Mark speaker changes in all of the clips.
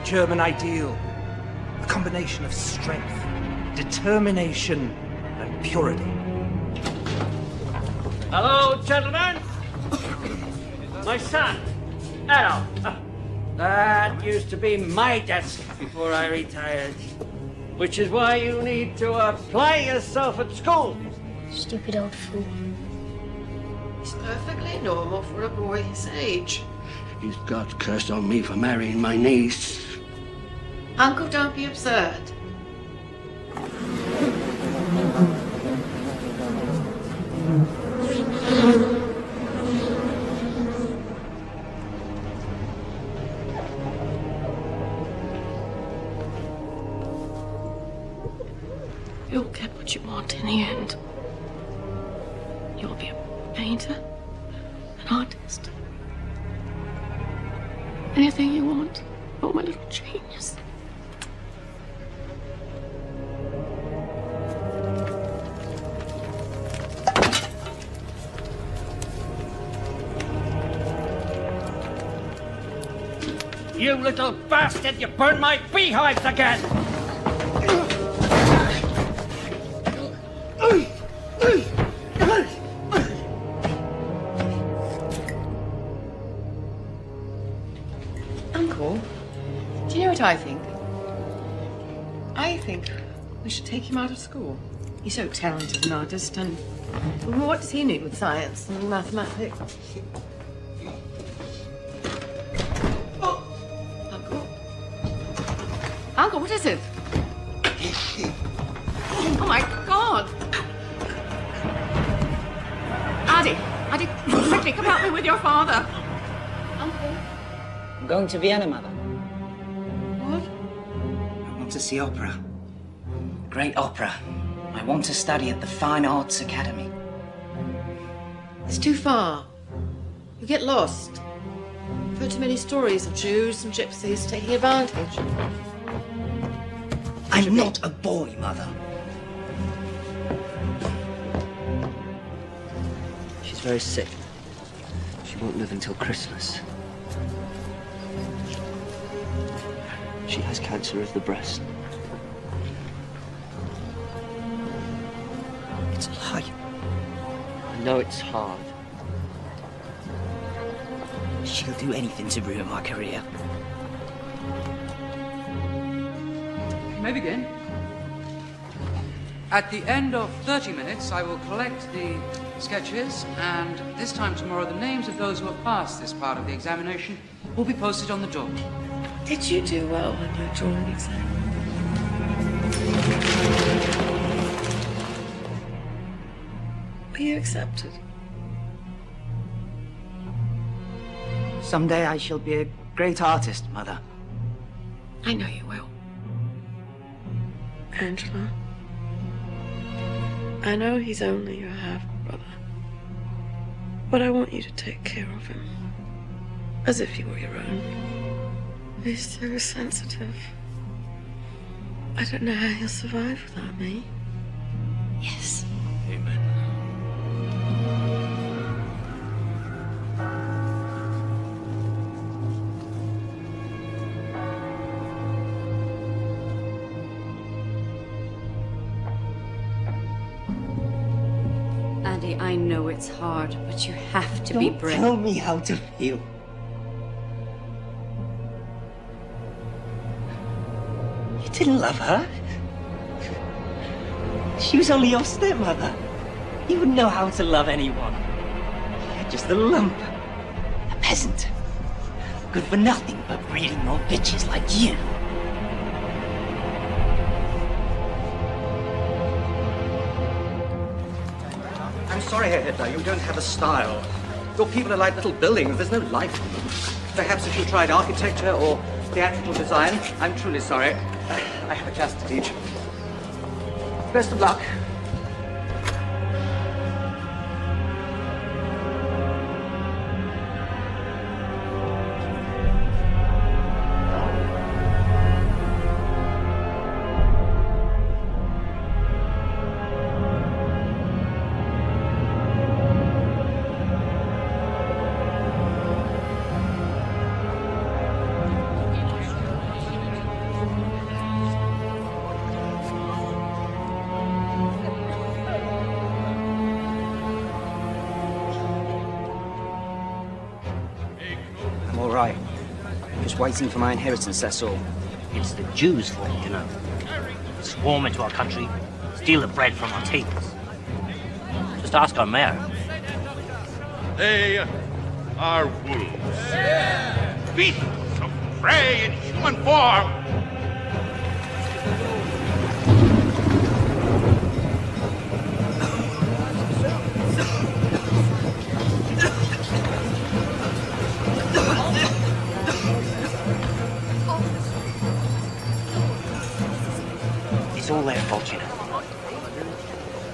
Speaker 1: German ideal. A combination of strength, determination, and purity.
Speaker 2: Hello, gentlemen. My son, Adolf. That used to be my desk before I retired. Which is why you need to apply yourself at school.
Speaker 3: Stupid old fool.
Speaker 4: It's perfectly normal for a boy his age.
Speaker 5: He's got cursed on me for marrying my niece.
Speaker 4: Uncle, don't be absurd.
Speaker 3: You'll get what you want in the end. You'll be a painter, an artist. Anything you want. Oh, my little genius.
Speaker 2: You little bastard, you burned my beehives again!
Speaker 4: Uncle, do you know what I think? I think we should take him out of school. He's so talented an artist, and what does he need with science and mathematics? Uncle, what is it? Oh my God! Addy, quickly come help me with your father. Uncle?
Speaker 6: I'm going to Vienna, Mother.
Speaker 4: What?
Speaker 6: I want to see opera. Great opera. I want to study at the Fine Arts Academy.
Speaker 4: It's too far. You get lost. I've heard too many stories of Jews and gypsies taking advantage.
Speaker 6: I'm not a boy, Mother. She's very sick. She won't live until Christmas. She has cancer of the breast. It's a lie. I know it's hard. She'll do anything to ruin my career.
Speaker 7: You may begin. At the end of 30 minutes, I will collect the sketches, and this time tomorrow, the names of those who have passed this part of the examination will be posted on the door.
Speaker 4: Did you do well on your drawing exam? Were you accepted?
Speaker 6: Someday I shall be a great artist, Mother.
Speaker 4: I know you will. Angela, I know he's only your half-brother, but I want you to take care of him as if he were your own. He's so sensitive. I don't know how he'll survive without me.
Speaker 6: Yes.
Speaker 1: Amen.
Speaker 8: Andy, I know it's hard, but you have to be brave.
Speaker 6: Tell me how to feel. You didn't love her. She was only your stepmother. You wouldn't know how to love anyone. You're just a lump. A peasant. Good for nothing but breeding more bitches like you.
Speaker 9: I'm sorry, Herr Hitler, you don't have a style. Your people are like little buildings, there's no life in them. Perhaps if you tried architecture or theatrical design. I'm truly sorry. I have a class to teach. Best of luck.
Speaker 6: just waiting for my inheritance, that's all.
Speaker 10: It's the Jews' fault, you know. Swarm into our country, steal the bread from our tables. Just ask our mayor.
Speaker 11: They are wolves. Yeah. Beasts of prey in human form.
Speaker 10: It's all their fault, you know.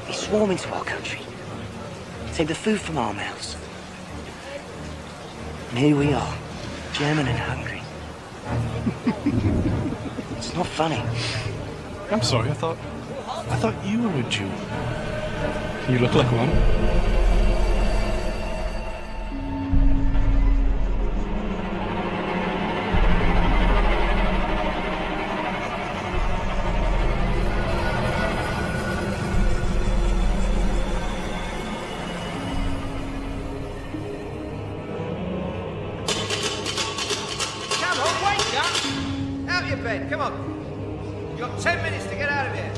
Speaker 10: They swarm into our country, take the food from our mouths. And here we are, German and hungry. It's not funny.
Speaker 12: I'm sorry, I thought you were a Jew. You look like one.
Speaker 9: Come on. You've got 10 minutes to get out of here.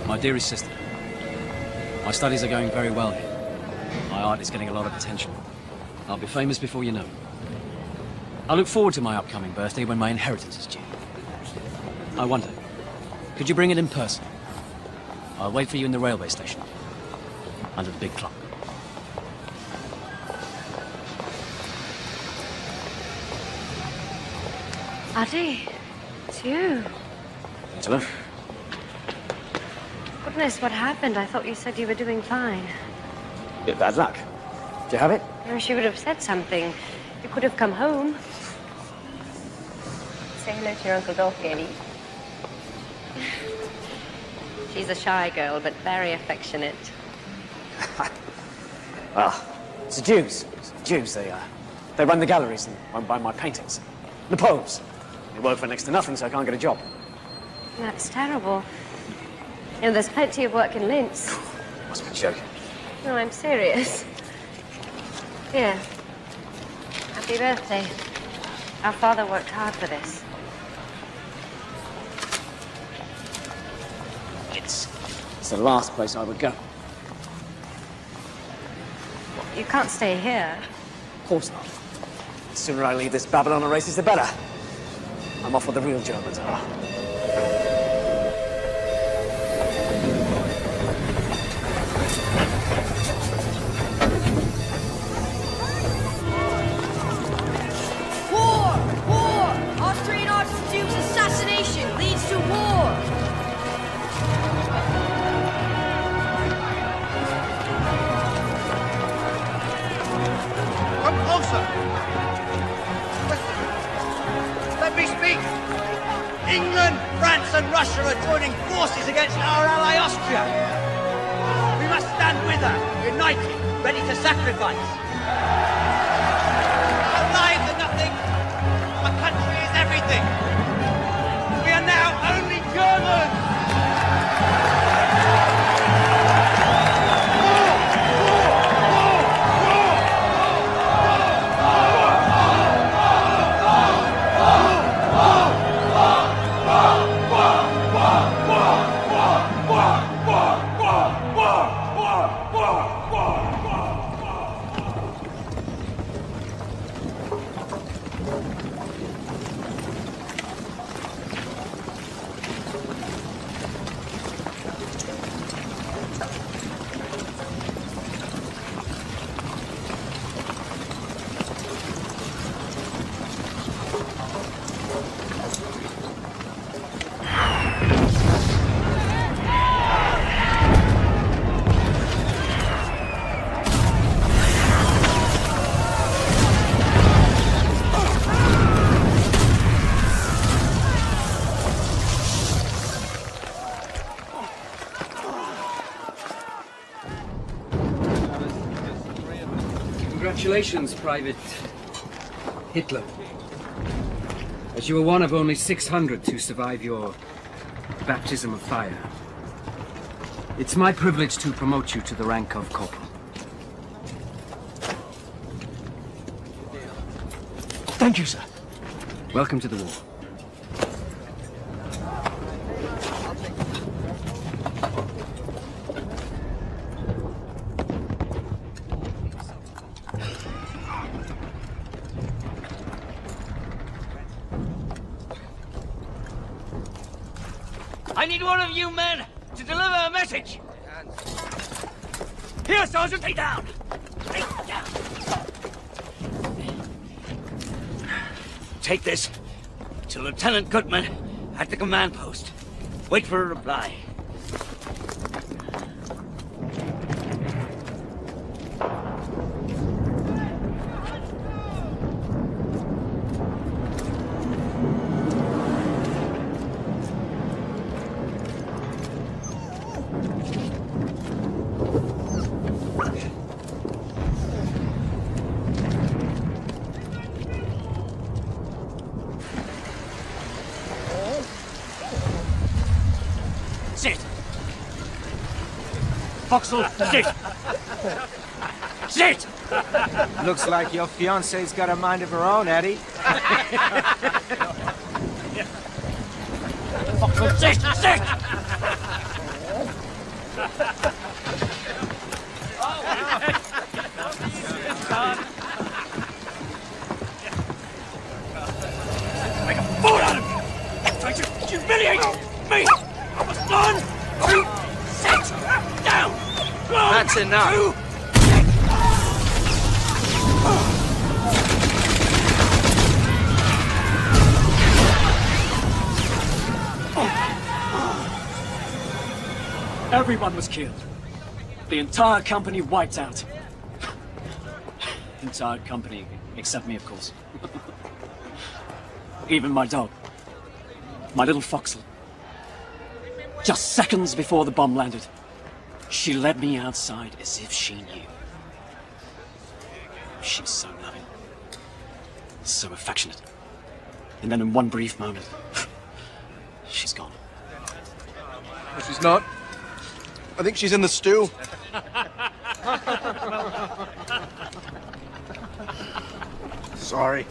Speaker 13: My dearest sister, my studies are going very well here. My art is getting a lot of attention. I'll be famous before you know it. I look forward to my upcoming birthday when my inheritance is due. I wonder, could you bring it in person? I'll wait for you in the railway station, under the big clock.
Speaker 14: Addy, it's you.
Speaker 13: Angela?
Speaker 14: Goodness, what happened? I thought you said you were doing fine.
Speaker 13: Bit bad luck. Do you have it?
Speaker 14: Or she would have said something. You could have come home. Say hello to your Uncle Dolphy, Eddie. She's a shy girl, but very affectionate.
Speaker 13: Well, it's the Jews. It's the Jews. They run the galleries and won't buy my paintings. The Poles. They work for next to nothing, so I can't get a job.
Speaker 14: That's terrible. You know, there's plenty of work in Linz.
Speaker 13: Must be joking.
Speaker 14: No, I'm serious. Here. Happy birthday. Our father worked hard for this.
Speaker 13: It's the last place I would go.
Speaker 14: You can't stay here.
Speaker 13: Of course not. The sooner I leave this Babylon of races, the better. I'm off where the real Germans are.
Speaker 15: Austrian Archduke's assassination leads to war!
Speaker 9: Come closer! Listen. Let me speak! England, France and Russia are joining forces against our ally Austria! We must stand with her, united, ready to sacrifice! Our lives are nothing! Our country is everything! We are now only Germans!
Speaker 13: Congratulations, Private Hitler. As you were one of only 600 to survive your baptism of fire, it's my privilege to promote you to the rank of corporal.
Speaker 1: Thank you, sir.
Speaker 13: Welcome to the war.
Speaker 2: I need one of you men to deliver a message. Here, Sergeant, take down. Take down. Take this to Lieutenant Goodman at the command post. Wait for a reply. Sit! Foxhole, sit! Sit!
Speaker 16: Looks like your fiance's got a mind of her own, Eddie.
Speaker 2: Foxhole, sit! Sit! Make a fool out of me! Try to humiliate me! One, two, sit down! One,
Speaker 16: That's enough.
Speaker 2: Two.
Speaker 13: Everyone was killed. The entire company wiped out. Entire company, except me, of course. Even my dog. My little Foxhole. Just seconds before the bomb landed, she led me outside as if she knew. She's so loving. So affectionate. And then in one brief moment, she's gone.
Speaker 12: No, she's not. I think she's in the stew. Sorry.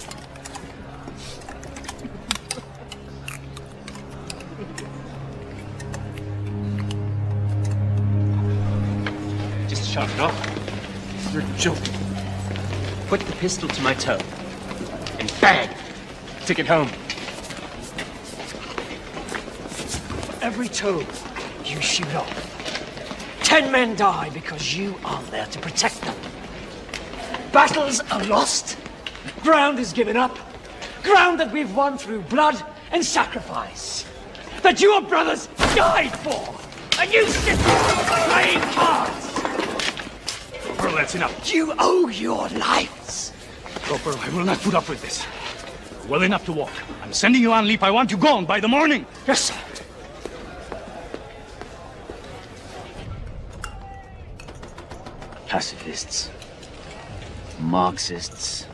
Speaker 9: Just shut it off. You're joking. Put the pistol to my toe. And bang! Take it home.
Speaker 1: For every toe you shoot off, 10 men die because you aren't there to protect them. Battles are lost. Ground is given up. Ground that we've won through blood and sacrifice. That your brothers died for. And you sit playing cards.
Speaker 11: Corporal, that's enough.
Speaker 1: You owe your lives.
Speaker 11: Corporal, I will not put up with this. Well enough to walk. I'm sending you on leave. I want you gone by the morning.
Speaker 1: Yes, sir.
Speaker 13: Pacifists, Marxists,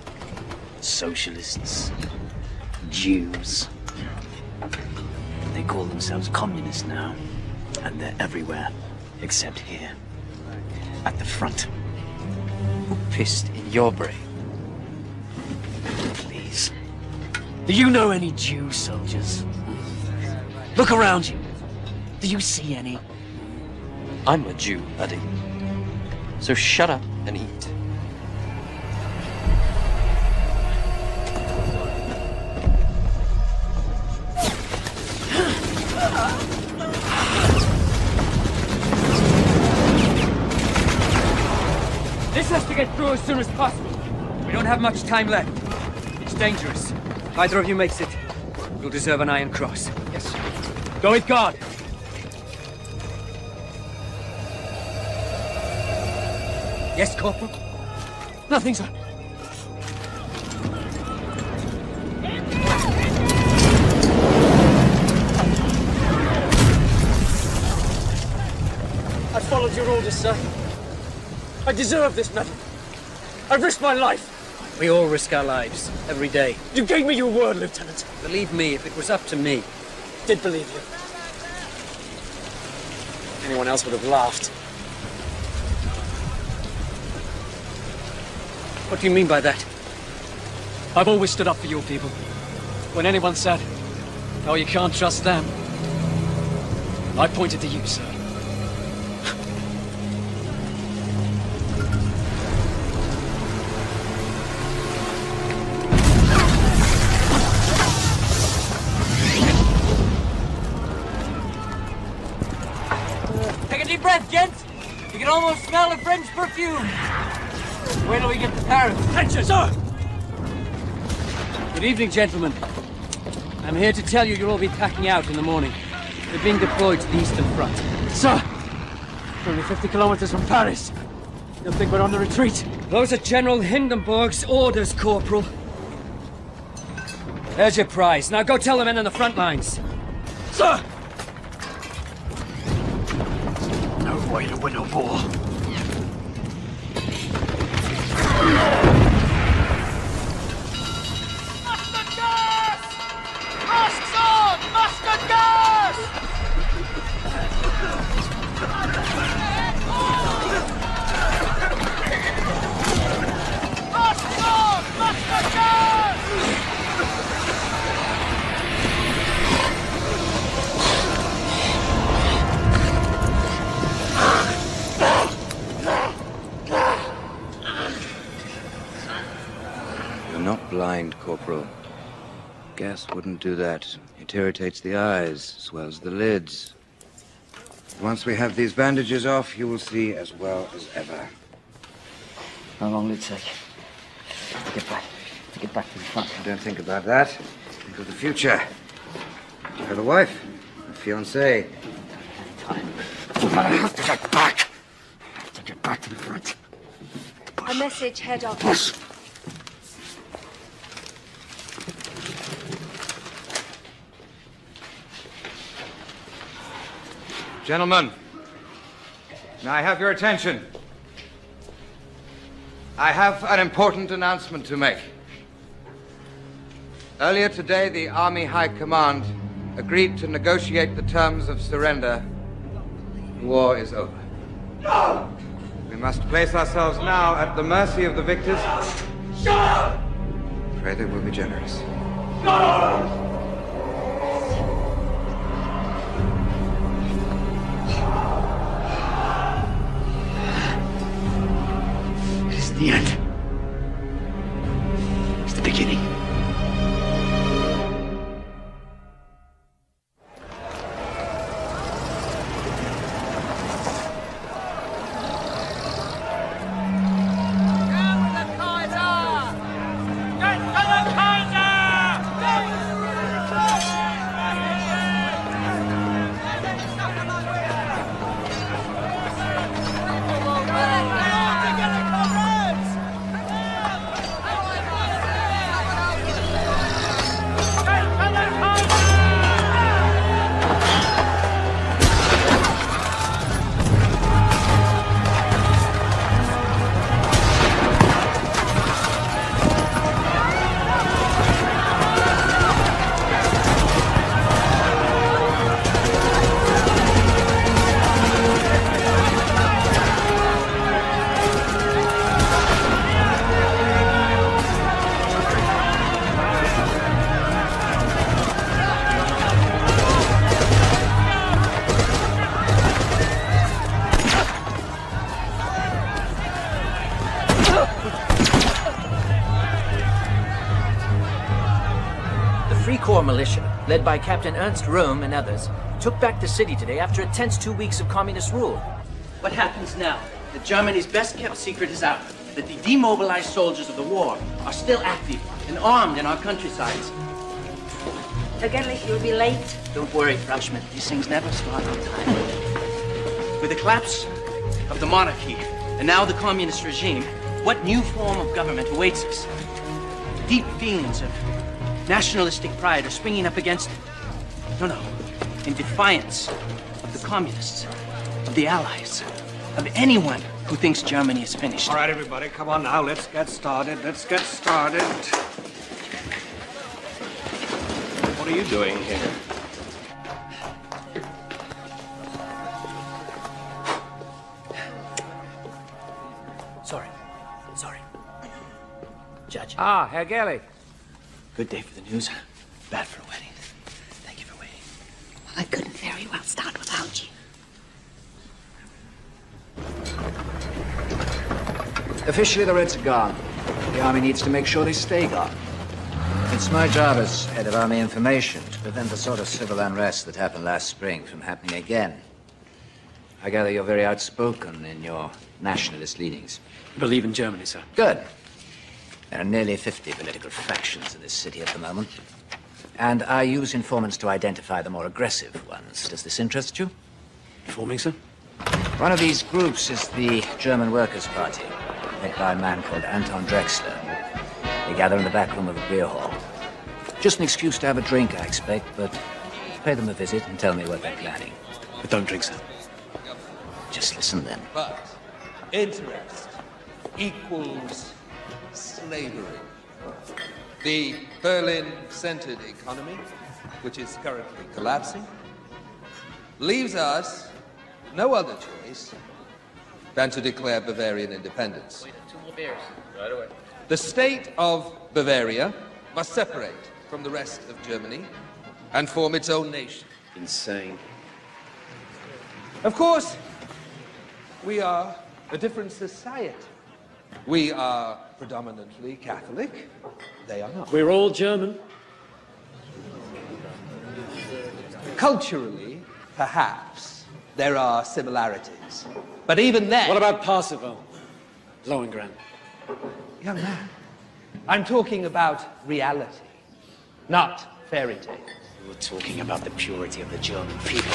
Speaker 13: socialists, Jews. They call themselves communists now, and they're everywhere, except here, at the front.
Speaker 9: Who pissed in your brain?
Speaker 13: Please. Do you know any Jew soldiers? Look around you. Do you see any?
Speaker 9: I'm a Jew, buddy. So shut up and eat.
Speaker 2: This has to get through as soon as possible. We don't have much time left. It's dangerous. If either of you makes it, you'll deserve an Iron Cross. Yes, sir. Go with God. Yes, Corporal?
Speaker 1: Nothing, sir. I followed your orders, sir. I deserve this medal. I've risked my life.
Speaker 13: We all risk our lives, every day.
Speaker 1: You gave me your word, Lieutenant.
Speaker 13: Believe me, if it was up to me...
Speaker 1: Did believe you. Anyone else would have laughed.
Speaker 13: What do you mean by that? I've always stood up for your people. When anyone said, "Oh, you can't trust them," I pointed to you, sir.
Speaker 2: Take a deep breath, gents. You can almost smell the French perfume. Wait till we get to Paris.
Speaker 1: Attention, sir!
Speaker 2: Good evening, gentlemen. I'm here to tell you you'll all be packing out in the morning. We're being deployed to the Eastern Front.
Speaker 1: Sir! We're only 50 kilometers from Paris. You'll think we're on the retreat.
Speaker 2: Those are General Hindenburg's orders, Corporal. There's your prize. Now go tell the men on the front lines.
Speaker 1: Sir! No way to win a war.
Speaker 17: Not blind, Corporal. Gas wouldn't do that. It irritates the eyes, swells the lids. Once we have these bandages off, you will see as well as ever.
Speaker 6: How long will it take? To get back to the front.
Speaker 17: Don't think about that. Think of the future. You have a wife, a fiancé.
Speaker 1: I have to get back. I have to get back to the front.
Speaker 14: A message, head office.
Speaker 9: Gentlemen, may I have your attention? I have an important announcement to make. Earlier today, the Army High Command agreed to negotiate the terms of surrender. The war is over. No! We must place ourselves now at the mercy of the victors.
Speaker 1: Shut up!
Speaker 17: Pray they will be generous.
Speaker 1: No! It isn't the end. It's the beginning.
Speaker 6: Militia, led by Captain Ernst Röhm and others, took back the city today after a tense 2 weeks of communist rule.
Speaker 10: What happens now? That Germany's best-kept secret is out. That the demobilized soldiers of the war are still active and armed in our countrysides.
Speaker 14: Vergeblich, you'll be late.
Speaker 10: Don't worry, Frenchman. These things never start on time. With the collapse of the monarchy and now the communist regime, what new form of government awaits us? Deep feelings of nationalistic pride are springing up against it. No. In defiance of the communists, of the Allies, of anyone who thinks Germany is finished.
Speaker 9: All right, everybody, come on now. Let's get started. Let's get started. What are you doing here?
Speaker 10: Sorry. Judge.
Speaker 16: Ah, Herr Gerlich.
Speaker 10: Good day for the news, bad for a wedding. Thank you for waiting.
Speaker 3: I couldn't very well start without you.
Speaker 18: Officially, the Reds are gone. The army needs to make sure they stay gone. It's my job as head of army information to prevent the sort of civil unrest that happened last spring from happening again. I gather you're very outspoken in your nationalist leanings.
Speaker 13: Believe in Germany, sir.
Speaker 18: Good. There are nearly 50 political factions in this city at the moment. And I use informants to identify the more aggressive ones. Does this interest you?
Speaker 13: Informing, sir?
Speaker 18: One of these groups is the German Workers' Party, led by a man called Anton Drexler. They gather in the back room of a beer hall. Just an excuse to have a drink, I expect, but pay them a visit and tell me what they're planning.
Speaker 13: But don't drink, sir.
Speaker 18: Just listen then.
Speaker 19: But interest equals slavery. The Berlin-centered economy, which is currently collapsing, leaves us no other choice than to declare Bavarian independence.
Speaker 16: Two more beers. Right away.
Speaker 19: The state of Bavaria must separate from the rest of Germany and form its own nation.
Speaker 10: Insane.
Speaker 19: Of course, we are a different society. We are predominantly Catholic. They are not.
Speaker 13: We're all German.
Speaker 19: Culturally, perhaps, there are similarities. But even then...
Speaker 13: What about Parsifal? Lohengrin?
Speaker 19: Young man, I'm talking about reality, not fairy tales.
Speaker 10: You're talking about the purity of the German people,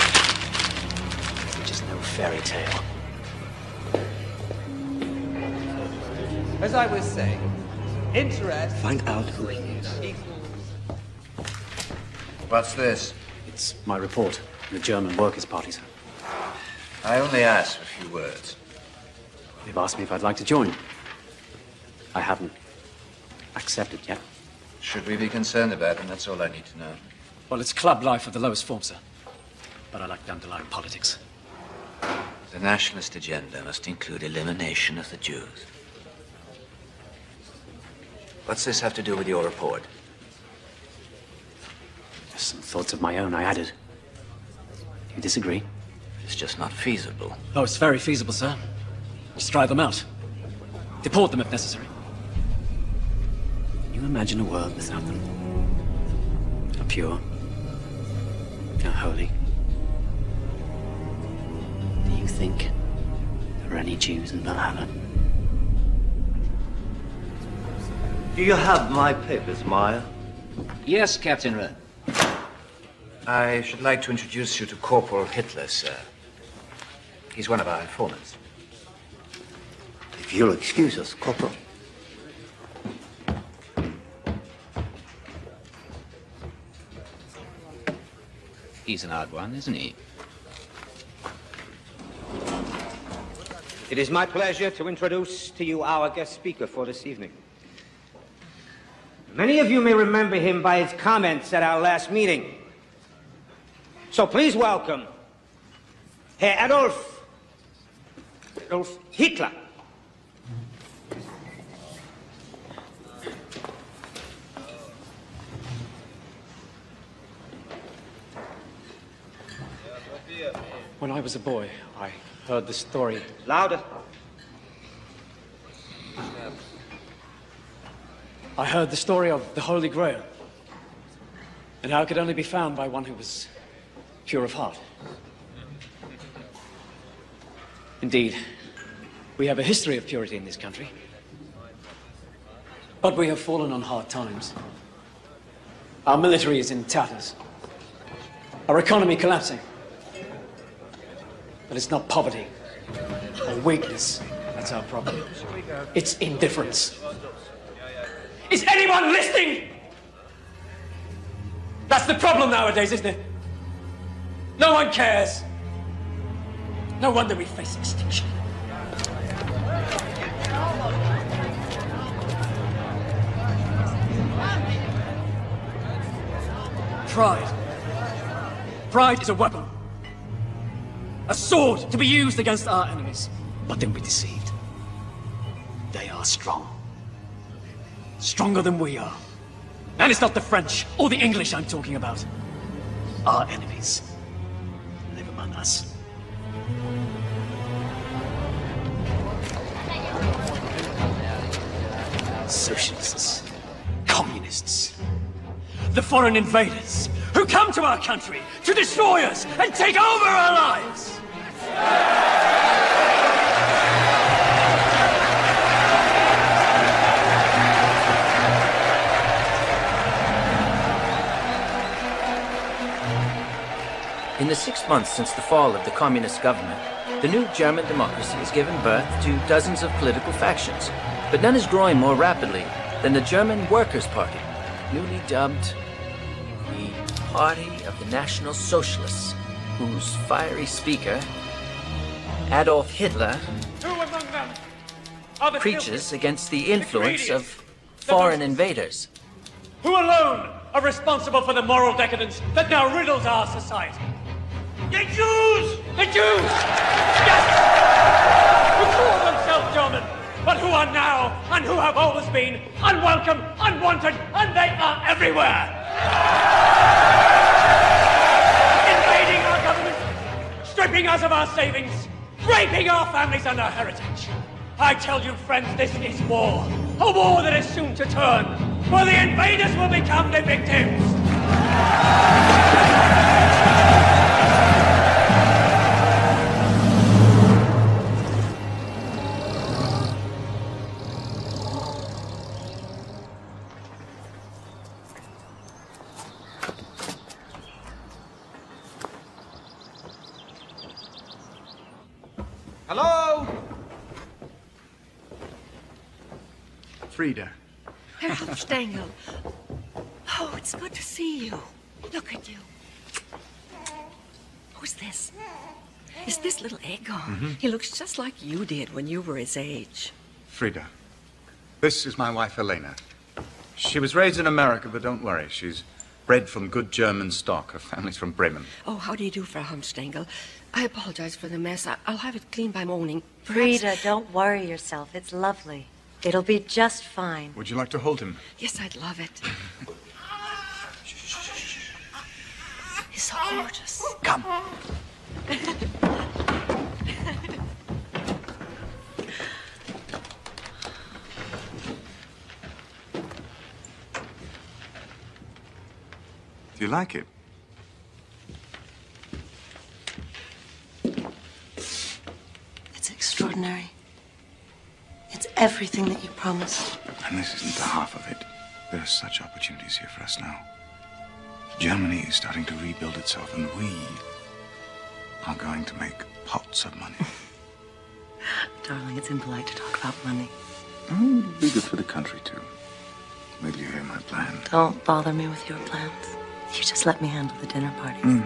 Speaker 10: which is no fairy tale.
Speaker 19: As I was saying, interest...
Speaker 10: Find out who he is.
Speaker 18: What's this?
Speaker 13: It's my report from the German Workers' Party, sir.
Speaker 18: I only asked for a few words.
Speaker 13: They've asked me if I'd like to join. I haven't accepted yet.
Speaker 18: Should we be concerned about them? That's all I need to know.
Speaker 13: Well, it's club life of the lowest form, sir. But I like the underlying politics.
Speaker 18: The nationalist agenda must include elimination of the Jews. What's this have to do with your report?
Speaker 13: Just some thoughts of my own I added. Do you disagree?
Speaker 18: It's just not feasible.
Speaker 13: Oh, it's very feasible, sir. Just drive them out. Deport them if necessary. Can you imagine a world without them? A pure, a holy. Do you think there are any Jews in Valhalla?
Speaker 9: Do you have my papers, Meyer?
Speaker 18: Yes, Captain Rudd. I should like to introduce you to Corporal Hitler, sir. He's one of our informants.
Speaker 5: If you'll excuse us, Corporal.
Speaker 18: He's an odd one, isn't he?
Speaker 6: It is my pleasure to introduce to you our guest speaker for this evening. Many of you may remember him by his comments at our last meeting. So please welcome Herr Adolf Hitler.
Speaker 13: When I was a boy, I heard the story.
Speaker 6: Louder.
Speaker 13: I heard the story of the Holy Grail, and how it could only be found by one who was pure of heart. Indeed, we have a history of purity in this country, but we have fallen on hard times. Our military is in tatters, our economy collapsing. But it's not poverty or weakness that's our problem. It's indifference. Is anyone listening? That's the problem nowadays, isn't it? No one cares. No wonder we face extinction. Pride. Pride is a weapon. A sword to be used against our enemies. But don't be deceived. They are strong. Stronger than we are. And it's not the French or the English I'm talking about. Our enemies live among us. Socialists, communists, the foreign invaders who come to our country to destroy us and take over our lives.
Speaker 6: In the 6 months since the fall of the communist government, the new German democracy has given birth to dozens of political factions, but none is growing more rapidly than the German Workers' Party, newly dubbed the Party of the National Socialists, whose fiery speaker, Adolf Hitler, preaches against the influence of foreign invaders.
Speaker 13: Who alone are responsible for the moral decadence that now riddles our society? The Jews! The Jews! Yes! Who call themselves German, but who are now, and who have always been, unwelcome, unwanted, and they are everywhere! Invading our government, stripping us of our savings, raping our families and our heritage. I tell you, friends, this is war. A war that is soon to turn, where the invaders will become the victims.
Speaker 16: Hello?
Speaker 12: Frida.
Speaker 20: Herr Hauptstengel. Oh, it's good to see you. Look at you. Who's this? Is this little Egon?
Speaker 12: Mm-hmm.
Speaker 20: He looks just like you did when you were his age.
Speaker 12: Frida. This is my wife, Elena. She was raised in America, but don't worry. She's bred from good German stock. Her family's from Bremen.
Speaker 20: Oh, how do you do, Frau Hauptstengel? I apologize for the mess. I'll have it cleaned by morning.
Speaker 8: Frida, don't worry yourself. It's lovely. It'll be just fine.
Speaker 12: Would you like to hold him?
Speaker 20: Yes, I'd love it. He's so gorgeous.
Speaker 12: Come. Do you like it?
Speaker 4: It's extraordinary. It's everything that you promised.
Speaker 12: And this isn't the half of it. There are such opportunities here for us now. Germany is starting to rebuild itself, and we are going to make pots of money.
Speaker 4: Darling, it's impolite to talk about money.
Speaker 12: Oh, it'll be good for the country, too. Wait till you hear my plan.
Speaker 4: Don't bother me with your plans. You just let me handle the dinner party.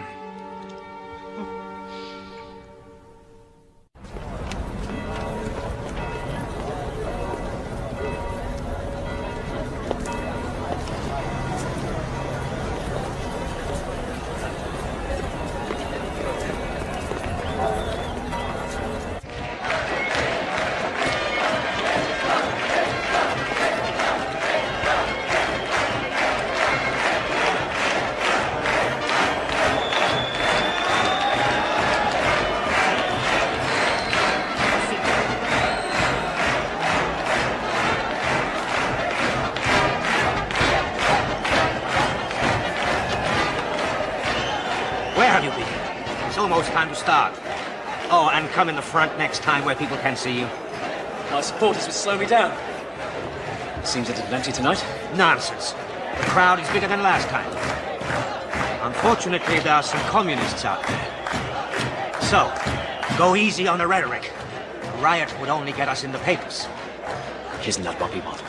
Speaker 9: Almost time to start. Oh, and come in the front next time where people can see you.
Speaker 13: My supporters would slow me down. Seems a little empty tonight.
Speaker 9: Nonsense. The crowd is bigger than last time. Unfortunately, there are some communists out there. So, go easy on the rhetoric. A riot would only get us in the papers.
Speaker 13: Isn't that what we want?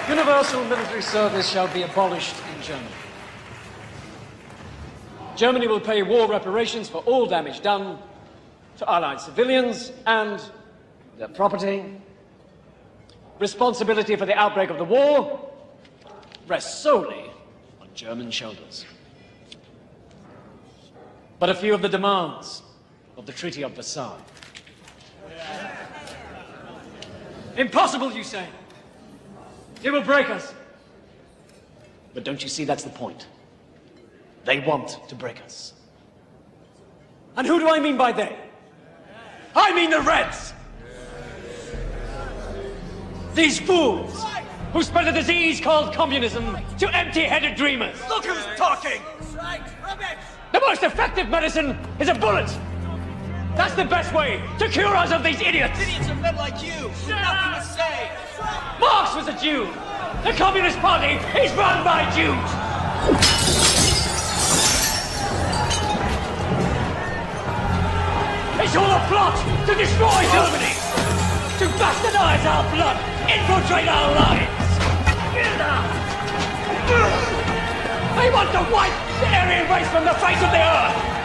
Speaker 1: Universal military service shall be abolished in Germany. Germany will pay war reparations for all damage done to Allied civilians and their property. Responsibility for the outbreak of the war rests solely on German shoulders. But a few of the demands of the Treaty of Versailles. Impossible, you say? It will break us. But don't you see that's the point? They want to break us. And who do I mean by they? I mean the Reds! These fools who spread a disease called communism to empty-headed dreamers.
Speaker 10: Look who's talking!
Speaker 1: The most effective medicine is a bullet! That's the best way to cure us of these idiots!
Speaker 10: Idiots are men like you! Nothing to say!
Speaker 1: Marx was a Jew! The Communist Party is run by Jews! It's all a plot to destroy Germany! To bastardize our blood! Infiltrate our lives! They want to wipe the Aryan race from the face of the earth!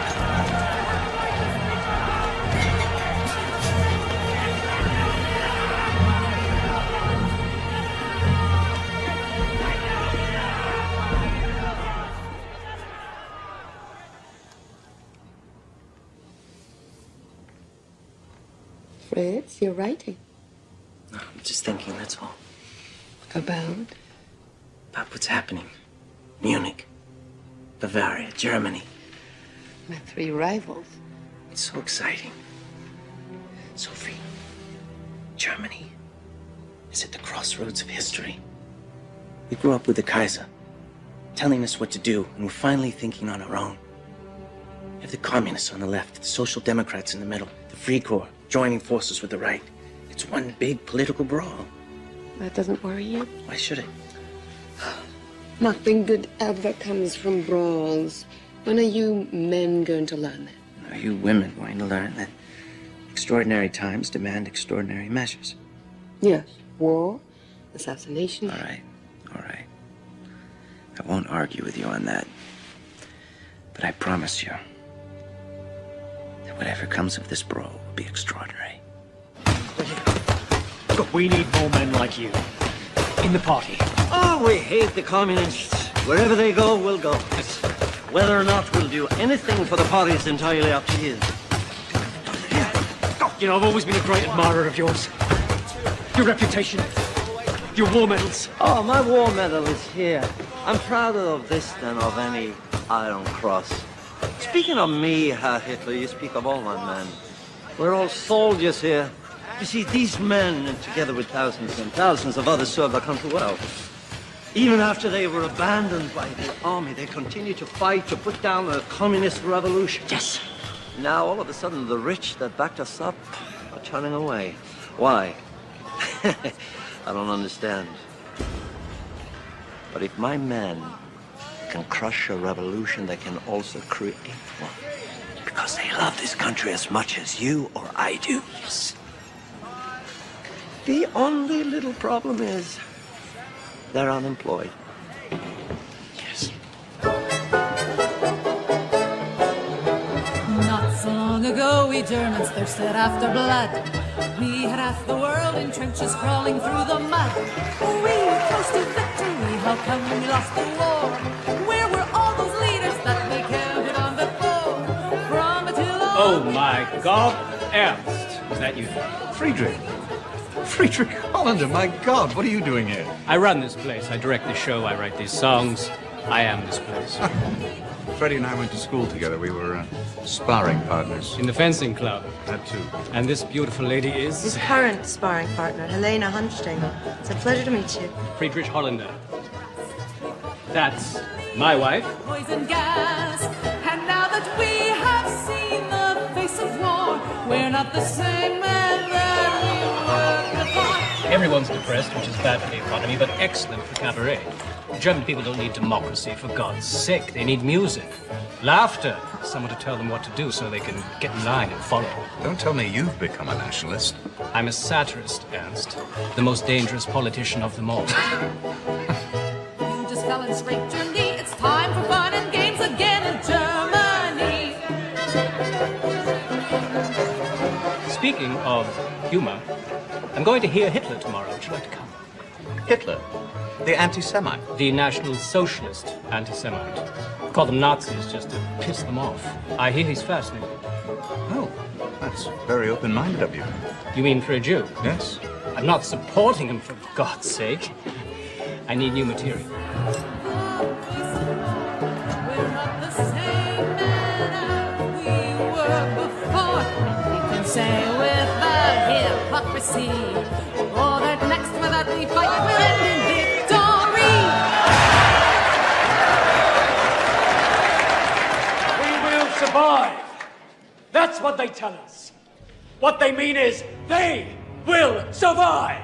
Speaker 4: Fritz, you're writing.
Speaker 10: No, I'm just thinking, that's all.
Speaker 4: About?
Speaker 10: About what's happening. Munich, Bavaria, Germany.
Speaker 4: My 3 rivals.
Speaker 10: It's so exciting. Sophie, Germany is at the crossroads of history. We grew up with the Kaiser, telling us what to do, and we're finally thinking on our own. You have the communists on the left, the social democrats in the middle, the Free Corps joining forces with the right. It's one big political brawl.
Speaker 4: That doesn't worry you?
Speaker 10: Why should it?
Speaker 4: Nothing good ever comes from brawls. When are you men going to learn that?
Speaker 10: Are you women going to learn that extraordinary times demand extraordinary measures?
Speaker 4: Yes. War, assassination.
Speaker 10: All right, all right. I won't argue with you on that. But I promise you that whatever comes of this brawl will be extraordinary.
Speaker 1: Look, we need more men like you. In the party.
Speaker 2: Oh, we hate the communists. Wherever they go, we'll go. Whether or not we'll do anything for the party is entirely up to you.
Speaker 1: You know, I've always been a great admirer of yours. Your reputation, your war medals.
Speaker 2: Oh, my war medal is here. I'm prouder of this than of any Iron Cross. Speaking of me, Herr Hitler, you speak of all my men. We're all soldiers here. You see, these men, together with thousands and thousands of others, served our country well. Even after they were abandoned by the army, they continued to fight to put down a communist revolution.
Speaker 1: Yes.
Speaker 2: Now, all of a sudden, the rich that backed us up are turning away. Why? I don't understand. But if my men can crush a revolution, they can also create one. Because they love this country as much as you or I do. Yes. The only little problem is they're unemployed.
Speaker 1: Yes.
Speaker 21: Not so long ago, we Germans thirsted after blood. We had half the world in trenches crawling through the mud. We were close to victory. How come we lost the war? Where were all those leaders that we counted on before? From Attila.
Speaker 11: Oh my God, Ernst, is that you?
Speaker 12: Friedrich. Friedrich Hollander, my God, what are you doing here?
Speaker 11: I run this place. I direct the show. I write these songs. I am this place.
Speaker 12: Freddie and I went to school together. We were sparring partners.
Speaker 11: In the fencing club.
Speaker 12: That too.
Speaker 11: And this beautiful lady is?
Speaker 4: His current sparring partner, Helena Hunstengel. It's a pleasure to meet you.
Speaker 11: Friedrich Hollander. That's my wife.
Speaker 21: Poison gas. And now that we have seen the face of war, we're not the same men that we were before.
Speaker 7: Everyone's depressed, which is bad for the economy, but excellent for cabaret. German people don't need democracy, for God's sake. They need music, laughter, someone to tell them what to do so they can get in line and follow.
Speaker 12: Don't tell me you've become a nationalist.
Speaker 7: I'm a satirist, Ernst. The most dangerous politician of them all.
Speaker 21: You just fell and scraped your knee. It's time for fun and games again in Germany.
Speaker 7: Speaking of humor, I'm going to hear Hitler tomorrow. Would you like to come?
Speaker 12: Hitler? The anti-Semite?
Speaker 7: The National Socialist anti-Semite. Call them Nazis just to piss them off. I hear he's fascinating.
Speaker 12: Oh, that's very open-minded of you.
Speaker 7: You mean for a Jew?
Speaker 12: Yes.
Speaker 7: I'm not supporting him, for God's sake. I need new material.
Speaker 21: We're not the same men as we were before. We can say with the hypocrisy, oh, that next one that we fight will end in victory.
Speaker 1: We will survive. That's what they tell us. What they mean is they will survive.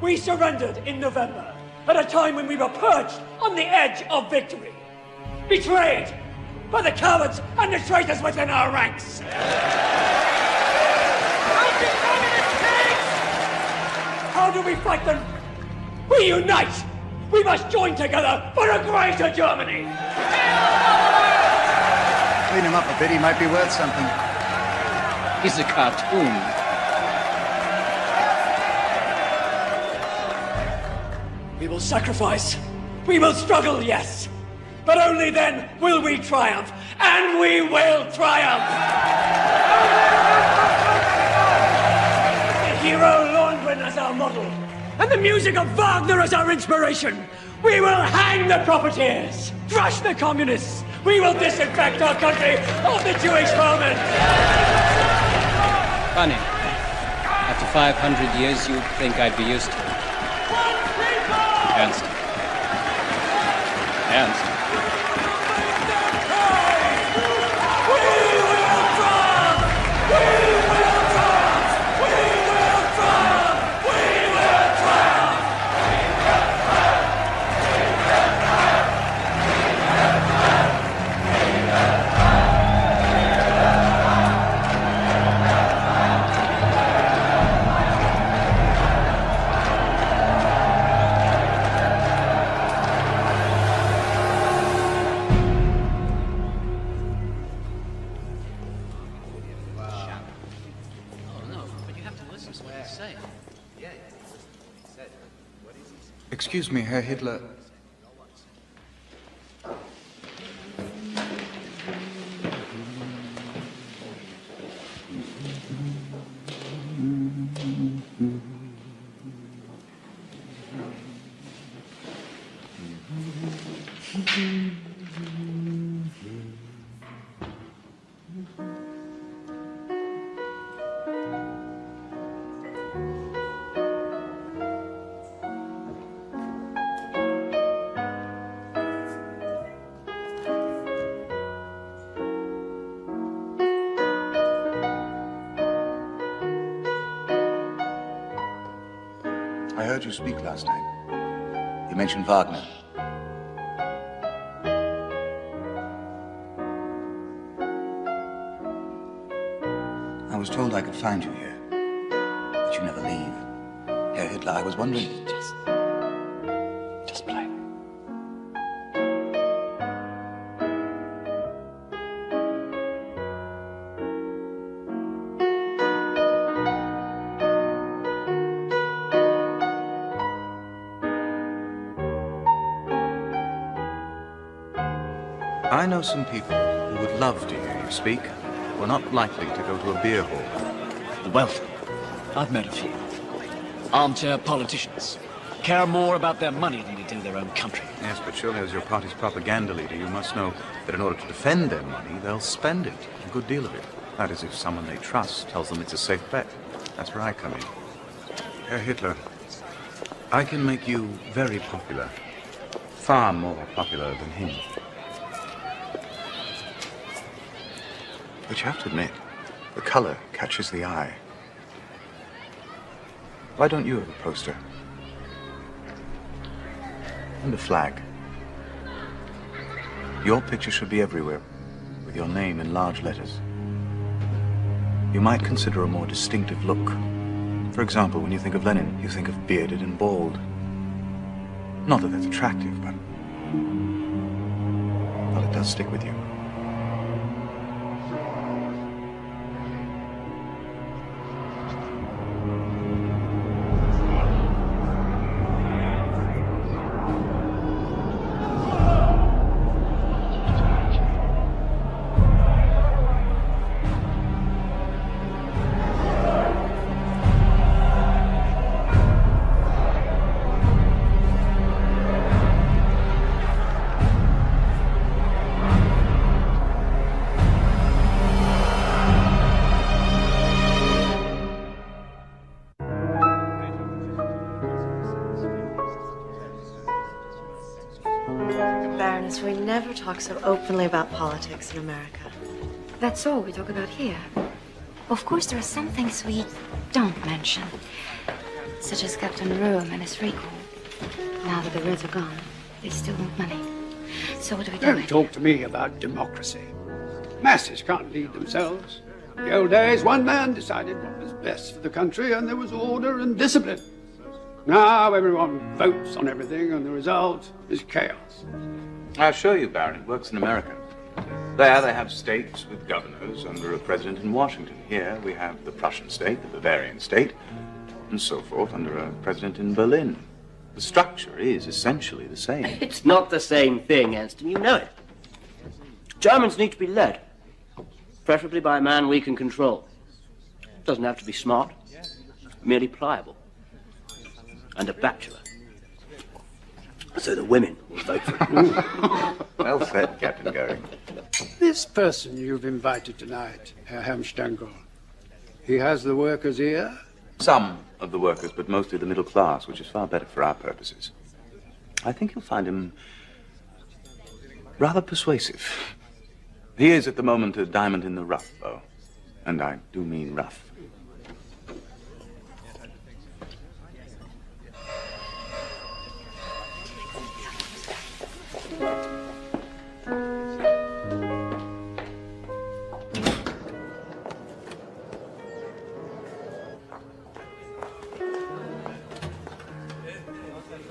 Speaker 1: We surrendered in November at a time when we were perched on the edge of victory. Betrayed by the cowards and the traitors within our ranks. How do we fight them? We unite! We must join together for a greater Germany!
Speaker 18: Clean him up a bit, he might be worth something.
Speaker 10: He's a cartoon.
Speaker 1: We will sacrifice. We will struggle, yes. But only then will we triumph. And we will triumph! The hero Lohengrin as our model, and the music of Wagner as our inspiration. We will hang the profiteers, crush the communists. We will disinfect our country of the Jewish vermin.
Speaker 10: Funny. After 500 years, you'd think I'd be used to it. Ernst. Ernst.
Speaker 12: Excuse me, Herr Hitler. I heard you speak last night. You mentioned Wagner. I was told I could find you here, that you never leave. Herr Hitler, I was wondering... Just play. I know some people who would love to hear you speak, who are not likely to go to a beer hall.
Speaker 13: The wealthy. I've met a few. Armchair politicians. Care more about their money than they do their own country.
Speaker 12: Yes, but surely as your party's propaganda leader, you must know that in order to defend their money, they'll spend it, a good deal of it. That is, if someone they trust tells them it's a safe bet. That's where I come in. Herr Hitler, I can make you very popular. Far more popular than him. But you have to admit, the color catches the eye. Why don't you have a poster? And a flag. Your picture should be everywhere, with your name in large letters. You might consider a more distinctive look. For example, when you think of Lenin, you think of bearded and bald. Not that that's attractive, but... well, it does stick with you.
Speaker 15: We never talk so openly about politics in America.
Speaker 14: That's all we talk about here. Of course, there are some things we don't mention, such as Captain Rome and his recall. Now that the Reds are gone, they still want money. So what do we do?
Speaker 22: Don't talk to me about democracy. Masses can't lead themselves. In the old days, one man decided what was best for the country, and there was order and discipline. Now everyone votes on everything, and the result is chaos.
Speaker 12: I'll show you, Baron. It works in America. There they have states with governors under a president in Washington. Here we have the Prussian state, the Bavarian state, and so forth under a president in Berlin. The structure is essentially the same.
Speaker 10: It's not the same thing, Anston. You know it. Germans need to be led, preferably by a man we can control. Doesn't have to be smart, merely pliable. And a bachelor. So the women will vote for him.
Speaker 12: Well said, Captain Goering.
Speaker 22: This person you've invited tonight, Herr Hemstengel, he has the workers' ear?
Speaker 12: Some of the workers, but mostly the middle class, which is far better for our purposes. I think you'll find him rather persuasive. He is at the moment a diamond in the rough, though. And I do mean rough.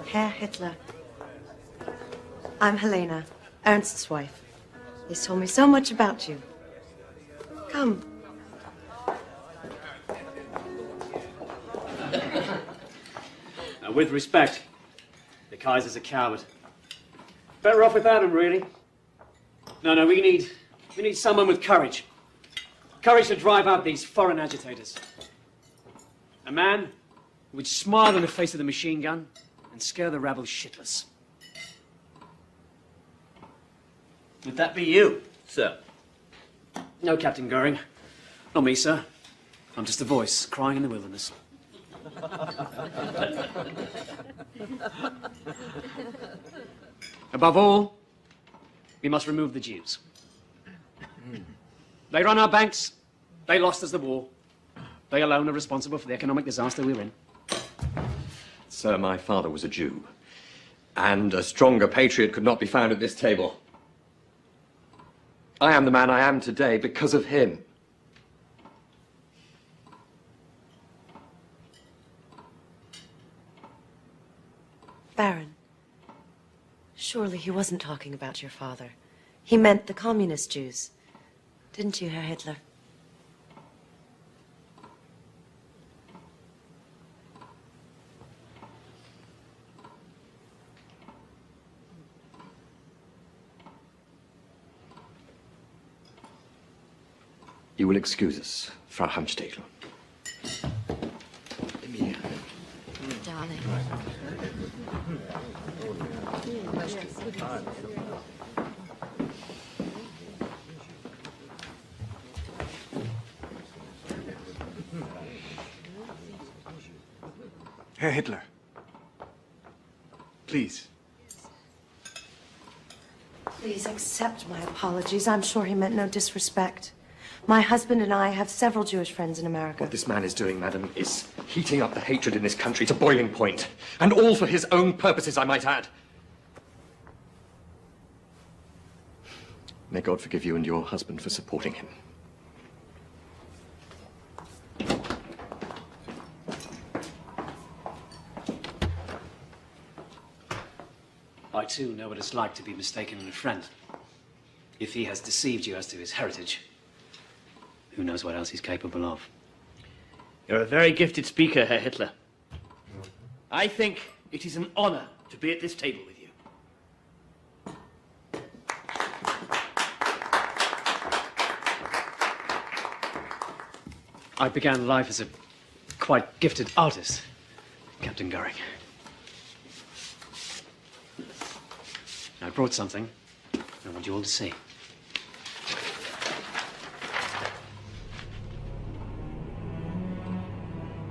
Speaker 15: Herr Hitler. I'm Helena, Ernst's wife. He's told me so much about you. Come.
Speaker 13: Now, with respect, the Kaiser's a coward. Better off without him, really. No, we need someone with courage. Courage to drive out these foreign agitators. A man who would smile in the face of the machine gun and scare the rabble shitless. Would that be you, sir? No, Captain Goering. Not me, sir. I'm just a voice crying in the wilderness. Above all, we must remove the Jews. They run our banks. They lost us the war. They alone are responsible for the economic disaster we're in.
Speaker 23: Sir, my father was a Jew, and a stronger patriot could not be found at this table. I am the man I am today because of him.
Speaker 15: Baron, surely he wasn't talking about your father. He meant the communist Jews. Didn't you, Herr Hitler?
Speaker 23: You will excuse us, Frau Hamstegel.
Speaker 14: Darling.
Speaker 12: Herr Hitler. Please.
Speaker 15: Please accept my apologies. I'm sure he meant no disrespect. My husband and I have several Jewish friends in America.
Speaker 23: What this man is doing, madam, is heating up the hatred in this country to boiling point. And all for his own purposes, I might add. May God forgive you and your husband for supporting him.
Speaker 13: I too know what it's like to be mistaken in a friend. If he has deceived you as to his heritage, who knows what else he's capable of?
Speaker 10: You're a very gifted speaker, Herr Hitler. I think it is an honor to be at this table with you.
Speaker 13: I began life as a quite gifted artist, Captain Goering. I brought something I want you all to see.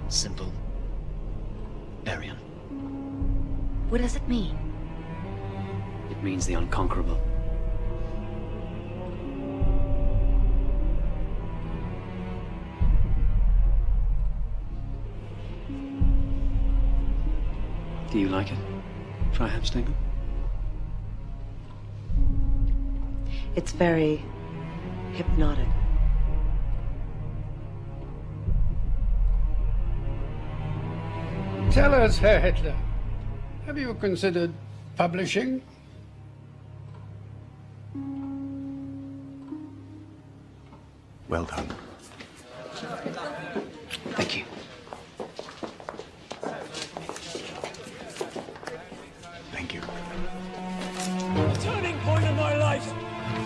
Speaker 13: Simple. Aryan.
Speaker 14: What does it mean?
Speaker 13: It means the unconquerable. Do you like it, Freiherr Stengel?
Speaker 15: It's very hypnotic.
Speaker 22: Tell us, Herr Hitler, have you considered publishing?
Speaker 12: Well done.
Speaker 13: Thank you.
Speaker 12: Thank you.
Speaker 1: The turning point of my life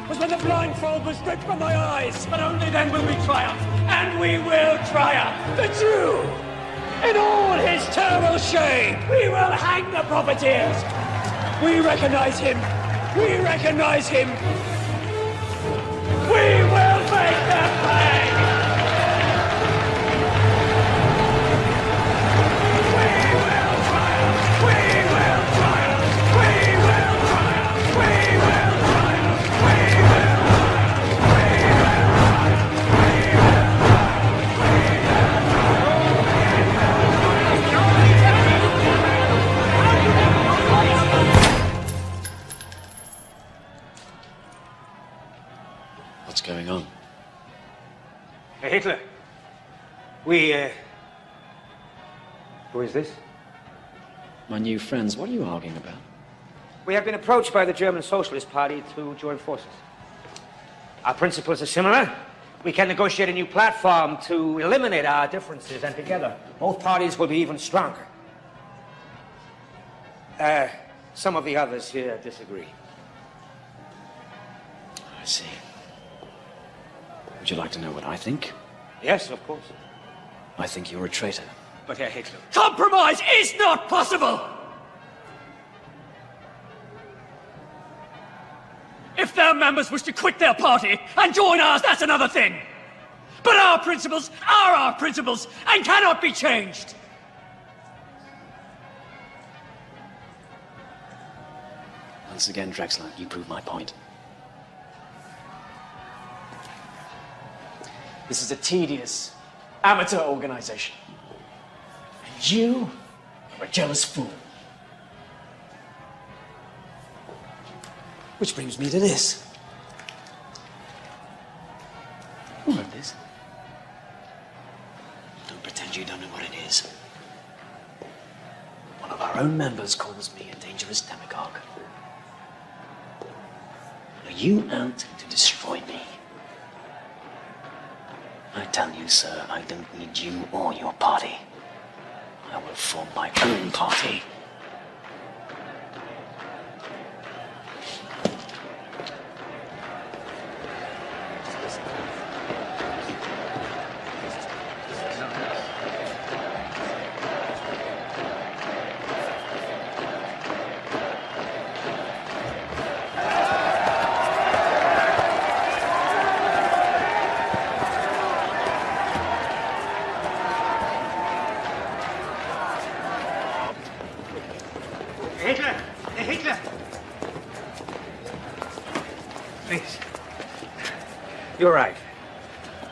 Speaker 1: was when the blindfold was stripped from my eyes. But only then will we triumph. And we will triumph. The Jew, in all his terrible shame, we will hang the profiteers. We recognize him. We recognize him. We will make them pay. We will triumph. We will triumph. We will triumph. We will triumph. We will triumph. We will
Speaker 13: What's going on?
Speaker 10: Herr Hitler, who is this?
Speaker 13: My new friends, what are you arguing about?
Speaker 10: We have been approached by the German Socialist Party to join forces. Our principles are similar. We can negotiate a new platform to eliminate our differences, and together, both parties will be even stronger. Some of the others here disagree.
Speaker 13: I see. Would you like to know what I think?
Speaker 10: Yes, of course.
Speaker 13: I think you're a traitor.
Speaker 10: But Herr Hitler...
Speaker 1: Compromise is not possible! If their members wish to quit their party and join ours, that's another thing. But our principles are our principles and cannot be changed.
Speaker 13: Once again, Drexler, you prove my point. This is a tedious, amateur organization. And you are a jealous fool. Which brings me to this. What is this? Don't pretend you don't know what it is. One of our own members calls me a dangerous demagogue. Are you out to destroy me? I tell you, sir, I don't need you or your party. I will form my own party.
Speaker 10: You're right.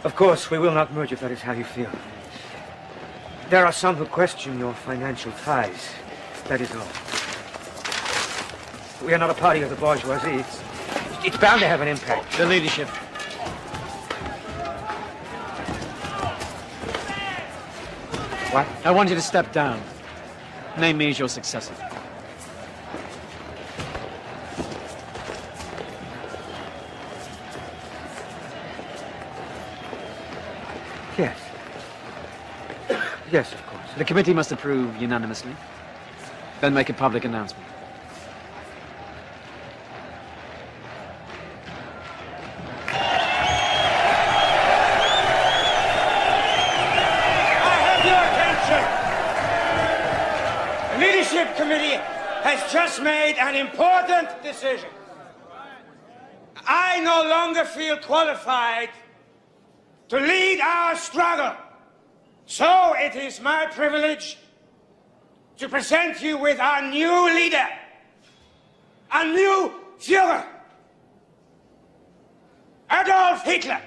Speaker 16: Of course, we will not merge if that is how you feel. There are some who question your financial ties. That is all. We are not a party of the bourgeoisie. It's bound to have an impact.
Speaker 13: The leadership.
Speaker 16: What?
Speaker 13: I want you to step down. Name me as your successor.
Speaker 16: Yes. Yes, of course.
Speaker 13: The committee must approve unanimously. Then make a public announcement.
Speaker 3: Committee has just made an important decision. I no longer feel qualified to lead our struggle. So it is my privilege to present you with our new leader, a new Führer, Adolf Hitler.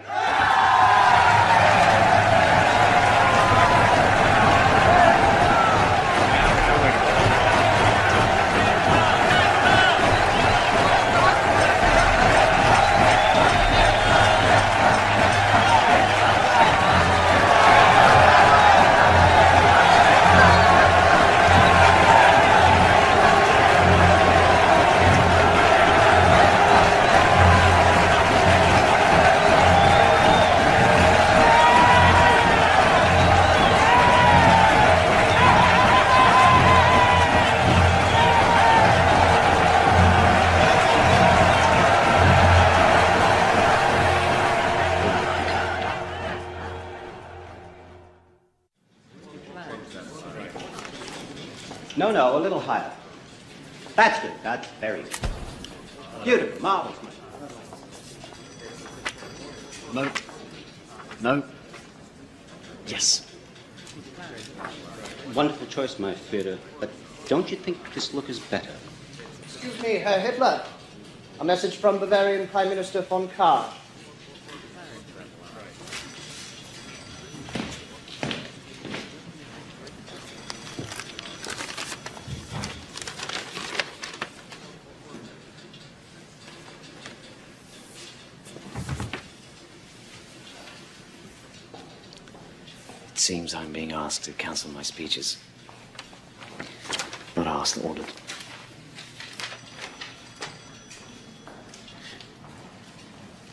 Speaker 9: No, a little higher. That's good. That's very good. Beautiful. Marvelous.
Speaker 13: No. No. Yes.
Speaker 9: Wonderful choice, my Führer. But don't you think this look is better?
Speaker 17: Excuse me, Herr Hitler. A message from Bavarian Prime Minister von Kahr.
Speaker 10: It seems I'm being asked to cancel my speeches. Not asked, ordered.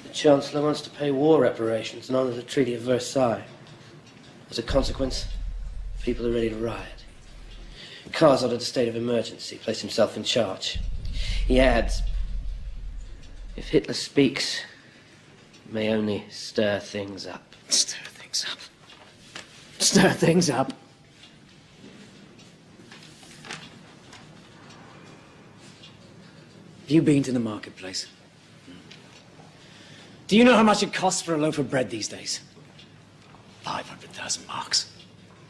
Speaker 19: The Chancellor wants to pay war reparations and honor the Treaty of Versailles. As a consequence, people are ready to riot. Kahr's ordered a state of emergency, placed himself in charge. He adds, if Hitler speaks, it may only stir things up.
Speaker 10: Stir things up.
Speaker 19: Stir things up.
Speaker 13: Have you been to the marketplace? Do you know how much it costs for a loaf of bread these days? 500,000 marks.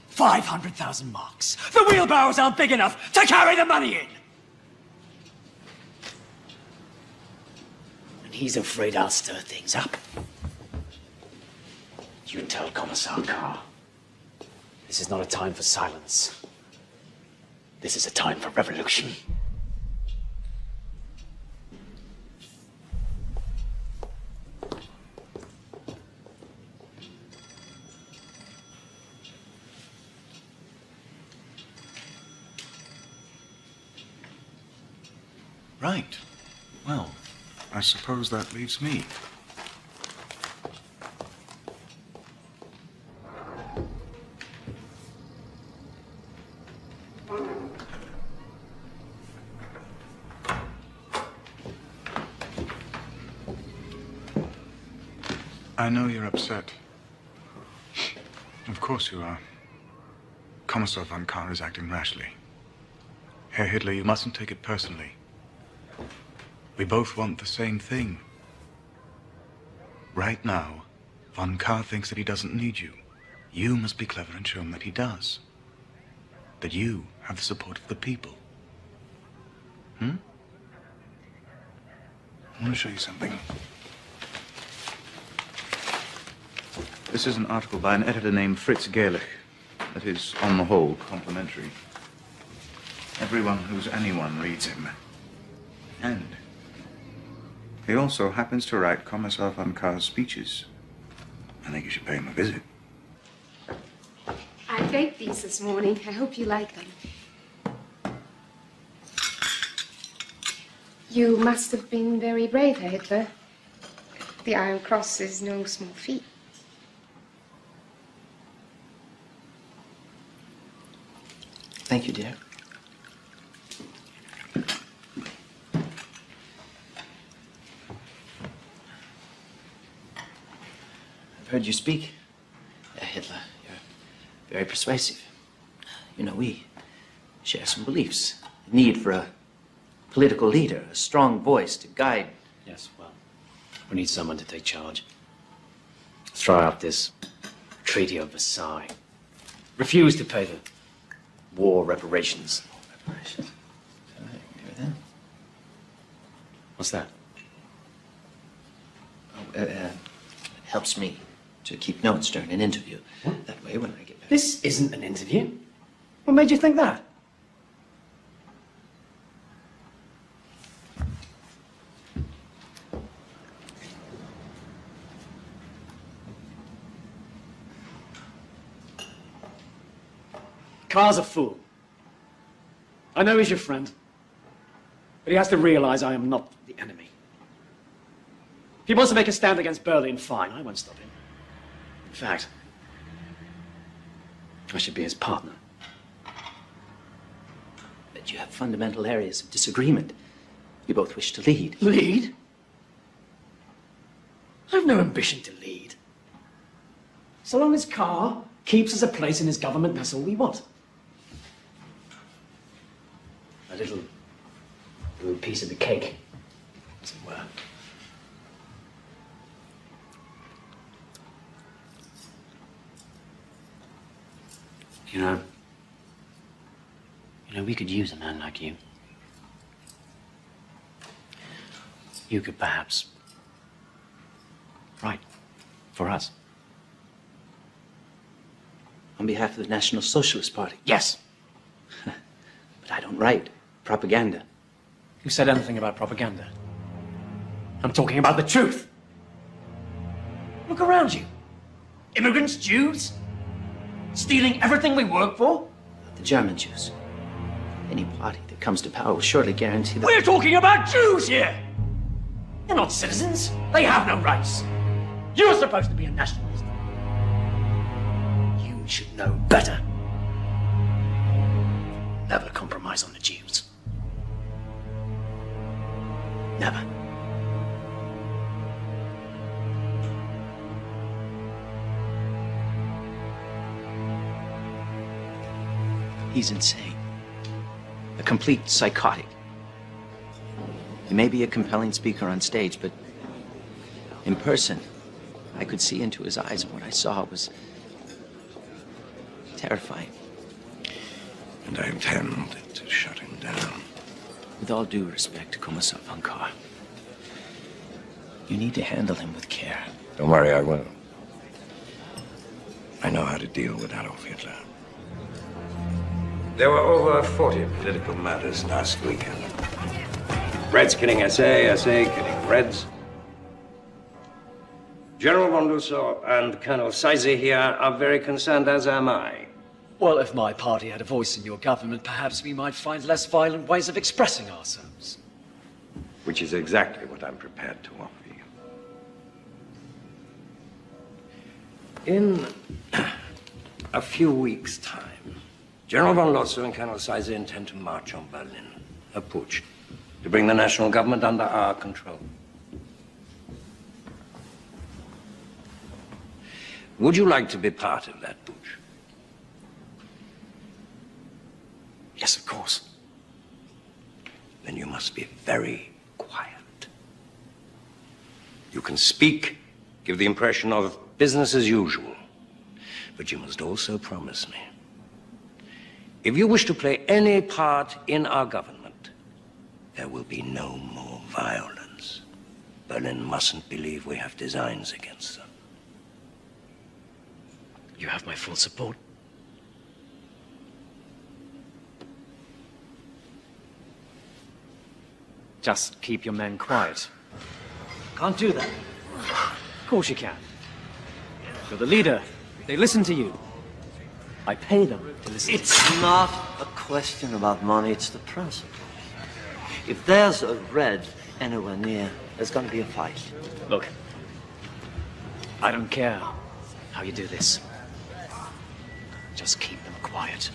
Speaker 13: 500,000 marks. The wheelbarrows aren't big enough to carry the money in. And he's afraid I'll stir things up. You tell Commissar Kahr. This is not a time for silence. This is a time for revolution.
Speaker 12: Right. Well, I suppose that leaves me. I know you're upset. Of course you are. Commissar von Kahr is acting rashly. Herr Hitler, you mustn't take it personally. We both want the same thing. Right now, von Kahr thinks that he doesn't need you. You must be clever and show him that he does. That you have the support of the people. I want to show you something. This is an article by an editor named Fritz Gerlich that is, on the whole, complimentary. Everyone who's anyone reads him. And he also happens to write Commissar von Kahr's speeches. I think you should pay him a visit.
Speaker 5: I baked these this morning. I hope you like them. You must have been very brave, Herr Hitler. The Iron Cross is no small feat.
Speaker 10: Thank you, dear. I've heard you speak, Herr Hitler. You're very persuasive. You know, we share some beliefs. The need for a political leader, a strong voice to guide.
Speaker 13: Yes, well, we need someone to take charge. Throw out this Treaty of Versailles. Refuse to pay the war reparations.
Speaker 10: Reparations? Then?
Speaker 13: What's that?
Speaker 10: Oh, it helps me to keep notes during an interview. That way, when I get back...
Speaker 13: This isn't an interview. What made you think that? Kahr's a fool. I know he's your friend, but he has to realize I am not the enemy. If he wants to make a stand against Berlin, fine, I won't stop him. In fact, I should be his partner.
Speaker 10: But you have fundamental areas of disagreement. You both wish to lead.
Speaker 13: Lead? I've no ambition to lead. So long as Kahr keeps us a place in his government, that's all we want. A little piece of the cake, as it were.
Speaker 10: You know, we could use a man like you. You could perhaps write for us. On behalf of the National Socialist Party.
Speaker 13: Yes.
Speaker 10: But I don't write propaganda.
Speaker 13: Who said anything about propaganda? I'm talking about the truth. Look around you. Immigrants, Jews, stealing everything we work for.
Speaker 10: The German Jews. Any party that comes to power will surely guarantee that...
Speaker 13: We're talking about Jews here! They're not citizens. They have no rights. You're supposed to be a nationalist. You should know better. Never compromise on the Jews. Never.
Speaker 10: He's insane. A complete psychotic. He may be a compelling speaker on stage, but in person, I could see into his eyes, and what I saw was terrifying.
Speaker 6: And I intend to shut him down.
Speaker 10: With all due respect to Kommissar von Kahr, you need to handle him with care.
Speaker 6: Don't worry, I will. I know how to deal with Adolf Hitler. There were over 40 political murders last weekend. Reds killing SA, SA killing Reds. General von Lusso and Colonel Seise here are very concerned, as am I.
Speaker 13: Well, if my party had a voice in your government, perhaps we might find less violent ways of expressing ourselves.
Speaker 6: Which is exactly what I'm prepared to offer you. In a few weeks' time, General von Lotso and Colonel Seise intend to march on Berlin, a putsch, to bring the national government under our control. Would you like to be part of that putsch?
Speaker 13: Yes, of course.
Speaker 6: Then you must be very quiet. You can speak, give the impression of business as usual, but you must also promise me, if you wish to play any part in our government, there will be no more violence. Berlin mustn't believe we have designs against them.
Speaker 13: You have my full support. Just keep your men quiet. Can't do that. Of course you can. You're the leader. They listen to you. I pay them to listen.
Speaker 2: It's not a question about money, it's the principle. If there's a red anywhere near, there's gonna be a fight.
Speaker 13: Look, I don't care how you do this. Just keep them quiet.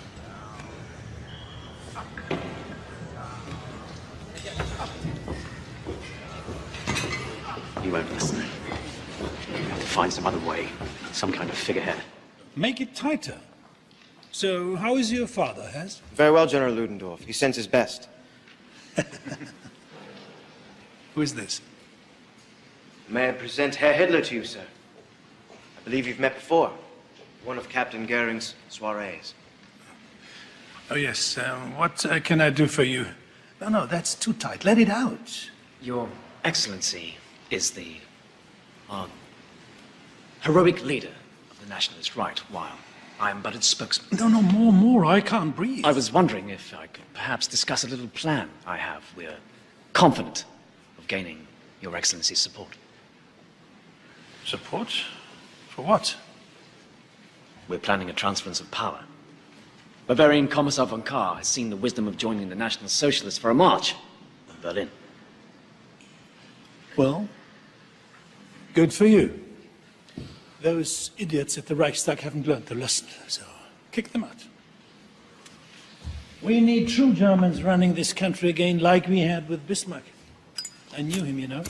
Speaker 13: You won't listen. You have to find some other way, some kind of figurehead.
Speaker 8: Make it tighter. So, how is your father, Has?
Speaker 20: Very well, General Ludendorff. He sends his best.
Speaker 8: Who is this?
Speaker 20: May I present Herr Hitler to you, sir? I believe you've met before. One of Captain Goering's soirees.
Speaker 8: Oh, yes. What can I do for you? No, that's too tight. Let it out.
Speaker 13: Your Excellency is the heroic leader of the nationalist right, while I am but its spokesman.
Speaker 8: No, more. I can't breathe.
Speaker 13: I was wondering if I could perhaps discuss a little plan I have. We're confident of gaining Your Excellency's support.
Speaker 8: Support? For what?
Speaker 13: We're planning a transference of power. Bavarian Commissar von Kahr has seen the wisdom of joining the National Socialists for a march in Berlin.
Speaker 8: Well, good for you. Those idiots at the Reichstag haven't learned the lesson, so kick them out. We need true Germans running this country again like we had with Bismarck. I knew him, you know.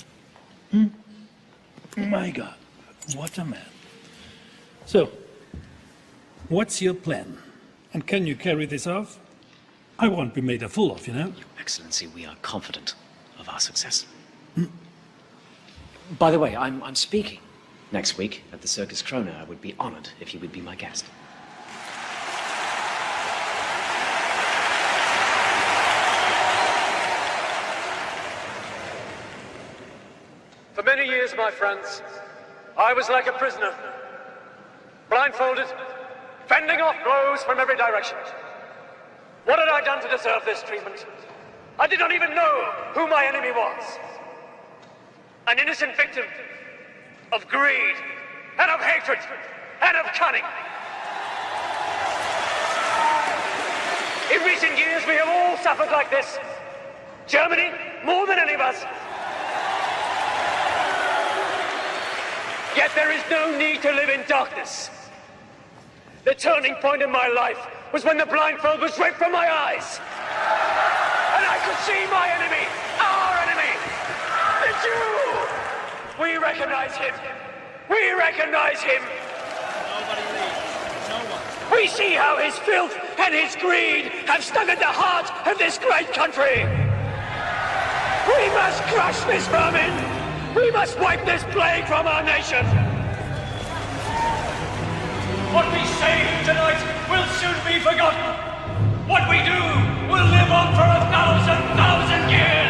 Speaker 8: My God, what a man. So, what's your plan? And can you carry this off? I won't be made a fool of, you know.
Speaker 13: Your Excellency, we are confident of our success. By the way, I'm speaking next week at the Circus Krone. I would be honored if you would be my guest.
Speaker 24: For many years, my friends, I was like a prisoner, blindfolded, fending off blows from every direction. What had I done to deserve this treatment? I did not even know who my enemy was. An innocent victim of greed, and of hatred, and of cunning. In recent years, we have all suffered like this. Germany, more than any of us. Yet there is no need to live in darkness. The turning point in my life was when the blindfold was ripped from my eyes. And I could see my enemy, our enemy, the Jew. We recognize him. We recognize him.
Speaker 11: Nobody leaves. No one.
Speaker 24: We see how his filth and his greed have stung at the heart of this great country. We must crush this vermin. We must wipe this plague from our nation.
Speaker 11: What we say tonight will soon be forgotten. What we do will live on for 1,000 years.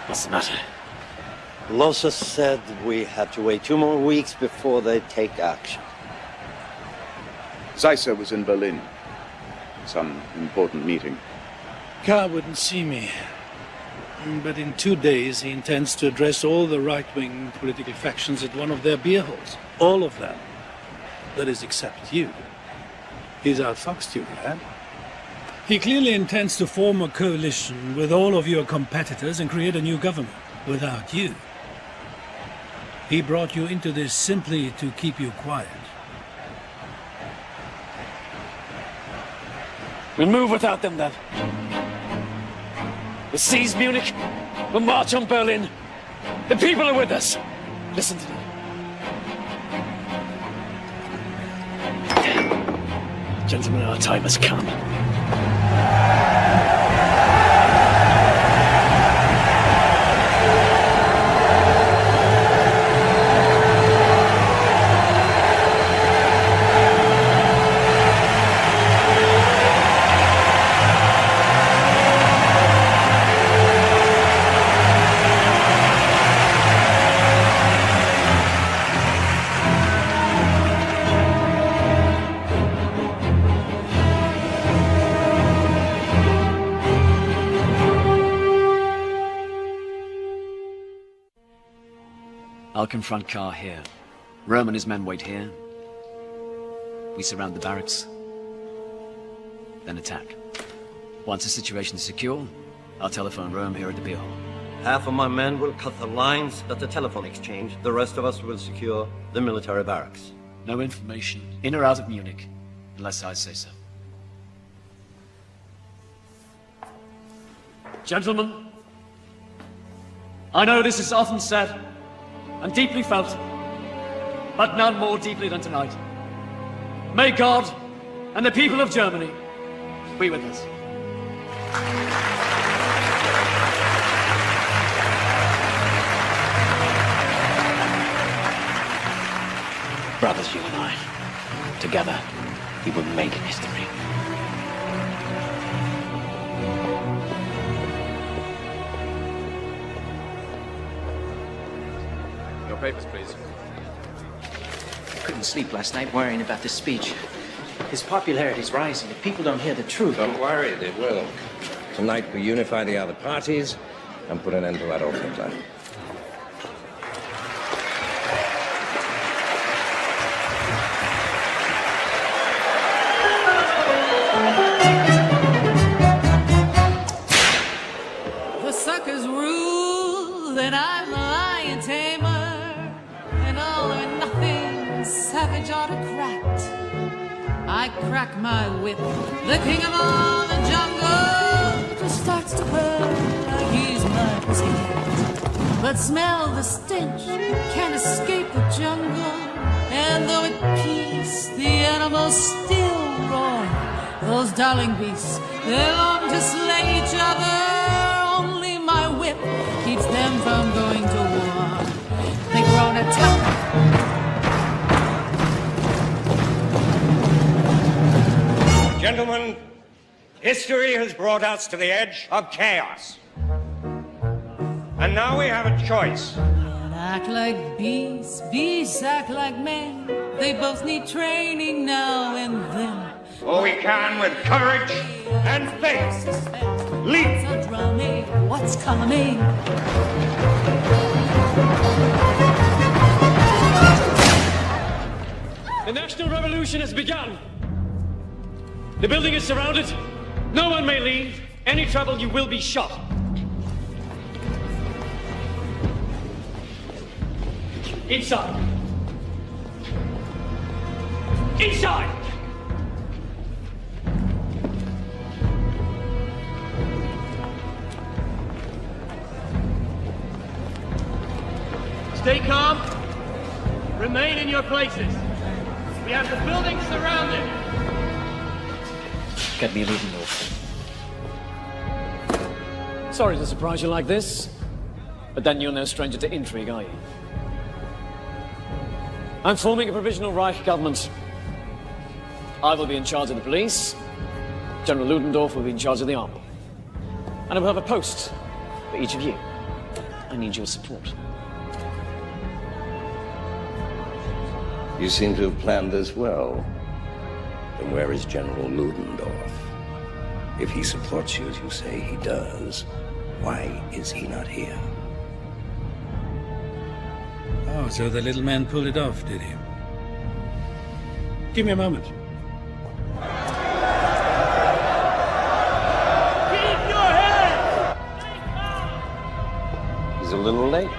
Speaker 13: What's the matter?
Speaker 2: Losser said we have to wait 2 more weeks before they take action.
Speaker 12: Seisser was in Berlin. Some important meeting.
Speaker 8: Kahr wouldn't see me. But in 2 days, he intends to address all the right-wing political factions at one of their beer halls. All of them. That is, except you. He's outfoxed you, lad. He clearly intends to form a coalition with all of your competitors and create a new government without you. He brought you into this simply to keep you quiet.
Speaker 13: We'll move without them, then. We'll seize Munich. We'll march on Berlin. The people are with us. Listen to them. Gentlemen, our time has come. I'll confront Carr here. Rome and his men wait here. We surround the barracks, then attack. Once the situation is secure, I'll telephone Rome here at the beer hall.
Speaker 2: Half of my men will cut the lines at the telephone exchange. The rest of us will secure the military barracks.
Speaker 13: No information, in or out of Munich, unless I say so.
Speaker 24: Gentlemen, I know this is often said and deeply felt, but none more deeply than tonight. May God and the people of Germany be with us.
Speaker 10: Brothers, you and I, together, we will make history.
Speaker 23: Your papers, please.
Speaker 10: I couldn't sleep last night worrying about this speech. His popularity is rising. If people don't hear the truth...
Speaker 6: Don't worry, they will. Tonight we unify the other parties and put an end to Adolf Hitler.
Speaker 4: The suckers rule, and I'm the lion tamer, an all-or-nothing savage autocrat. I crack my whip, the king of all the jungle just starts to purr like he's my pussycat. But smell the stench, you can't escape the jungle, and though at peace, the animals still roar. Those darling beasts, they long to slay each other, only my whip keeps them from going to war. They groan a tough.
Speaker 3: Gentlemen, history has brought us to the edge of chaos. And now we have a choice.
Speaker 4: Men act like beasts, beasts act like men. They both need training now and then.
Speaker 3: Or we can, with courage and faith, leap.
Speaker 4: What's a drumming? What's coming?
Speaker 24: The National Revolution has begun. The building is surrounded. No one may leave. Any trouble, you will be shot. Inside. Inside! Stay calm. Remain in your places. We have the building surrounded.
Speaker 13: Get me leaving off.
Speaker 24: Sorry to surprise you like this, but then you're no stranger to intrigue, are you? I'm forming a provisional Reich government. I will be in charge of the police. General Ludendorff will be in charge of the army. And I will have a post for each of you. I need your support.
Speaker 6: You seem to have planned this well. Then where is General Ludendorff? If he supports you as you say he does, why is he not here?
Speaker 8: Oh, so the little man pulled it off, did he? Give me a moment.
Speaker 24: Keep your head!
Speaker 6: He's a little late.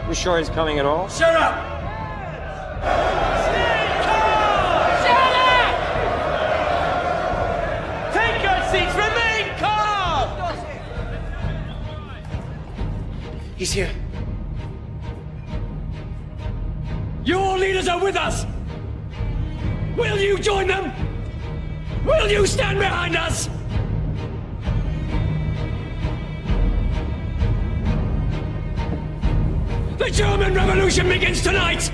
Speaker 3: You sure he's coming at all?
Speaker 24: Shut up!
Speaker 4: Shut up!
Speaker 24: Take your seats! Remain calm!
Speaker 10: He's here.
Speaker 1: leaders are with us. Will you join them? Will you stand behind us? The German Revolution begins tonight!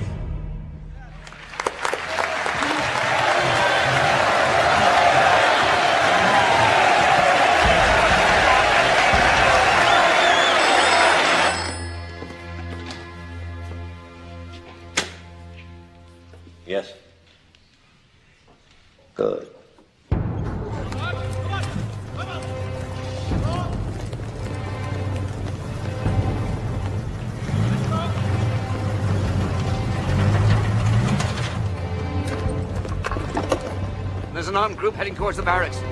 Speaker 2: Yes. Good.
Speaker 9: There's an armed group heading towards the barracks.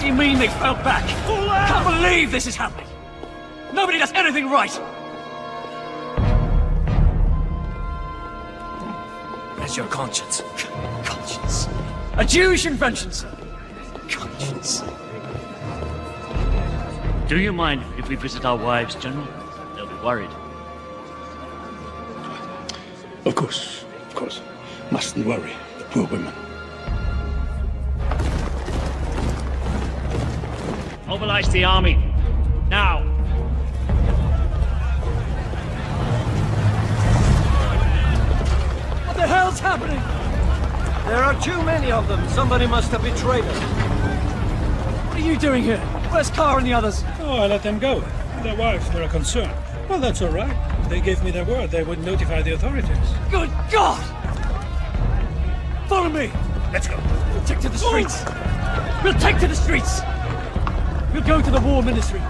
Speaker 1: You mean they fell back? I can't believe this is happening. Nobody does anything right. Where's your conscience? Conscience. A Jewish invention, sir. Conscience.
Speaker 7: Do you mind if we visit our wives, General? They'll be worried.
Speaker 8: Of course, of course. Mustn't worry, the poor women.
Speaker 7: Mobilize the army. Now.
Speaker 1: What the hell's happening?
Speaker 14: There are too many of them. Somebody must have betrayed us.
Speaker 1: What are you doing here? Where's Carr and the others?
Speaker 8: Oh, I let them go. Their wives were a concern. Well, that's all right. If they gave me their word, they would notify the authorities.
Speaker 1: Good God! Follow me!
Speaker 8: Let's go.
Speaker 1: We'll take to the streets! We'll take to the streets! We'll go to the War Ministry.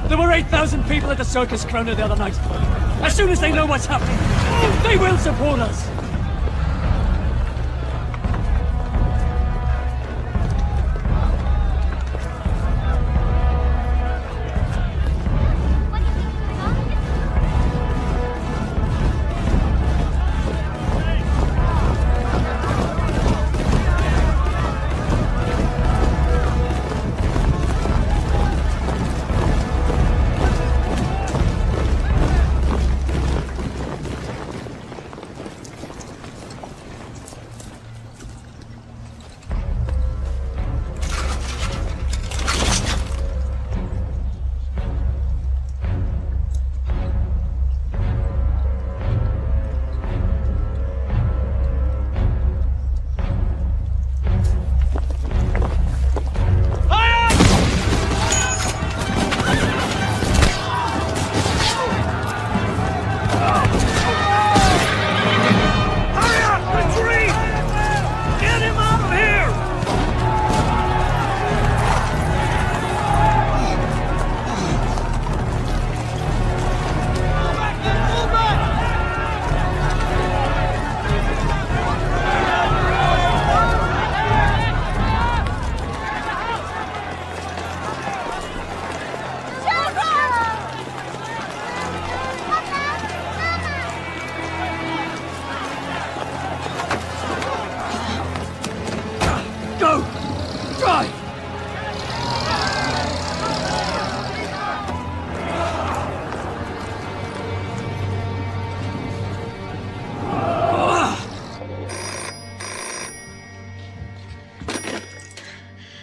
Speaker 1: There were 8,000 people at the Circus Krona the other night. As soon as they know what's happening, they will support us!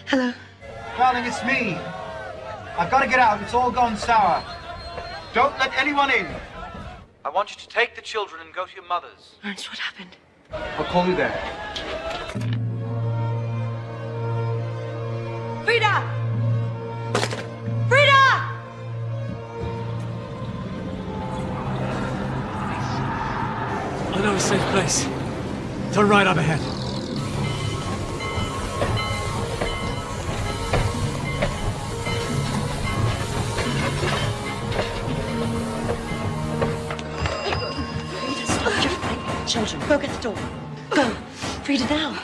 Speaker 5: Hello.
Speaker 18: Darling, it's me. I've got to get out. It's all gone sour. Don't let anyone in. I want you to take the children and go to your mother's.
Speaker 5: Ernst, what happened?
Speaker 18: I'll call you there.
Speaker 15: Frida! Frida!
Speaker 1: I know a safe place. Turn right up ahead.
Speaker 15: Children, go get the door. Go. Frida, now.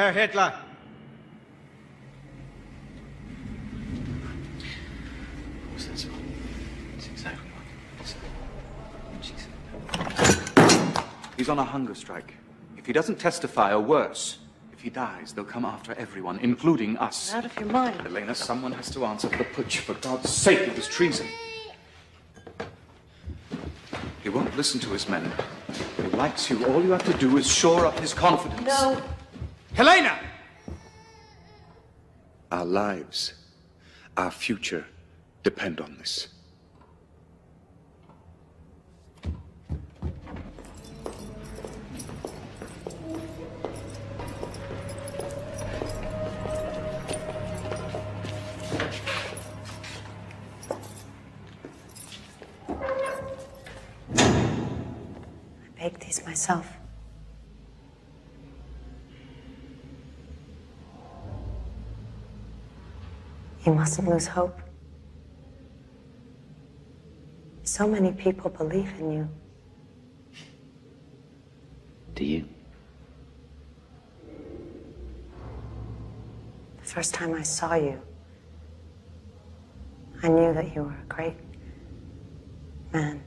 Speaker 18: Herr Hitler.
Speaker 13: What's this one? It's exactly what she said.
Speaker 12: He's on a hunger strike. If he doesn't testify, or worse, if he dies, they'll come after everyone, including us.
Speaker 15: Out of your mind.
Speaker 12: Elena, someone has to answer for the putsch. For God's sake, it was treason. He won't listen to his men. He likes you. All you have to do is shore up his confidence.
Speaker 15: No.
Speaker 18: Helena!
Speaker 12: Our lives, our future, depend on this.
Speaker 15: I baked these myself. You mustn't lose hope. So many people believe in you.
Speaker 13: Do you?
Speaker 15: The first time I saw you, I knew that you were a great man.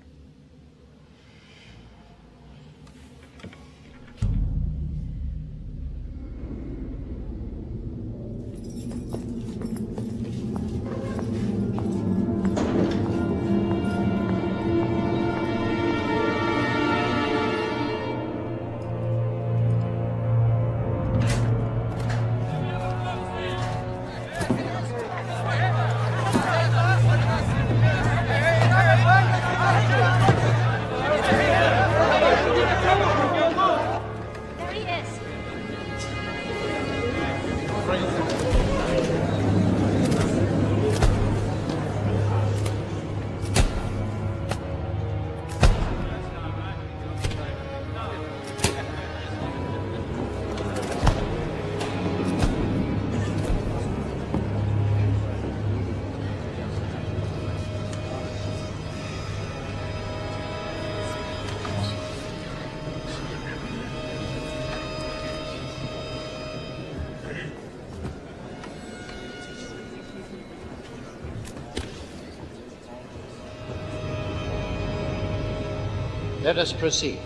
Speaker 14: Let us proceed.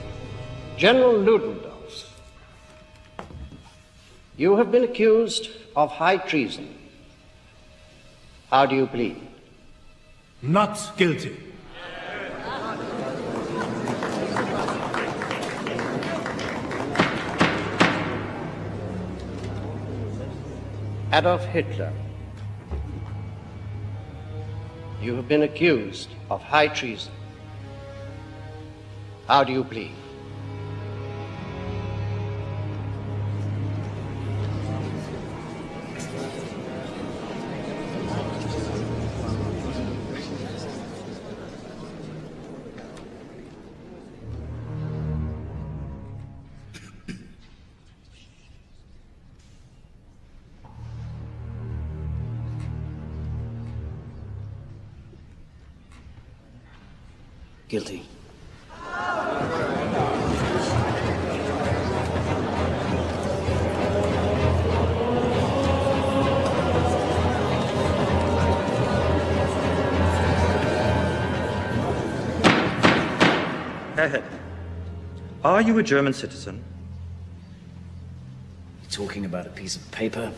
Speaker 14: General Ludendorff, you have been accused of high treason. How do you plead?
Speaker 8: Not guilty.
Speaker 14: Adolf Hitler, you have been accused of high treason. How do you plead?
Speaker 13: Guilty.
Speaker 16: Herr Hitler, are you a German citizen?
Speaker 13: You talking about a piece of paper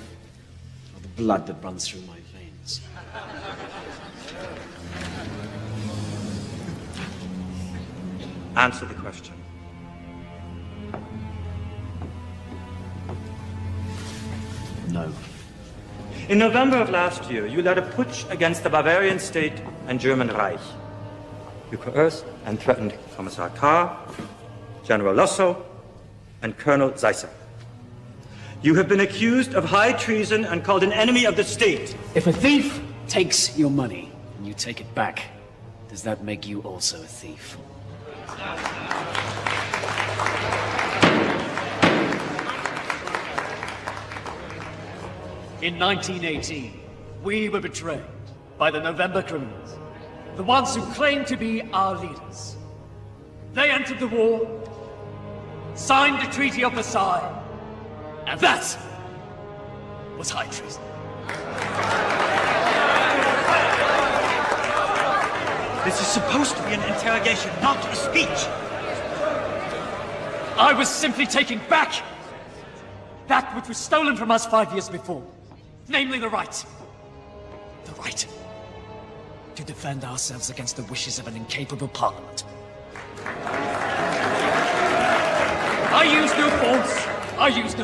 Speaker 13: or the blood that runs through my veins?
Speaker 16: Answer the question.
Speaker 13: No.
Speaker 16: In November of last year, you led a putsch against the Bavarian state and German Reich. You coerced and threatened Commissar Carr, General Lossow, and Colonel Seisser. You have been accused of high treason and called an enemy of the state.
Speaker 13: If a thief takes your money and you take it back, does that make you also a thief?
Speaker 11: In 1918, we were betrayed by the November criminals, the ones who claimed to be our leaders. They entered the war, signed the Treaty of Versailles, and that
Speaker 7: was high treason.
Speaker 11: This is supposed to be an interrogation, not a speech.
Speaker 7: I was simply taking back that which was stolen from us 5 years before. Namely the right to defend ourselves against the wishes of an incapable parliament. I used no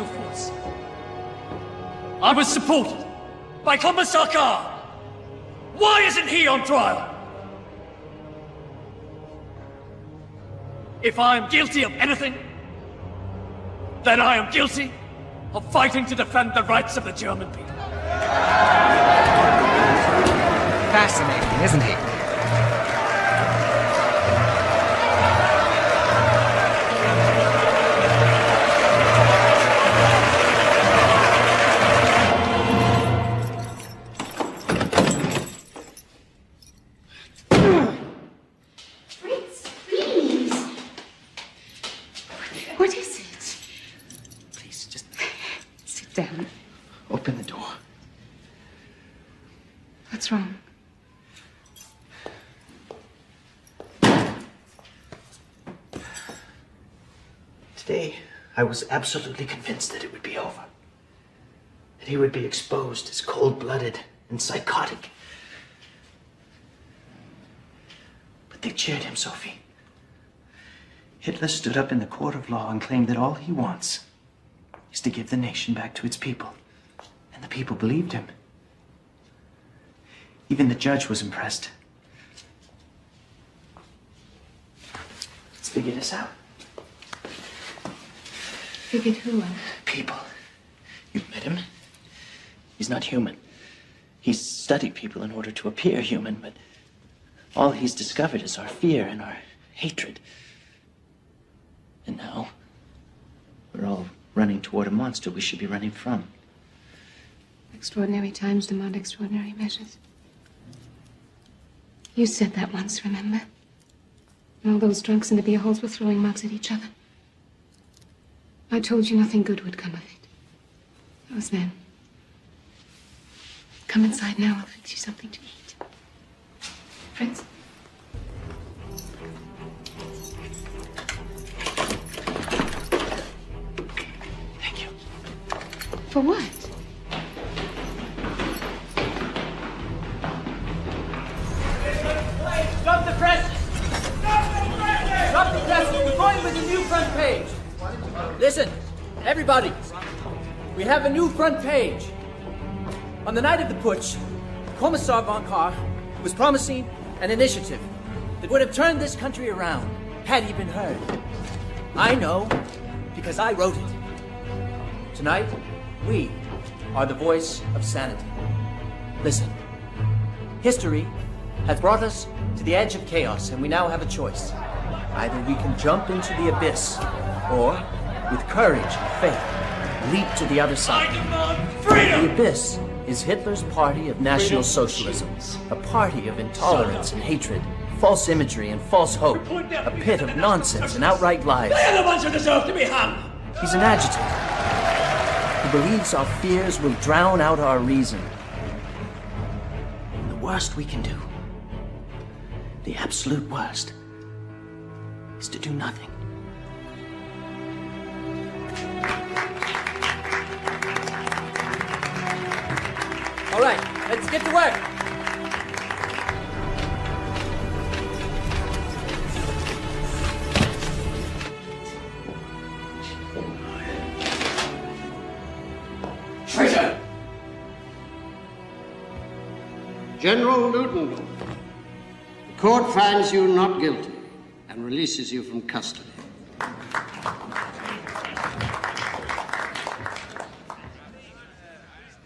Speaker 7: force. I was supported by Commissar Carr. Why isn't he on trial? If I am guilty of anything, then I am guilty of fighting to defend the rights of the German people.
Speaker 10: Fascinating, isn't he?
Speaker 5: Fritz, please. What is it?
Speaker 10: Please, just
Speaker 5: Sit down.
Speaker 10: open the door.
Speaker 5: What's wrong?
Speaker 10: Today, I was absolutely convinced that it would be over. That he would be exposed as cold-blooded and psychotic. But they cheered him, Sophie. Hitler stood up in the court of law and claimed that all he wants is to give the nation back to its people. And the people believed him. Even the judge was impressed. Let's figure this out.
Speaker 5: Figured who out?
Speaker 10: People. You've met him. He's not human. He's studied people in order to appear human, but all he's discovered is our fear and our hatred. And now, we're all running toward a monster we should be running from.
Speaker 5: Extraordinary times demand extraordinary measures. You said that once, remember? And all those drunks in the beer halls were throwing mugs at each other. I told you nothing good would come of it. That was then. Come inside now, I'll fix you something to eat. Fritz?
Speaker 10: Thank you.
Speaker 5: For what?
Speaker 17: Stop the press! Stop the press! We're going with a new front page. Listen, everybody. We have a new front page. On the night of the putsch, Commissar von Kahr was promising an initiative that would have turned this country around had he been heard. I know because I wrote it. Tonight, we are the voice of sanity. Listen, history has brought us to the edge of chaos, and we now have a choice. Either we can jump into the abyss, or, with courage and faith, leap to the other side.
Speaker 11: I demand freedom!
Speaker 17: The abyss is Hitler's party of National Socialism, a party of intolerance and hatred, false imagery and false hope, a pit of nonsense and outright lies.
Speaker 11: They're the ones who deserve to be hung!
Speaker 17: He's an agitator who believes our fears will drown out our reason. And the worst we can do, the absolute worst, is to do nothing. All right, let's get to work.
Speaker 14: Traitor! General Ludendorff, the court finds you not guilty and releases you from custody.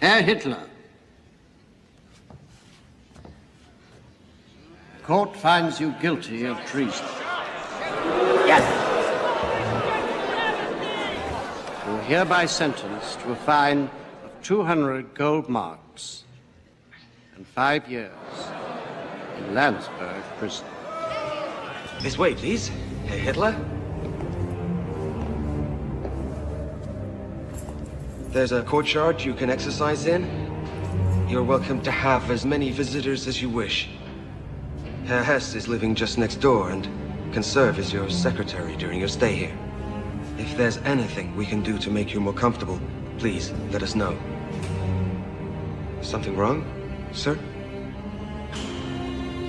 Speaker 14: Herr Hitler, the court finds you guilty of treason.
Speaker 17: Yes!
Speaker 14: You are hereby sentenced to a fine of 200 gold marks and 5 years in Landsberg prison.
Speaker 20: This way, please. Herr Hitler?
Speaker 19: There's a courtyard you can exercise in. You're welcome to have as many visitors as you wish. Herr Hess is living just next door and can serve as your secretary during your stay here. If there's anything we can do to make you more comfortable, please let us know. Something wrong, sir?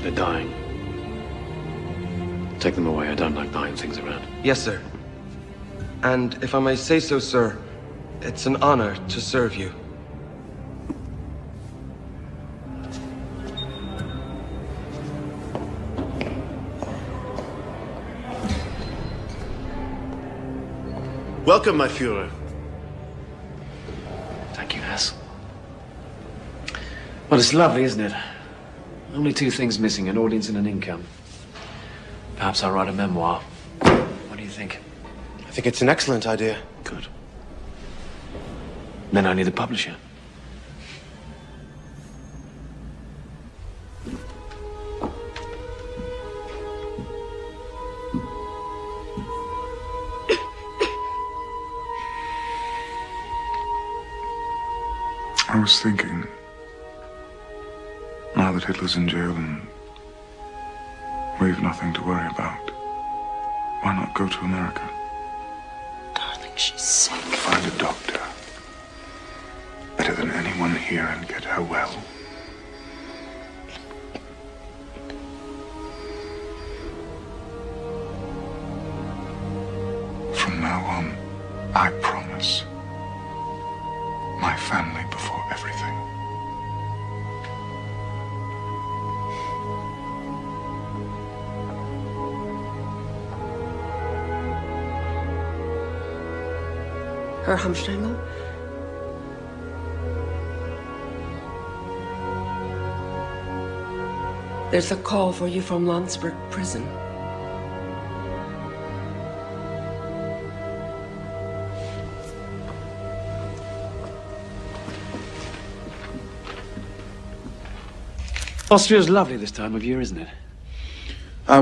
Speaker 7: They're dying. Take them away. I don't like dying things around.
Speaker 19: Yes, sir. And if I may say so, sir, it's an honor to serve you.
Speaker 21: Welcome, my Führer.
Speaker 7: Thank you, Hess. Well, it's lovely, isn't it? Only two things missing, an audience and an income. Perhaps I'll write a memoir. What do you think?
Speaker 21: I think it's an excellent idea.
Speaker 7: Good. Then I need a publisher.
Speaker 12: I was thinking, now that Hitler's in jail and we've nothing to worry about, why not go to America?
Speaker 15: Darling, she's sick.
Speaker 12: Find a doctor. Better than anyone here and get her well. From now on, I promise. My family before everything.
Speaker 15: Herr Hamstengel? There's a call for you from Landsberg prison.
Speaker 7: Austria's lovely this time of year, isn't it?
Speaker 12: I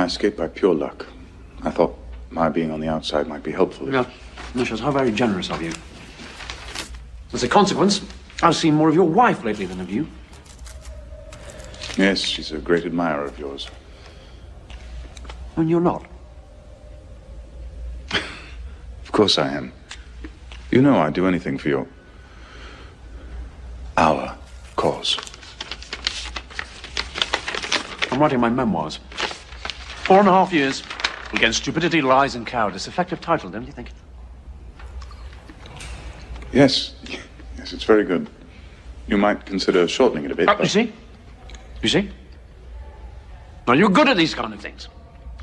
Speaker 12: escaped by pure luck. I thought my being on the outside might be helpful.
Speaker 7: Yeah, Michels, how very generous of you. As a consequence, I've seen more of your wife lately than of you.
Speaker 12: Yes, she's a great admirer of yours.
Speaker 7: And you're not?
Speaker 12: Of course I am. You know I'd do anything for our cause.
Speaker 7: I'm writing my memoirs. 4.5 years against stupidity, lies, and cowardice. Effective title, don't you think?
Speaker 12: Yes. Yes, it's very good. You might consider shortening it a bit.
Speaker 7: You see? You see? Now, you're good at these kind of things.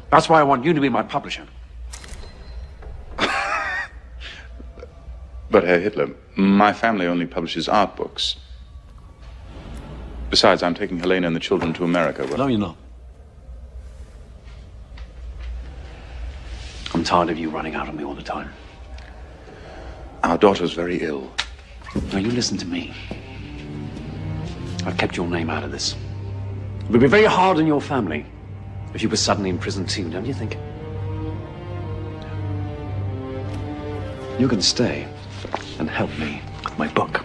Speaker 7: That's why I want you to be my publisher.
Speaker 12: But, Herr Hitler, my family only publishes art books. Besides, I'm taking Helena and the children to America.
Speaker 7: No, you're not. I'm tired of you running out on me all the time.
Speaker 12: Our daughter's very ill.
Speaker 7: Now, you listen to me. I've kept your name out of this. It would be very hard on your family if you were suddenly in prison too, don't you think? You can stay and help me with my book.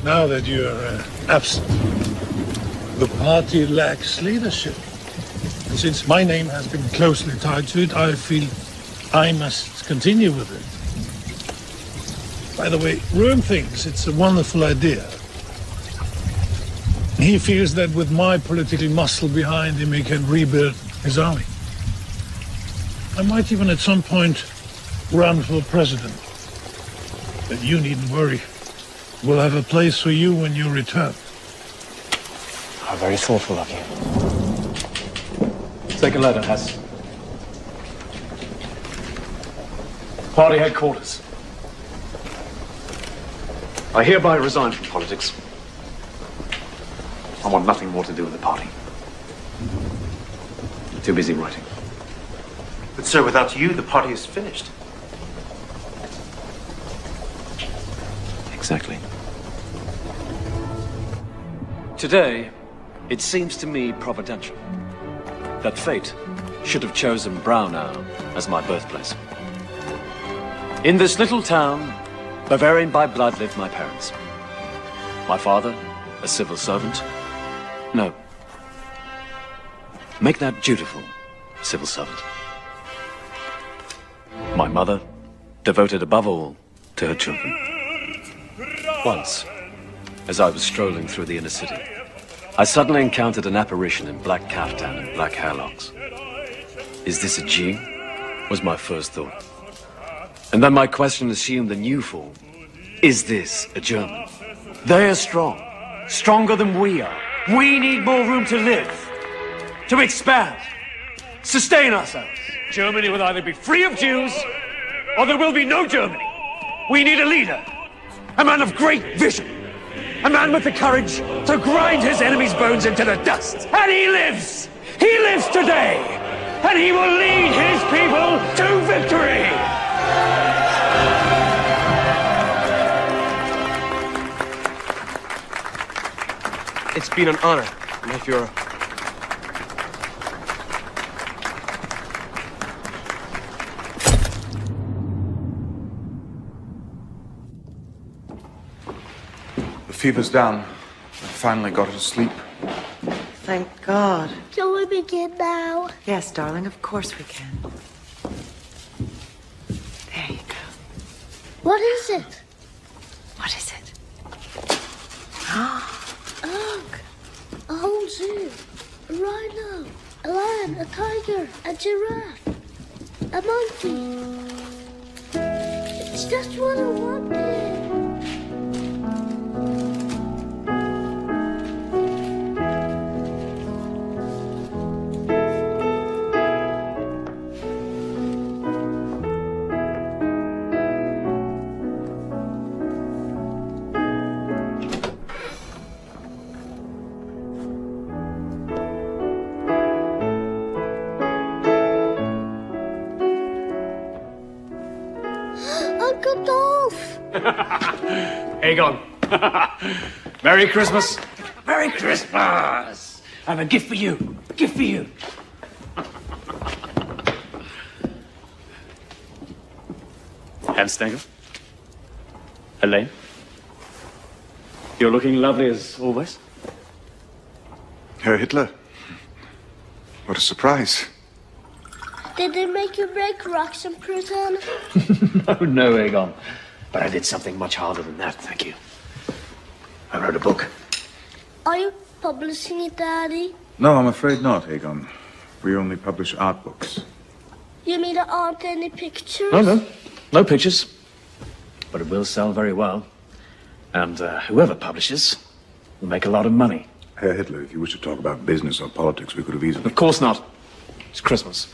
Speaker 8: Now that you're absent, the party lacks leadership. And since my name has been closely tied to it, I feel I must continue with it. By the way, Röhm thinks it's a wonderful idea. He feels that with my political muscle behind him, he can rebuild his army. I might even at some point run for president. But you needn't worry. We'll have a place for you when you return.
Speaker 7: How very thoughtful of you. Take a letter, Hess. Party headquarters. I hereby resign from politics. I want nothing more to do with the party. I'm too busy writing.
Speaker 21: But, sir, without you, the party is finished.
Speaker 7: Exactly. Today, it seems to me providential that fate
Speaker 13: should have chosen Braunau as my birthplace. In this little town, Bavarian by blood, lived my parents. My father, a civil servant. No. Make that dutiful civil servant. My mother, devoted above all to her children. Once, as I was strolling through the inner city, I suddenly encountered an apparition in black caftan and black hairlocks. Is this a Jew? Was my first thought. And then my question assumed a new form. Is this a German? They are strong, stronger than we are. We need more room to live, to expand, sustain ourselves. Germany will either be free of Jews, or there will be no Germany. We need a leader, a man of great vision, a man with the courage to grind his enemy's bones into the dust. And he lives! He lives today! And he will lead his people to victory!
Speaker 19: It's been an honor, my Führer.
Speaker 12: The fever's down. I finally got her to sleep.
Speaker 15: Thank God.
Speaker 3: Can we begin now?
Speaker 15: Yes, darling, of course we can. There you go.
Speaker 3: What is it?
Speaker 15: What is it?
Speaker 3: Look! A whole zoo. A rhino. A lion. A tiger. A giraffe. A monkey. It's just what I wanted. Uncle Dolph!
Speaker 7: Aegon. Merry Christmas. Merry Christmas. I have a gift for you. A gift for you. Hans Stengel. Elaine. You're looking lovely as always.
Speaker 12: Herr Hitler. What a surprise.
Speaker 3: Did they make you break rocks in prison?
Speaker 7: No, Aegon. But I did something much harder than that, thank you. I wrote a book.
Speaker 3: Are you publishing it, Daddy?
Speaker 12: No, I'm afraid not, Aegon. We only publish art books.
Speaker 3: You mean there aren't any pictures?
Speaker 7: No. No pictures. But it will sell very well. And whoever publishes will make a lot of money.
Speaker 12: Herr Hitler, if you wish to talk about business or politics, we could have easily...
Speaker 7: Of course not. It's Christmas.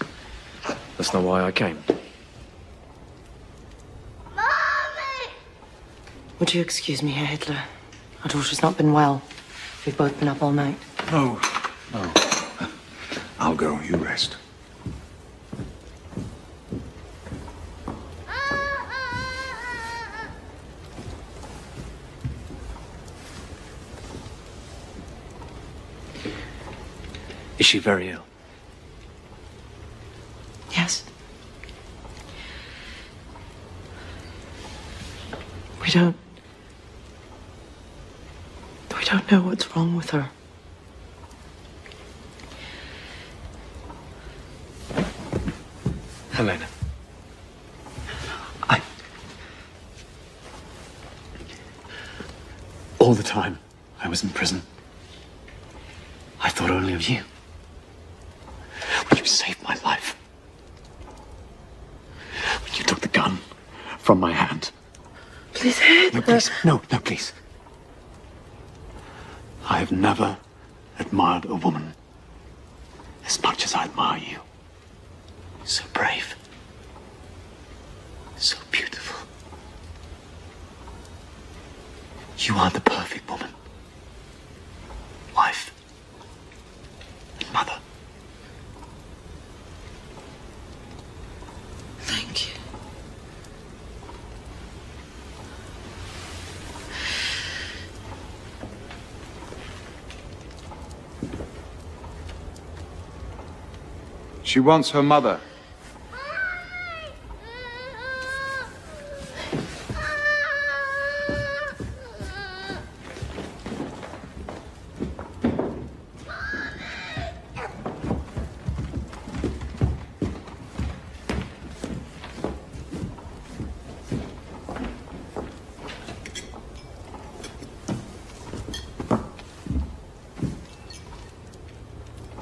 Speaker 7: That's not why I came.
Speaker 15: Would you excuse me, Herr Hitler? Our daughter's not been well. We've both been up all night.
Speaker 12: No. I'll go. You rest.
Speaker 13: Is she very ill?
Speaker 15: Yes. We don't know what's wrong with her.
Speaker 13: Helena. All the time I was in prison, I thought only of you. When you saved my life. When you took the gun from my hand.
Speaker 15: Please, Hitler.
Speaker 13: No, please. No, please. I have never admired a woman as much as I admire you. So brave. So beautiful. You are the perfect woman. Wife. And mother.
Speaker 15: Thank you.
Speaker 12: She wants her mother.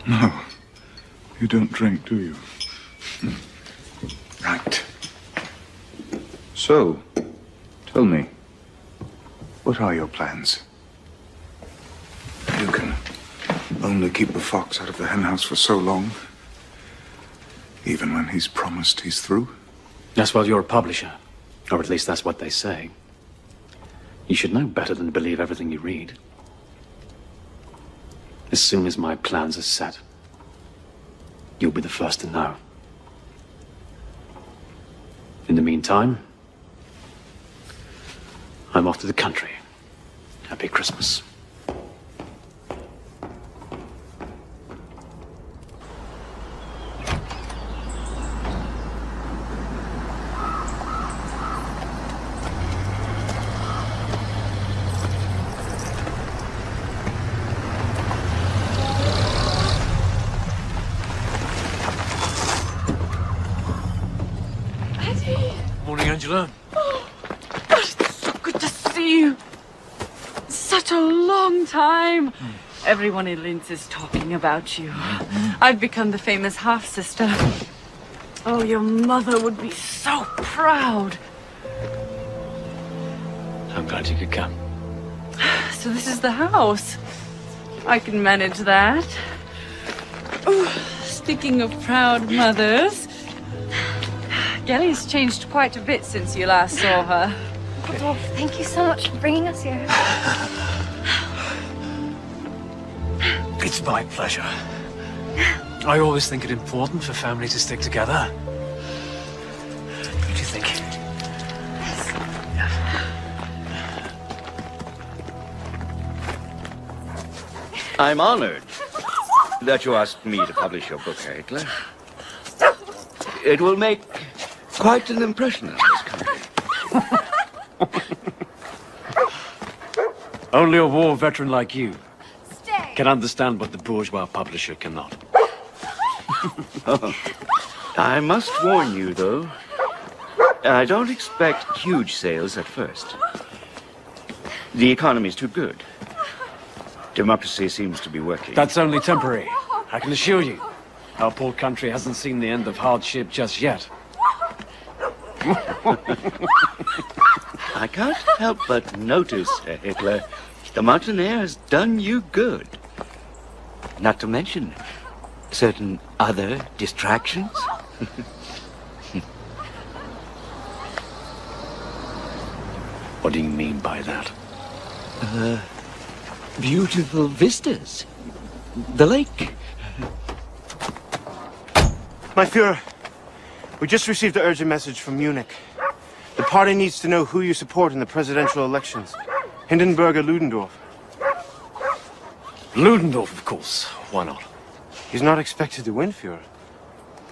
Speaker 12: No. You don't drink, do you? Right. So, tell me, what are your plans? You can only keep the fox out of the henhouse for so long, even when he's promised he's through.
Speaker 7: Yes, well, you're a publisher. Or at least that's what they say. You should know better than to believe everything you read. As soon as my plans are set, you'll be the first to know. In the meantime, I'm off to the country. Happy Christmas.
Speaker 4: Morning, Angela.
Speaker 6: Oh, it's so good to see you. Such a long time. Everyone in Linz is talking about you. I've become the famous half-sister. Oh, your mother would be so proud.
Speaker 7: I'm glad you could come.
Speaker 6: So this is the house. I can manage that. Oh, speaking of proud mothers, Gelly's changed quite a bit since you last saw her.
Speaker 22: Oh, thank you so much for bringing us here.
Speaker 4: It's my pleasure. I always think it important for family to stick together. Don't you think?
Speaker 23: I'm honored that you asked me to publish your book, Hitler. It will make quite an impression on this country.
Speaker 7: Only a war veteran like you can understand what the bourgeois publisher cannot.
Speaker 23: Oh, I must warn you, though. I don't expect huge sales at first. The economy's too good. Democracy seems to be working.
Speaker 7: That's only temporary. I can assure you. Our poor country hasn't seen the end of hardship just yet.
Speaker 23: I can't help but notice, Herr Hitler, the mountain air has done you good. Not to mention certain other distractions.
Speaker 7: What do you mean by that?
Speaker 23: Beautiful vistas. The lake.
Speaker 20: My Führer, we just received an urgent message from Munich. The party needs to know who you support in the presidential elections. Hindenburg or Ludendorff?
Speaker 7: Ludendorff, of course. Why not?
Speaker 20: He's not expected to win, Führer.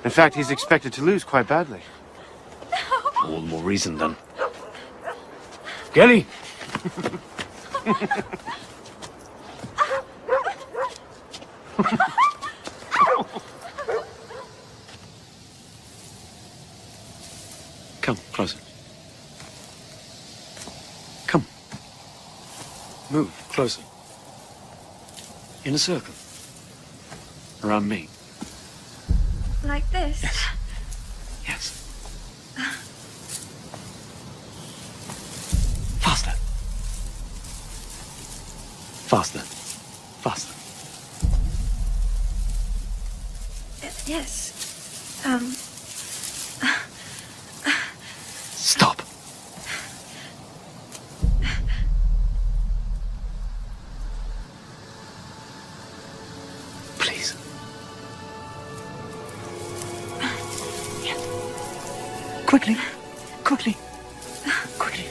Speaker 20: In fact, he's expected to lose quite badly.
Speaker 7: All the more reason, then. Gelly! Come, closer. Come. Move, closer. In a circle. Around me.
Speaker 22: Like this?
Speaker 7: Yes. Faster. Faster. Faster.
Speaker 22: Yes.
Speaker 7: Stop. Please. Yes. Quickly. Quickly. Quickly.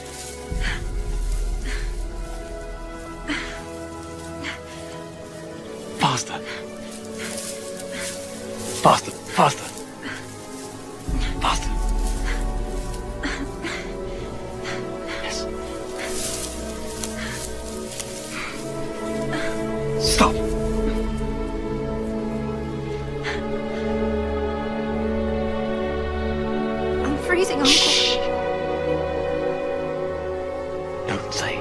Speaker 7: Faster. Faster.
Speaker 4: Faster. Faster. Yes. Stop.
Speaker 22: I'm freezing, Uncle.
Speaker 4: Shh. Don't say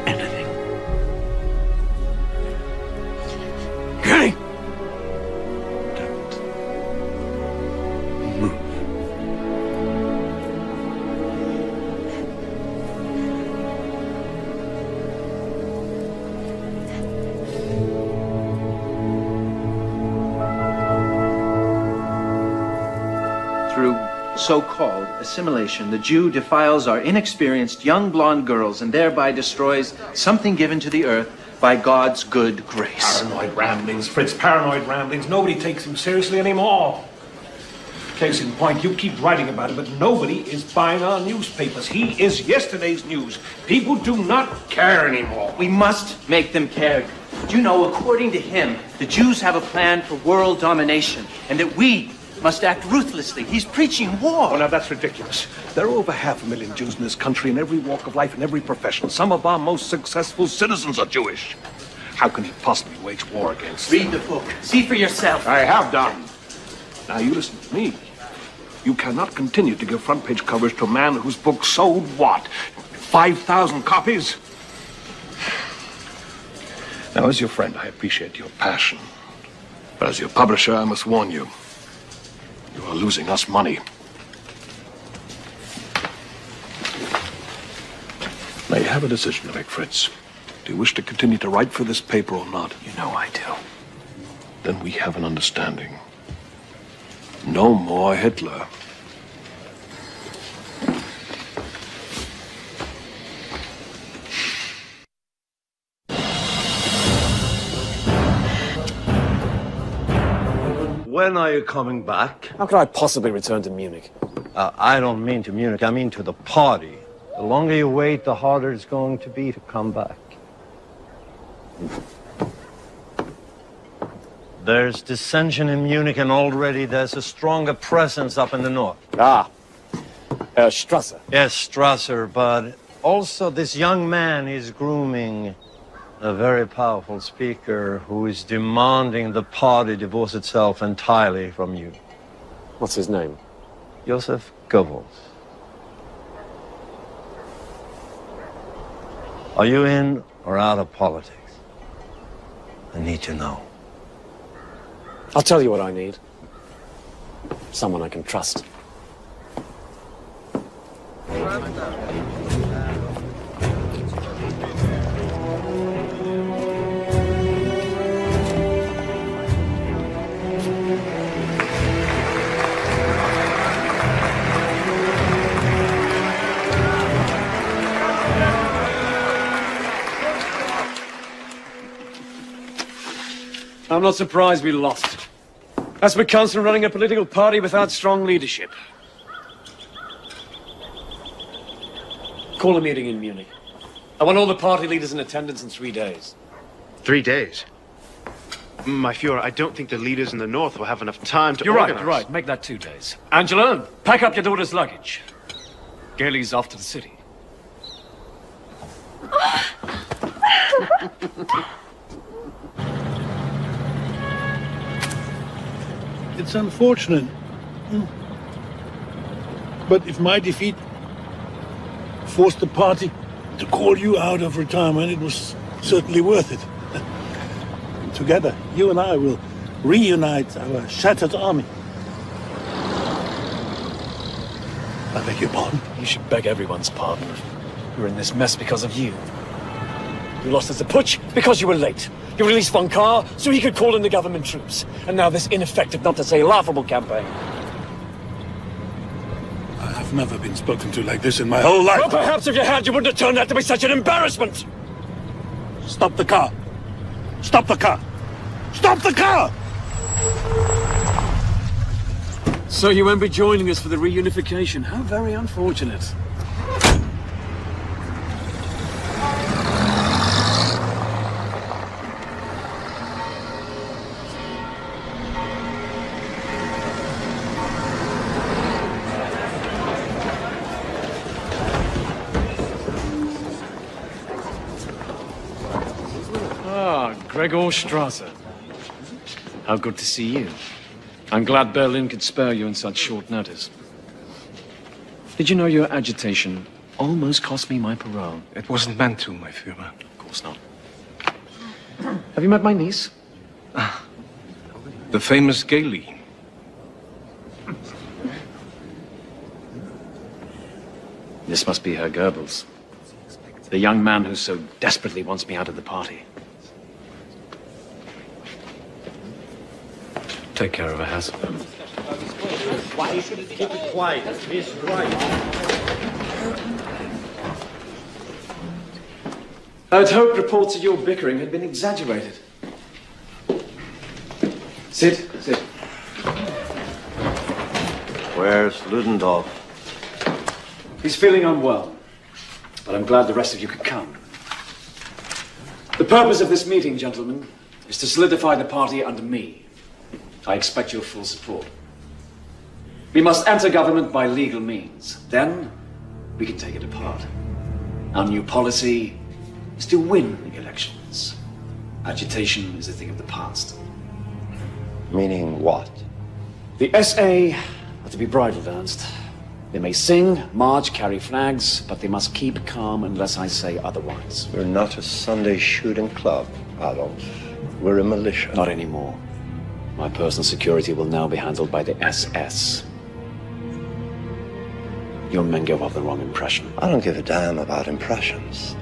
Speaker 4: anything. Kenny!
Speaker 18: Through so-called assimilation, the Jew defiles our inexperienced young blonde girls and thereby destroys something given to the earth by God's good grace.
Speaker 1: Paranoid ramblings, Fritz, paranoid ramblings. Nobody takes him seriously anymore. Case in point, you keep writing about it, but nobody is buying our newspapers. He is yesterday's news. People do not care anymore.
Speaker 18: We must make them care. Do you know, according to him, the Jews have a plan for world domination, and that we must act ruthlessly. He's preaching war.
Speaker 1: Oh, now that's ridiculous. There are over 500,000 Jews in this country in every walk of life, in every profession. Some of our most successful citizens are Jewish. How can he possibly wage war against them?
Speaker 18: Read the book. See for yourself.
Speaker 1: I have done. Now you listen to me. You cannot continue to give front-page coverage to a man whose book sold what? 5,000 copies? Now, as your friend, I appreciate your passion. But as your publisher, I must warn you. You are losing us money. Now, you have a decision to make, Fritz. Do you wish to continue to write for this paper or not?
Speaker 4: You know I do.
Speaker 1: Then we have an understanding. No more Hitler.
Speaker 2: When are you coming back?
Speaker 13: How could I possibly return to Munich?
Speaker 2: I don't mean to Munich, I mean to the party. The longer you wait, the harder it's going to be to come back. There's dissension in Munich, and already there's a stronger presence up in the north.
Speaker 13: Strasser.
Speaker 2: Yes, Strasser, but also this young man is grooming a very powerful speaker who is demanding the party divorce itself entirely from you.
Speaker 13: What's his name?
Speaker 2: Joseph Goebbels. Are you in or out of politics? I need to know.
Speaker 13: I'll tell you what I need. Someone I can trust.
Speaker 4: I'm not surprised we lost. That's what comes from running a political party without strong leadership. Call a meeting in Munich. I want all the party leaders in attendance in 3 days.
Speaker 20: 3 days? My Fuhrer, I don't think the leaders in the north will have enough time to
Speaker 4: You're
Speaker 20: organize.
Speaker 4: right. Make that 2 days. Angela, pack up your daughter's luggage. Gailey's off to the city.
Speaker 8: It's unfortunate. But if my defeat forced the party to call you out of retirement, it was certainly worth it. Together, you and I will reunite our shattered army. I beg your pardon?
Speaker 4: You should beg everyone's pardon. We're in this mess because of you. You lost us the putsch because you were late. You released von Kahr so he could call in the government troops. And now this ineffective, not to say laughable campaign.
Speaker 8: I've never been spoken to like this in my whole life.
Speaker 4: Well, perhaps if you had, you wouldn't have turned out to be such an embarrassment.
Speaker 8: Stop the car. Stop the car. Stop the car!
Speaker 4: So you won't be joining us for the reunification. How very unfortunate.
Speaker 7: Gregor Strasser. How good to see you. I'm glad Berlin could spare you in such short notice. Did you know your agitation almost cost me my parole?
Speaker 19: It wasn't meant to, my Führer.
Speaker 7: Of course not. Have you met my niece?
Speaker 19: The famous Gailey.
Speaker 7: This must be Herr Goebbels. The young man who so desperately wants me out of the party. Take care of her, Hass.
Speaker 2: Why you should keep it quiet? He's right.
Speaker 7: I'd hoped reports of your bickering had been exaggerated. Sit.
Speaker 2: Where's Ludendorff?
Speaker 7: He's feeling unwell, but I'm glad the rest of you could come. The purpose of this meeting, gentlemen, is to solidify the party under me. I expect your full support. We must enter government by legal means. Then, we can take it apart. Our new policy is to win elections. Agitation is a thing of the past.
Speaker 2: Meaning what?
Speaker 7: The SA are to be bridled, Ernst. They may sing, march, carry flags, but they must keep calm unless I say otherwise.
Speaker 2: We're not a Sunday shooting club, Adolf. We're a militia.
Speaker 7: Not anymore. My personal security will now be handled by the SS. Your men give off the wrong impression.
Speaker 2: I don't give a damn about impressions.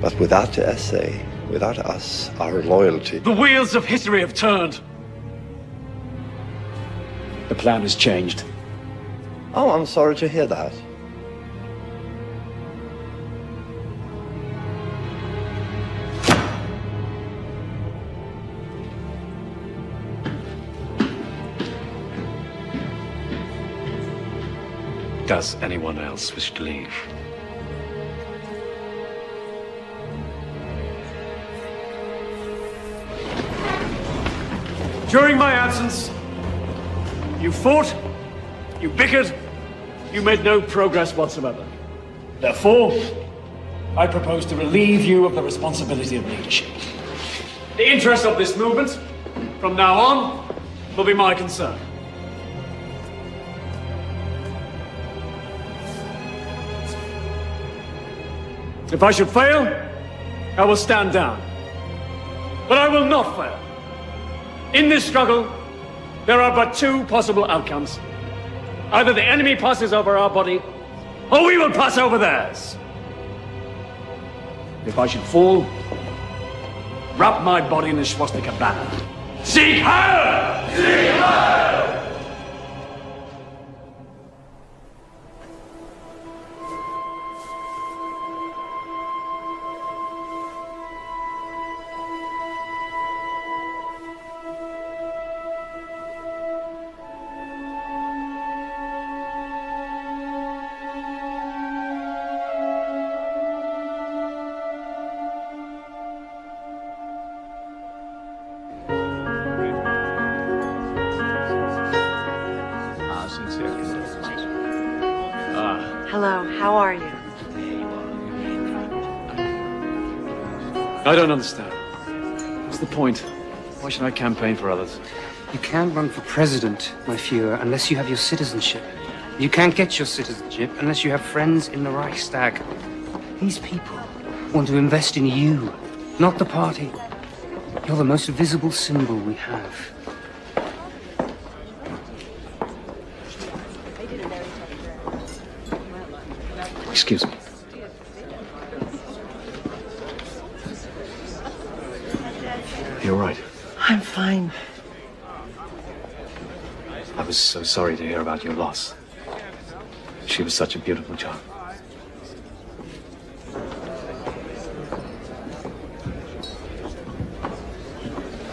Speaker 2: But without the SA, without us, our loyalty...
Speaker 7: The wheels of history have turned. The plan has changed.
Speaker 2: Oh, I'm sorry to hear that.
Speaker 7: Does anyone else wish to leave? During my absence, you fought, you bickered, you made no progress whatsoever. Therefore, I propose to relieve you of the responsibility of leadership. The interest of this movement, from now on, will be my concern. If I should fail, I will stand down. But I will not fail. In this struggle, there are but two possible outcomes. Either the enemy passes over our body, or we will pass over theirs. If I should fall, wrap my body in the swastika banner. Sieg Heil! Sieg Heil!
Speaker 15: Hello, how are you?
Speaker 7: I don't understand. What's the point? Why should I campaign for others?
Speaker 9: You can't run for president, my Führer, unless you have your citizenship. You can't get your citizenship unless you have friends in the Reichstag. These people want to invest in you, not the party. You're the most visible symbol we have.
Speaker 7: Excuse me. You're right.
Speaker 15: I'm fine.
Speaker 7: I was so sorry to hear about your loss. She was such a beautiful child.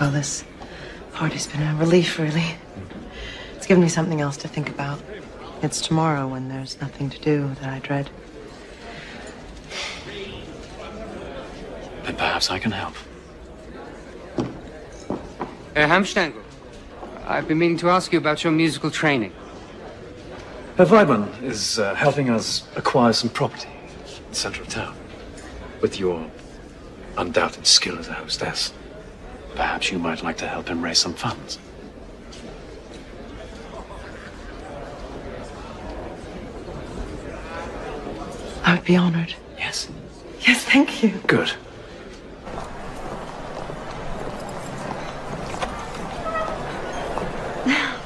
Speaker 15: Well, this party's been a relief, really. It's given me something else to think about. It's tomorrow when there's nothing to do that I dread.
Speaker 7: Then perhaps I can help.
Speaker 9: Herr Hamstangl, I've been meaning to ask you about your musical training.
Speaker 7: Herr Weidmann is helping us acquire some property in the center of town. With your undoubted skill as a hostess.
Speaker 5: Perhaps you might like to help him raise some funds.
Speaker 15: I would be honored.
Speaker 5: Yes.
Speaker 15: Yes, thank you.
Speaker 5: Good.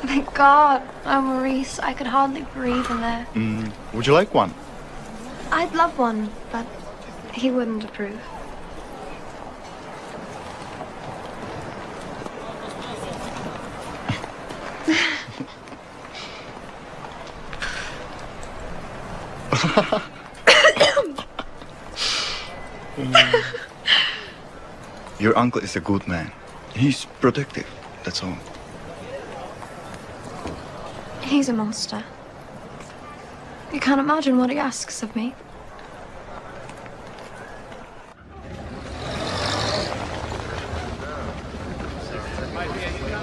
Speaker 22: Thank God. Oh, Maurice, I could hardly breathe in there.
Speaker 10: Would you like one?
Speaker 22: I'd love one, but he wouldn't approve.
Speaker 10: Your uncle is a good man. He's protective, that's all.
Speaker 22: He's a monster. You can't imagine what he asks of me.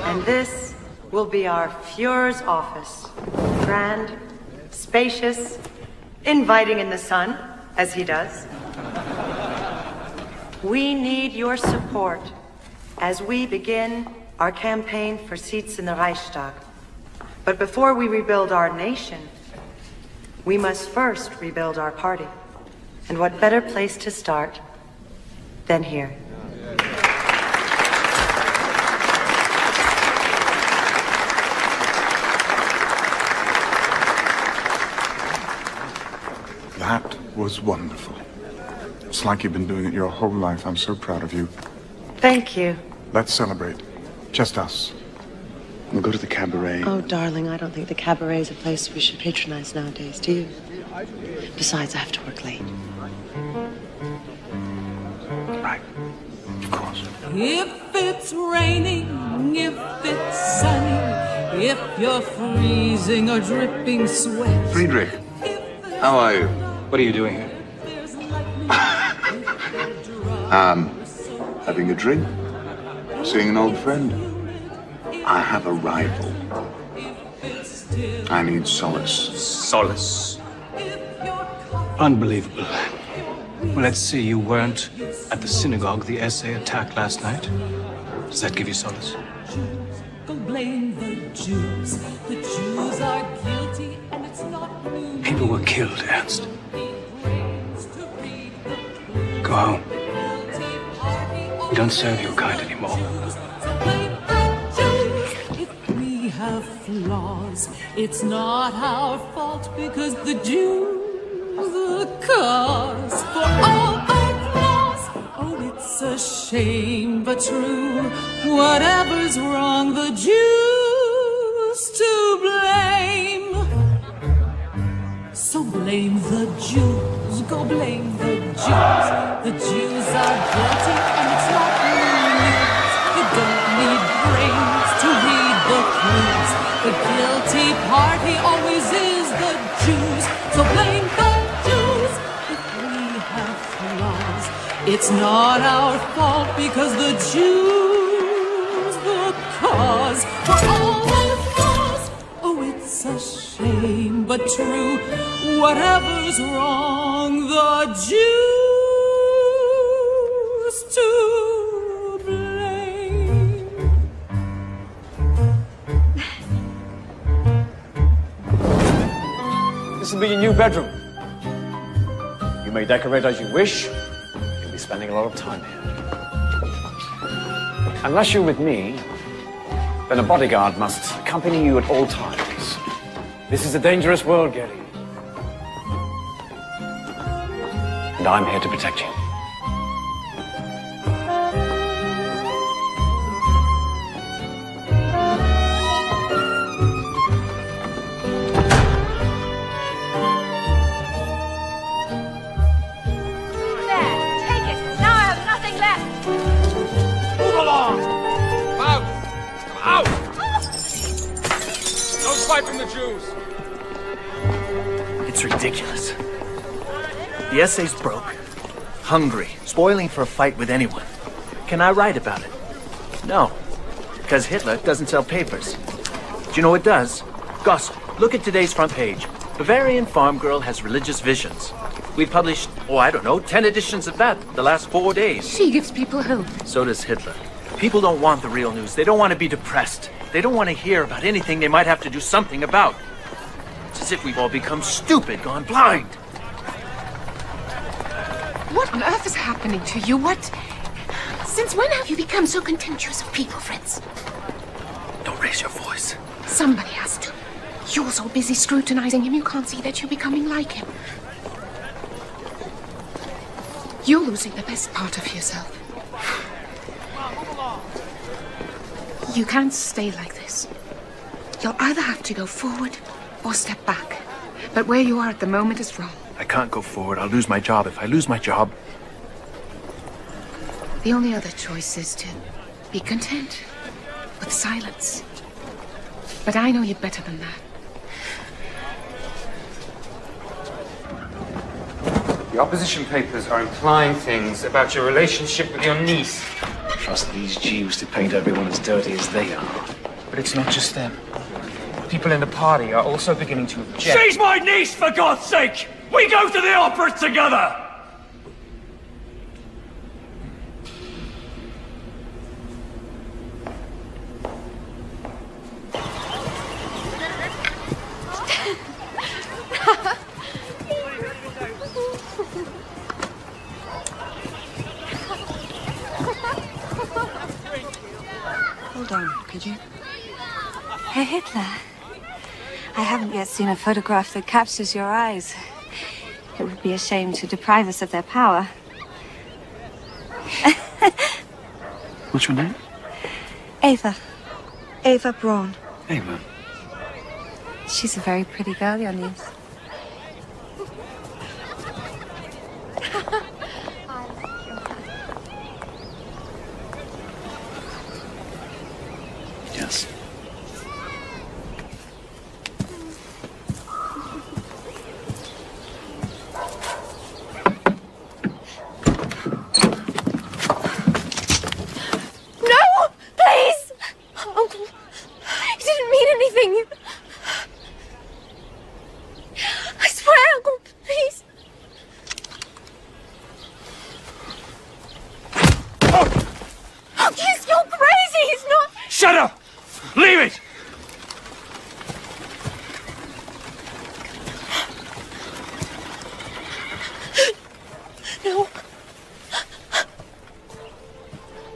Speaker 15: And this will be our Fuhrer's office. Grand, spacious, inviting in the sun, as he does. We need your support as we begin our campaign for seats in the Reichstag. But before we rebuild our nation, we must first rebuild our party. And what better place to start than here?
Speaker 12: That was wonderful. It's like you've been doing it your whole life. I'm so proud of you.
Speaker 15: Thank you.
Speaker 12: Let's celebrate. Just us. We'll go to the cabaret.
Speaker 15: Oh, darling, I don't think the cabaret is a place we should patronize nowadays, do you? Besides, I have to work late.
Speaker 12: Right. Of course.
Speaker 16: If it's raining, if it's sunny, if you're freezing or dripping sweat.
Speaker 12: Friedrich, how are you?
Speaker 7: What are you doing here?
Speaker 12: Having a drink? Seeing an old friend? I have a rival. I need solace.
Speaker 5: Solace. Unbelievable. Well, let's see, you weren't at the synagogue the essay attack last night. Does that give you solace?
Speaker 16: Blame the Jews. The Jews are guilty, and it's not new.
Speaker 5: People were killed, Ernst. Go home. We don't serve your kind anymore.
Speaker 16: We have flaws. It's not our fault because the Jews are the cause for all our flaws. Oh, it's a shame, but true. Whatever's wrong, the Jews to blame. So blame the Jews. Go blame the Jews. The Jews are guilty, and it's not news. You don't need brains to read the clues. The guilty party always is the Jews. So blame the Jews if we have flaws. It's not our fault because the Jews the cause for all our flaws. Oh, it's a shame, but true. Whatever's wrong, the Jews to blame.
Speaker 7: This will be your new bedroom. You may decorate as you wish. You'll be spending a lot of time here. Unless you're with me, then a bodyguard must accompany you at all times. This is a dangerous world, Gary. And I'm here to protect you.
Speaker 22: There, take it. Now I have nothing left.
Speaker 11: Move along! Come out! Come out! No fight from the Jews!
Speaker 24: It's ridiculous. The essay's broke, hungry, spoiling for a fight with anyone. Can I write about it? No, because Hitler doesn't sell papers. Do you know what does? Gossip. Look at today's front page. Bavarian farm girl has religious visions. We've published, 10 editions of that the last 4 days.
Speaker 22: She gives people hope.
Speaker 24: So does Hitler. People don't want the real news. They don't want to be depressed. They don't want to hear about anything they might have to do something about. It's as if we've all become stupid, gone blind.
Speaker 3: What on earth is happening to you? What? Since when have you become so contemptuous of people, Fritz?
Speaker 24: Don't raise your voice.
Speaker 3: Somebody has to. You're so busy scrutinizing him, you can't see that you're becoming like him. You're losing the best part of yourself. You can't stay like this. You'll either have to go forward or step back. But where you are at the moment is wrong.
Speaker 24: I can't go forward. I'll lose my job. If I lose my job...
Speaker 3: The only other choice is to be content with silence. But I know you better than that.
Speaker 9: The opposition papers are implying things about your relationship with your niece.
Speaker 7: Trust these Jews to paint everyone as dirty as they are.
Speaker 9: But it's not just them. People in the party are also beginning to object.
Speaker 11: She's my niece, for God's sake! We go to the opera together!
Speaker 14: Hold on, could you? Herr Hitler, I haven't yet seen a photograph that captures your eyes. It would be a shame to deprive us of their power.
Speaker 7: What's your name?
Speaker 14: Ava. Ava Braun.
Speaker 7: Ava.
Speaker 14: She's a very pretty girl, your niece.
Speaker 7: Yes.
Speaker 22: No! Please! Uncle, he didn't mean anything. I swear, Uncle, please. Oh, you're crazy! He's not...
Speaker 11: Shut up! Leave it!
Speaker 22: No.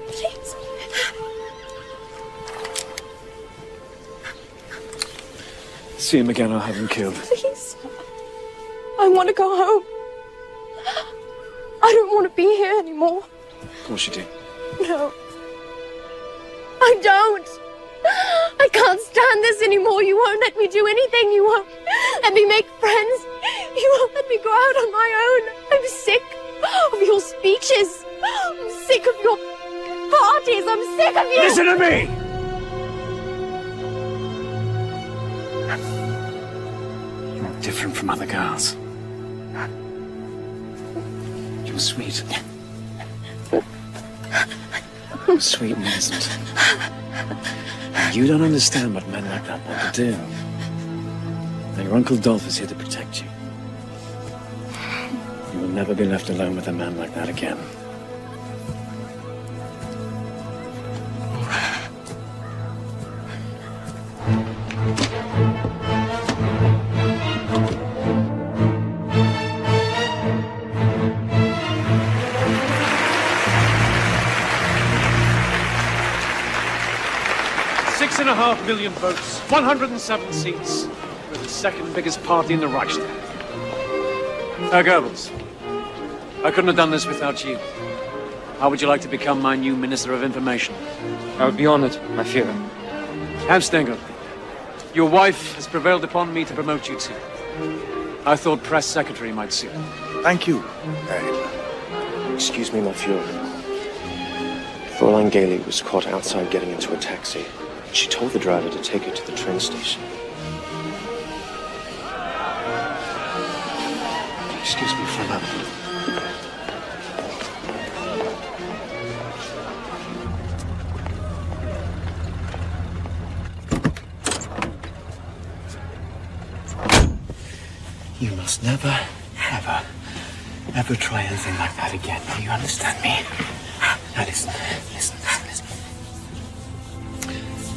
Speaker 22: Please.
Speaker 7: See him again, I'll have him killed.
Speaker 22: Please. I want to go home. I don't want to be here anymore.
Speaker 7: Of course you do.
Speaker 22: No. I don't. I can't stand this anymore. You won't let me do anything. You won't let me make friends. You won't let me go out on my own. I'm sick of your speeches. I'm sick of your parties. I'm sick of you.
Speaker 11: Listen to me!
Speaker 7: You're different from other girls. You're sweet. You're sweet and innocent. You don't understand what men like that want to do. Now, your Uncle Dolph is here to protect you. You will never be left alone with a man like that again.
Speaker 1: $6.5 million votes, 107 seats. We're the second biggest party in the Reichstag. Herr Goebbels, I couldn't have done this without you. How would you like to become my new Minister of Information?
Speaker 9: I would be honored, my Führer.
Speaker 1: Herr Stengel, your wife has prevailed upon me to promote you too. I thought Press Secretary might suit.
Speaker 17: Thank you. Excuse me, my Führer. Fräulein Gailey was caught outside getting into a taxi. She told the driver to take her to the train station.
Speaker 7: Excuse me for a moment. You must never, ever try anything like that again. Do you understand me? Now listen.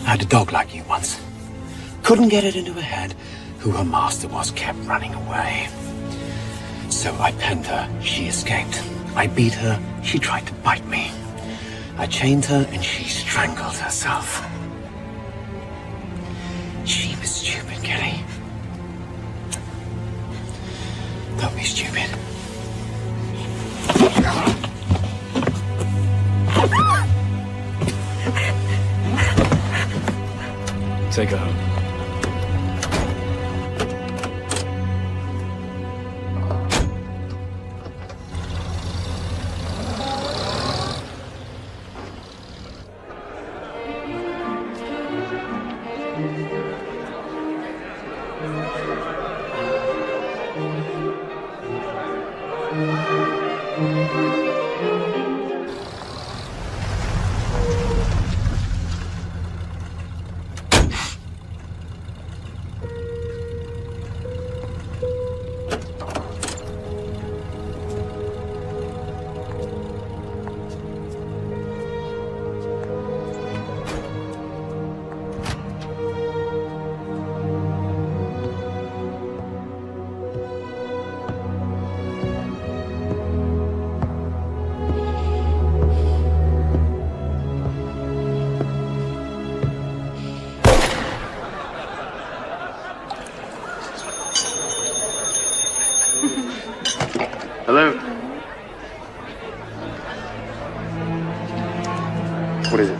Speaker 6: I had a dog like you once. Couldn't get it into her head who her master was, kept running away. So I penned her, she escaped. I beat her, she tried to bite me. I chained her and she strangled herself. She was stupid, Kelly. Don't be stupid.
Speaker 7: Take her home.
Speaker 20: Hello? What is it?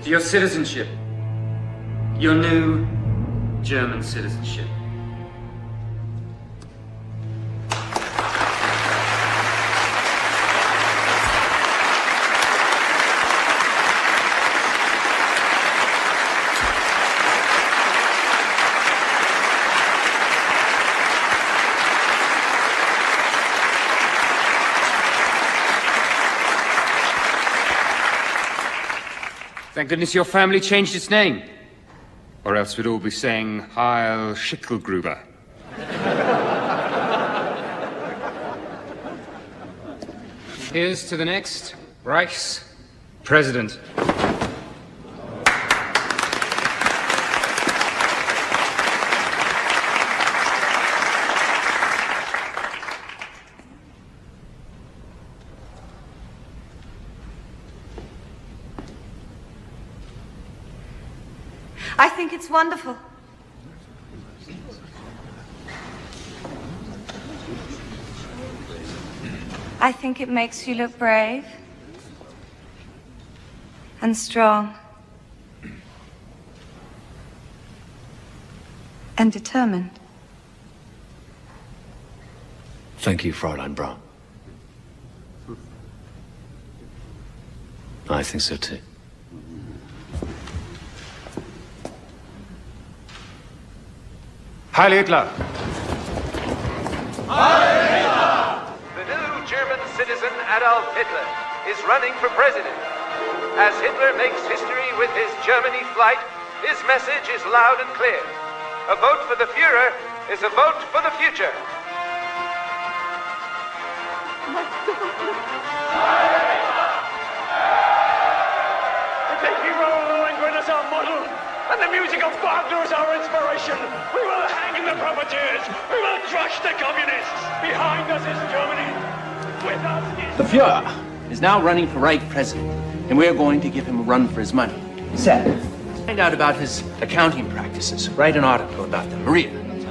Speaker 9: Your citizenship. Your new German citizenship. Thank goodness your family changed its name. Or else we'd all be saying Heil Schickelgruber. Here's to the next Reichs President.
Speaker 14: I think it's wonderful. I think it makes you look brave and strong and determined.
Speaker 17: Thank you, Fräulein Braun. I think so too.
Speaker 1: Heil Hitler!
Speaker 18: Heil Hitler! The new German citizen Adolf Hitler is running for president. As Hitler makes history with his Germany flight, his message is loud and clear. A vote for the Führer is a vote for the future.
Speaker 11: as our model, and the music of Wagner as our inspiration. We will hang the profiteers. We will crush the communists. Behind us is Germany. With us is...
Speaker 24: The Fuhrer is now running for Reich president, and we are going to give him a run for his money. Seth, find out about his accounting practices. Write an article about them. Maria,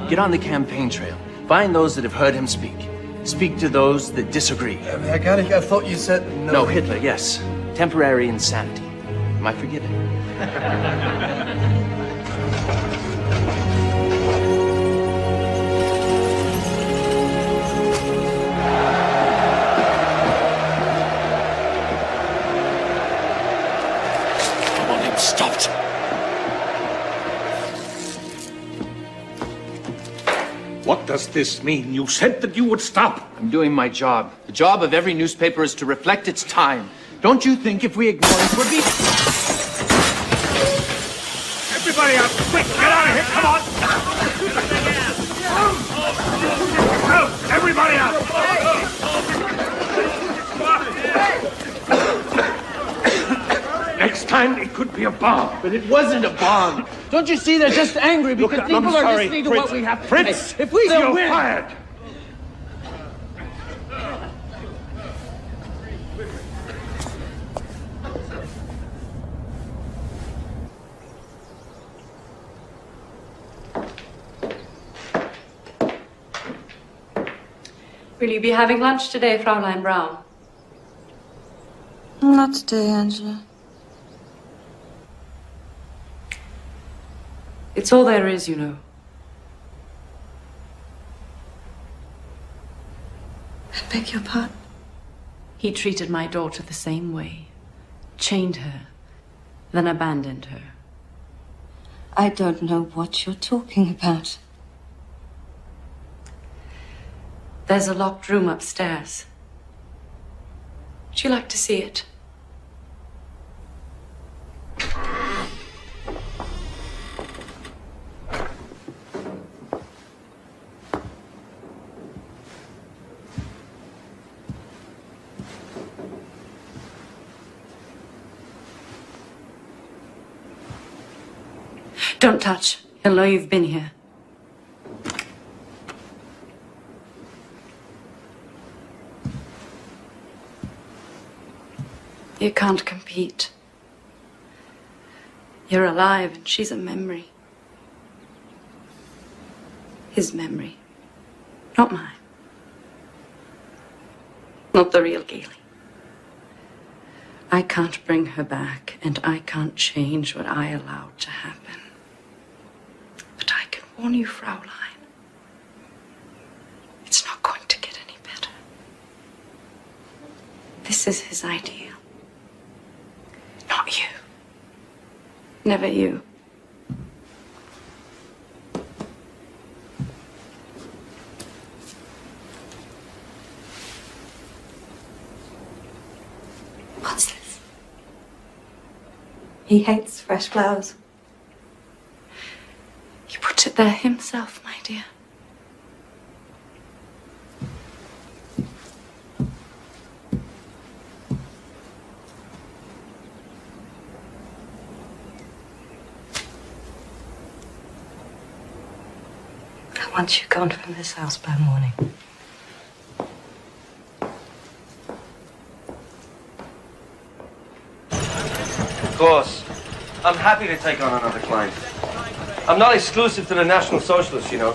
Speaker 24: get on the campaign trail. Find those that have heard him speak. Speak to those that disagree.
Speaker 8: Mechanic, I thought you said no.
Speaker 24: No, Hitler, yes. Temporary insanity. Am I forgiven?
Speaker 11: I want him stopped.
Speaker 1: What does this mean? You said that you would stop.
Speaker 24: I'm doing my job. The job of every newspaper is to reflect its time. Don't you think if we ignore it, we'll be...
Speaker 1: Everybody out! Quick, get out of here! Come on! Go! Everybody out! Next time, it could be a bomb.
Speaker 24: But it wasn't a bomb. Don't you see they're just angry because people are listening to what we have to
Speaker 1: Fritz,
Speaker 24: say. If we don't win...
Speaker 1: fired!
Speaker 13: Will you be having lunch today, Fraulein Braun?
Speaker 14: Not today, Angela.
Speaker 13: It's all there is, you know.
Speaker 14: I beg your pardon?
Speaker 13: He treated my daughter the same way. Chained her, then abandoned her.
Speaker 14: I don't know what you're talking about.
Speaker 13: There's a locked room upstairs. Would you like to see it? Don't touch. He'll know you've been here. You can't compete. You're alive and she's a memory. His memory. Not mine. Not the real Gailey. I can't bring her back, and I can't change what I allowed to happen. But I can warn you, Fraulein. It's not going to get any better. This is his ideal. Not you. Never you.
Speaker 14: What's this? He hates fresh flowers.
Speaker 13: He put it there himself, my dear.
Speaker 14: I want you gone from this house by morning.
Speaker 19: Of course. I'm happy to take on another client. I'm not exclusive to the National Socialists, you know.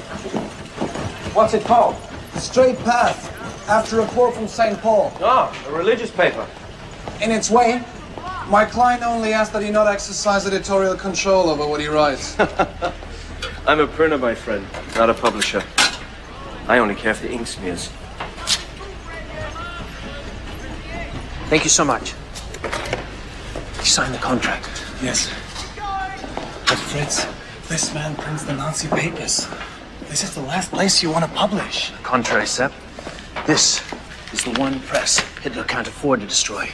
Speaker 19: What's it called?
Speaker 8: The Straight Path, after a quote from St. Paul.
Speaker 19: Ah, a religious paper.
Speaker 8: In its way, my client only asks that he not exercise editorial control over what he writes.
Speaker 19: I'm a printer, my friend, not a publisher. I only care for the ink smears.
Speaker 24: Thank you so much. You signed the contract.
Speaker 8: Yes. But Fritz, this man prints the Nazi papers. This is the last place you want to publish.
Speaker 24: Contrary, Sepp. This is the one press Hitler can't afford to destroy.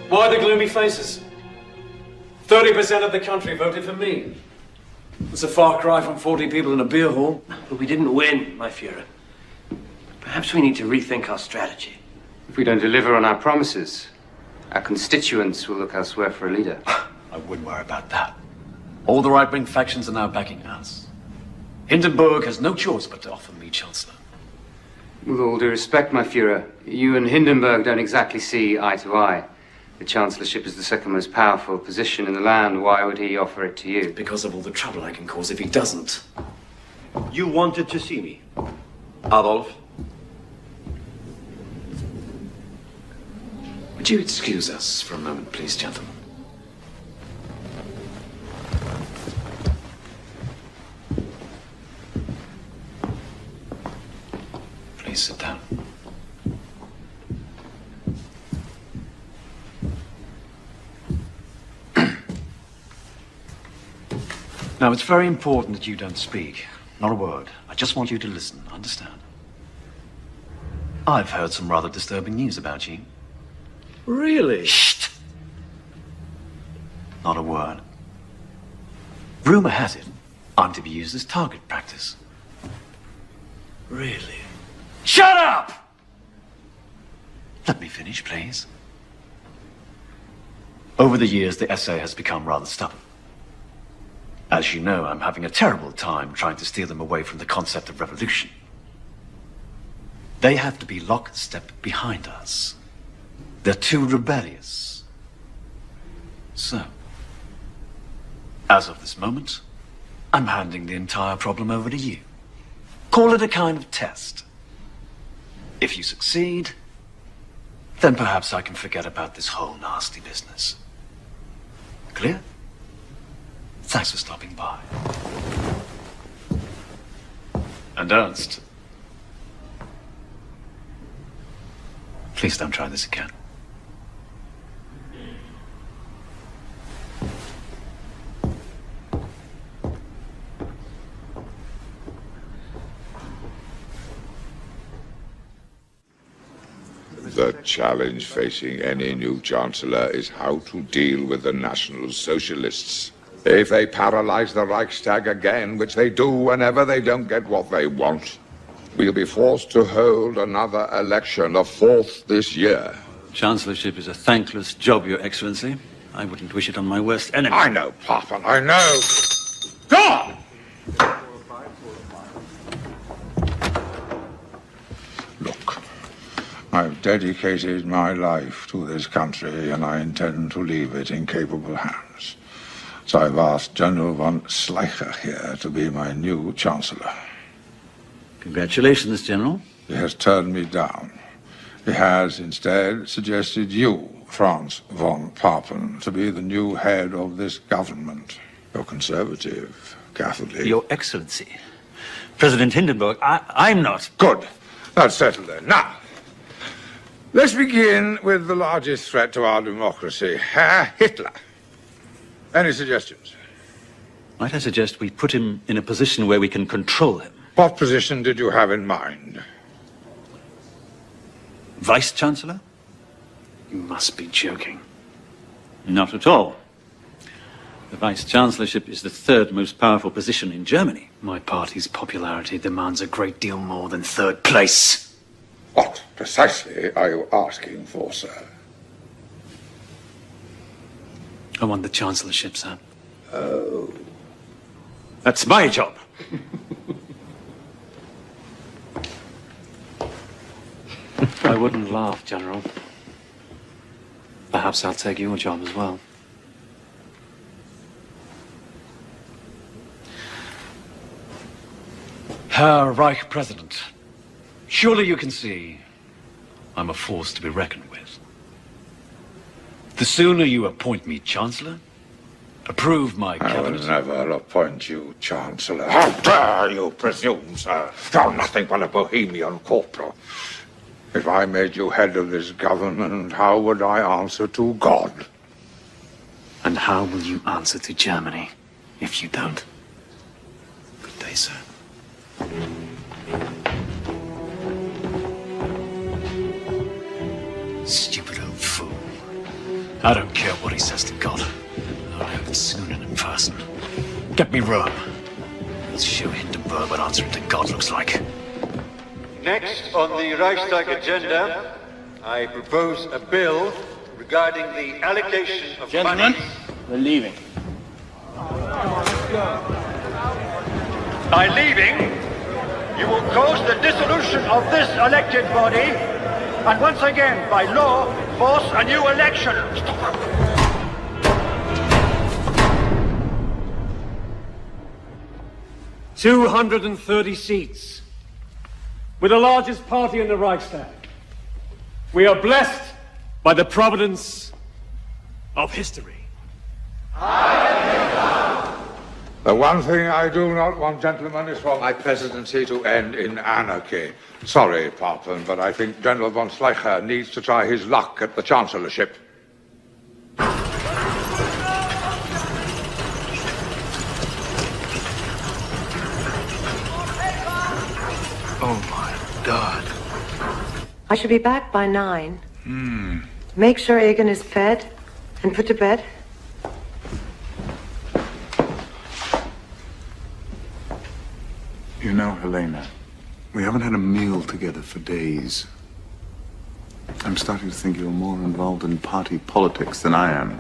Speaker 7: Why the gloomy faces? 30% of the country voted for me. It's a far cry from 40 people in a beer hall.
Speaker 2: But we didn't win, my Führer. Perhaps we need to rethink our strategy.
Speaker 9: If we don't deliver on our promises, our constituents will look elsewhere for a leader.
Speaker 7: I wouldn't worry about that. All the right-wing factions are now backing us. Hindenburg has no choice but to offer me Chancellor.
Speaker 9: With all due respect, my Führer, you and Hindenburg don't exactly see eye to eye. The Chancellorship is the second most powerful position in the land. Why would he offer it to you?
Speaker 7: Because of all the trouble I can cause if he doesn't.
Speaker 2: You wanted to see me, Adolf.
Speaker 7: Would you excuse us for a moment, please, gentlemen? Please sit down. Now, it's very important that you don't speak. Not a word. I just want you to listen, understand? I've heard some rather disturbing news about you.
Speaker 2: Really?
Speaker 7: Shh! Not a word. Rumor has it I'm to be used as target practice.
Speaker 2: Really?
Speaker 7: Shut up! Let me finish, please. Over the years, the SA has become rather stubborn. As you know, I'm having a terrible time trying to steer them away from the concept of revolution. They have to be lockstep behind us. They're too rebellious. So, as of this moment, I'm handing the entire problem over to you. Call it a kind of test. If you succeed, then perhaps I can forget about this whole nasty business. Clear? Thanks for stopping by. And Ernst, please don't try this again.
Speaker 4: The challenge facing any new chancellor is how to deal with the National Socialists. If they paralyze the Reichstag again, which they do whenever they don't get what they want, we'll be forced to hold another election, a fourth this year.
Speaker 21: Chancellorship is a thankless job, Your Excellency. I wouldn't wish it on my worst enemy.
Speaker 4: I know, Papa, I know. God! Look, I've dedicated my life to this country, and I intend to leave it in capable hands. So I've asked General von Schleicher here to be my new Chancellor.
Speaker 21: Congratulations, General.
Speaker 4: He has turned me down. He has instead suggested you, Franz von Papen, to be the new head of this government. You're conservative, Catholic.
Speaker 21: Your Excellency, President Hindenburg, I'm not.
Speaker 4: Good. That's settled then. Now, let's begin with the largest threat to our democracy, Herr Hitler. Any suggestions?
Speaker 21: Might I suggest we put him in a position where we can control him?
Speaker 4: What position did you have in mind?
Speaker 21: Vice-Chancellor?
Speaker 9: You must be joking.
Speaker 21: Not at all. The Vice-Chancellorship is the third most powerful position in Germany.
Speaker 9: My party's popularity demands a great deal more than third place.
Speaker 4: What precisely are you asking for, sir?
Speaker 9: I want the Chancellorship, sir.
Speaker 4: Oh.
Speaker 21: That's my job.
Speaker 9: I wouldn't laugh, General. Perhaps I'll take your job as well.
Speaker 7: Herr Reich President, surely you can see I'm a force to be reckoned with. The sooner you appoint me Chancellor, approve my cabinet...
Speaker 4: I will never appoint you Chancellor. How dare you presume, sir? You're nothing but a Bohemian corporal. If I made you head of this government, how would I answer to God?
Speaker 9: And how will you answer to Germany if you don't?
Speaker 6: sir. Stupid old fool. I don't care what he says to God. I'll have it soon and in person. Get me Rome. I'll show Hindenburg what answering to God looks like.
Speaker 10: Next on the Reichstag agenda, I propose a bill regarding the allocation of
Speaker 24: Gentlemen,
Speaker 10: money.
Speaker 24: we're leaving.
Speaker 10: By leaving, you will cause the dissolution of this elected body, and once again, by law, force a new election.
Speaker 1: 230 seats. We're the largest party in the Reichstag. We are blessed by the providence of history.
Speaker 4: The one thing I do not want, gentlemen, is for my presidency to end in anarchy. Sorry, Parkland, but I think General von Schleicher needs to try his luck at the Chancellorship.
Speaker 6: Oh my God.
Speaker 12: I should be back by 9. Make sure Egan is fed and put to bed.
Speaker 15: You know, Helena, we haven't had a meal together for days. I'm starting to think you're more involved in party politics than I am.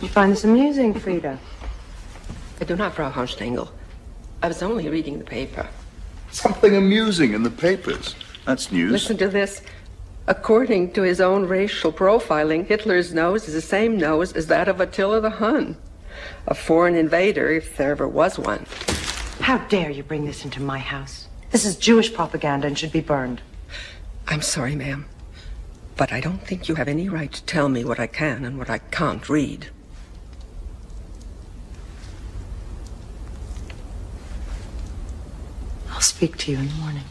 Speaker 12: You find this amusing, Frida?
Speaker 23: I do not, Frau Hornstengel. I was only reading the paper.
Speaker 15: Something amusing in the papers. That's news.
Speaker 23: Listen to this. According to his own racial profiling, Hitler's nose is the same nose as that of Attila the Hun. A foreign invader, if there ever was one.
Speaker 12: How dare you bring this into my house? This is Jewish propaganda and should be burned.
Speaker 23: I'm sorry, ma'am, but I don't think you have any right to tell me what I can and what I can't read.
Speaker 12: I'll speak to you in the morning.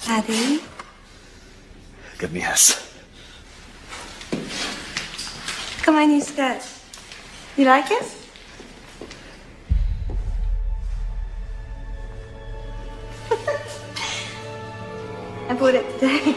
Speaker 14: Daddy?
Speaker 6: Give me this.
Speaker 14: Look at my new skirt. You like it? I bought it today.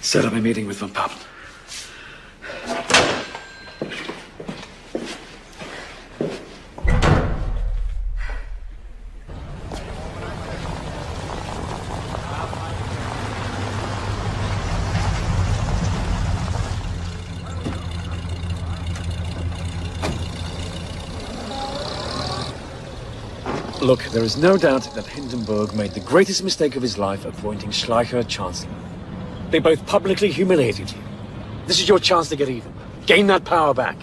Speaker 7: Set up a meeting with Von Papen. Look, there is no doubt that Hindenburg made the greatest mistake of his life appointing Schleicher Chancellor. They both publicly humiliated you. This is your chance to get even. Gain that power back.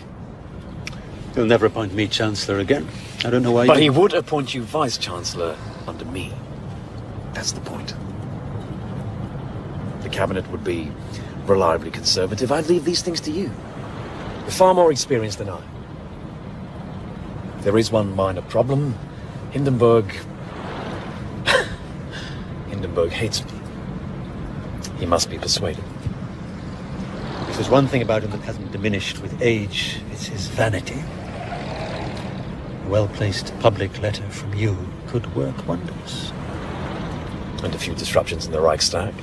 Speaker 21: He'll never appoint me Chancellor again. I don't know why.
Speaker 7: But he would appoint you Vice-Chancellor under me. That's the point. The cabinet would be reliably conservative. I'd leave these things to you. You're far more experienced than I. There is one minor problem. Hindenburg hates me. He must be persuaded.
Speaker 21: If there's one thing about him that hasn't diminished with age, it's his vanity. A well-placed public letter from you
Speaker 3: could work wonders. And a few disruptions in the Reichstag.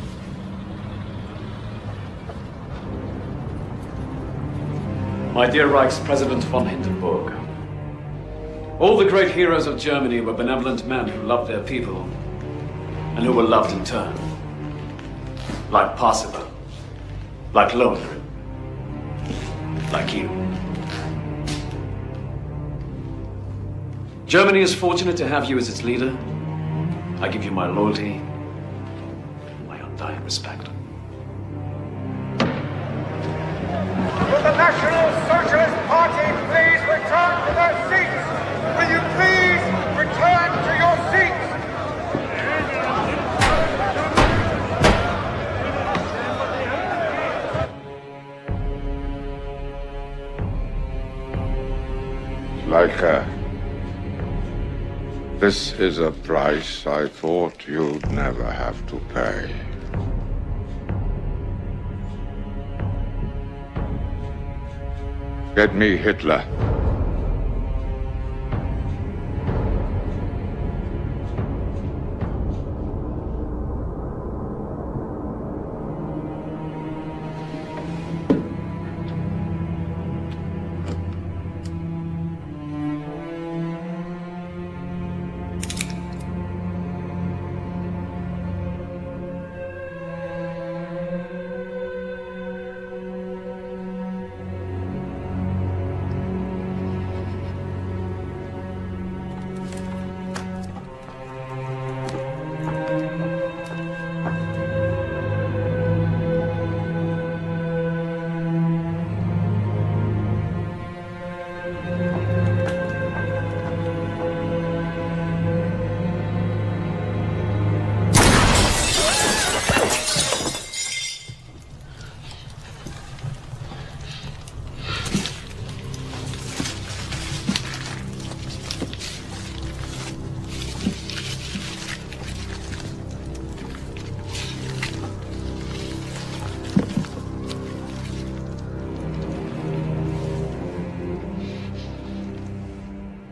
Speaker 7: My dear Reichspräsident von Hindenburg, all the great heroes of Germany were benevolent men who loved their people and who were loved in turn. Like Parsifal, like Lohengrin, like you. Germany is fortunate to have you as its leader. I give you my loyalty and my undying respect.
Speaker 10: Will the National Socialist Party please return to their seats? Will you please return to your seats?
Speaker 4: Leica, this is a price I thought you'd never have to pay. Get me Hitler.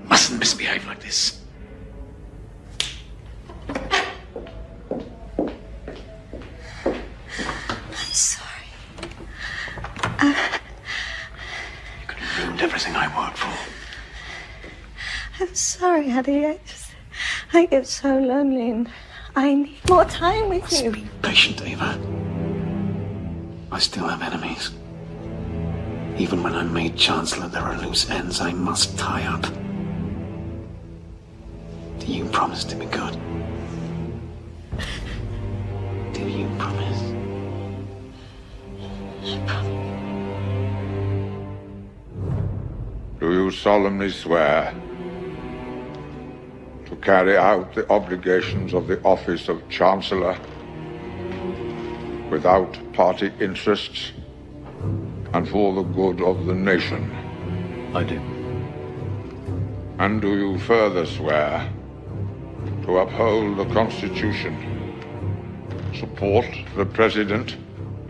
Speaker 7: Mustn't misbehave like this.
Speaker 14: I'm sorry.
Speaker 7: You could have ruined everything I worked for.
Speaker 14: I'm sorry, Eddie. I get so lonely and I need more time with you.
Speaker 7: Be patient, Ava. I still have enemies. Even when I'm made Chancellor, there are loose ends I must tie up. Do you promise to be good? Do you promise?
Speaker 14: I promise.
Speaker 4: Do you solemnly swear to carry out the obligations of the office of Chancellor without party interests and for the good of the nation?
Speaker 7: I do.
Speaker 4: And do you further swear to uphold the Constitution, support the President,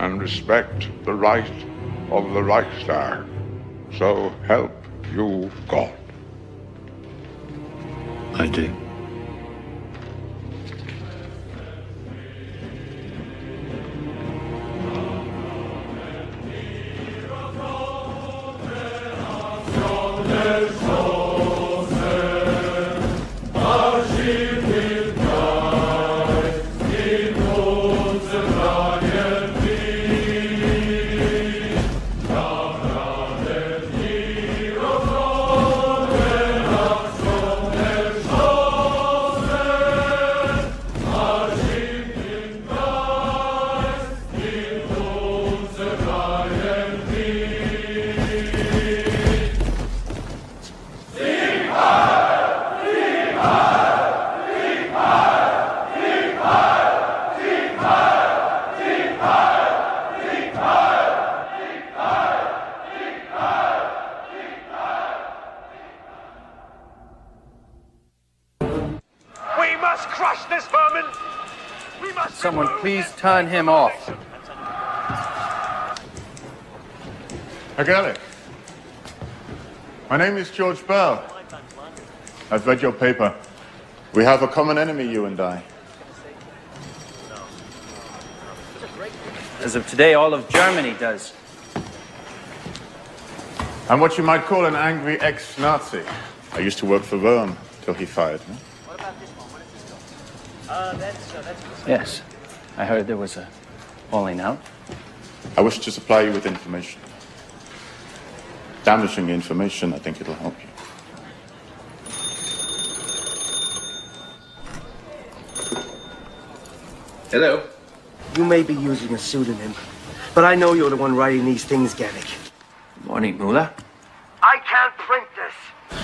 Speaker 4: and respect the right of the Reichstag? So help you God.
Speaker 7: I do.
Speaker 5: Someone please turn him off.
Speaker 15: Hegelic. My name is George Bell. I've read your paper. We have a common enemy, you and I.
Speaker 24: As of today, all of Germany does.
Speaker 15: I'm what you might call an angry ex-Nazi. I used to work for Rome till he fired me.
Speaker 24: Yes. I heard there was a falling out.
Speaker 15: I wish to supply you with information. Damaging information, I think it'll help you.
Speaker 19: Hello. You may be using a pseudonym, but I know you're the one writing these things, Gannick.
Speaker 24: Morning, Mullah.
Speaker 19: I can't print this.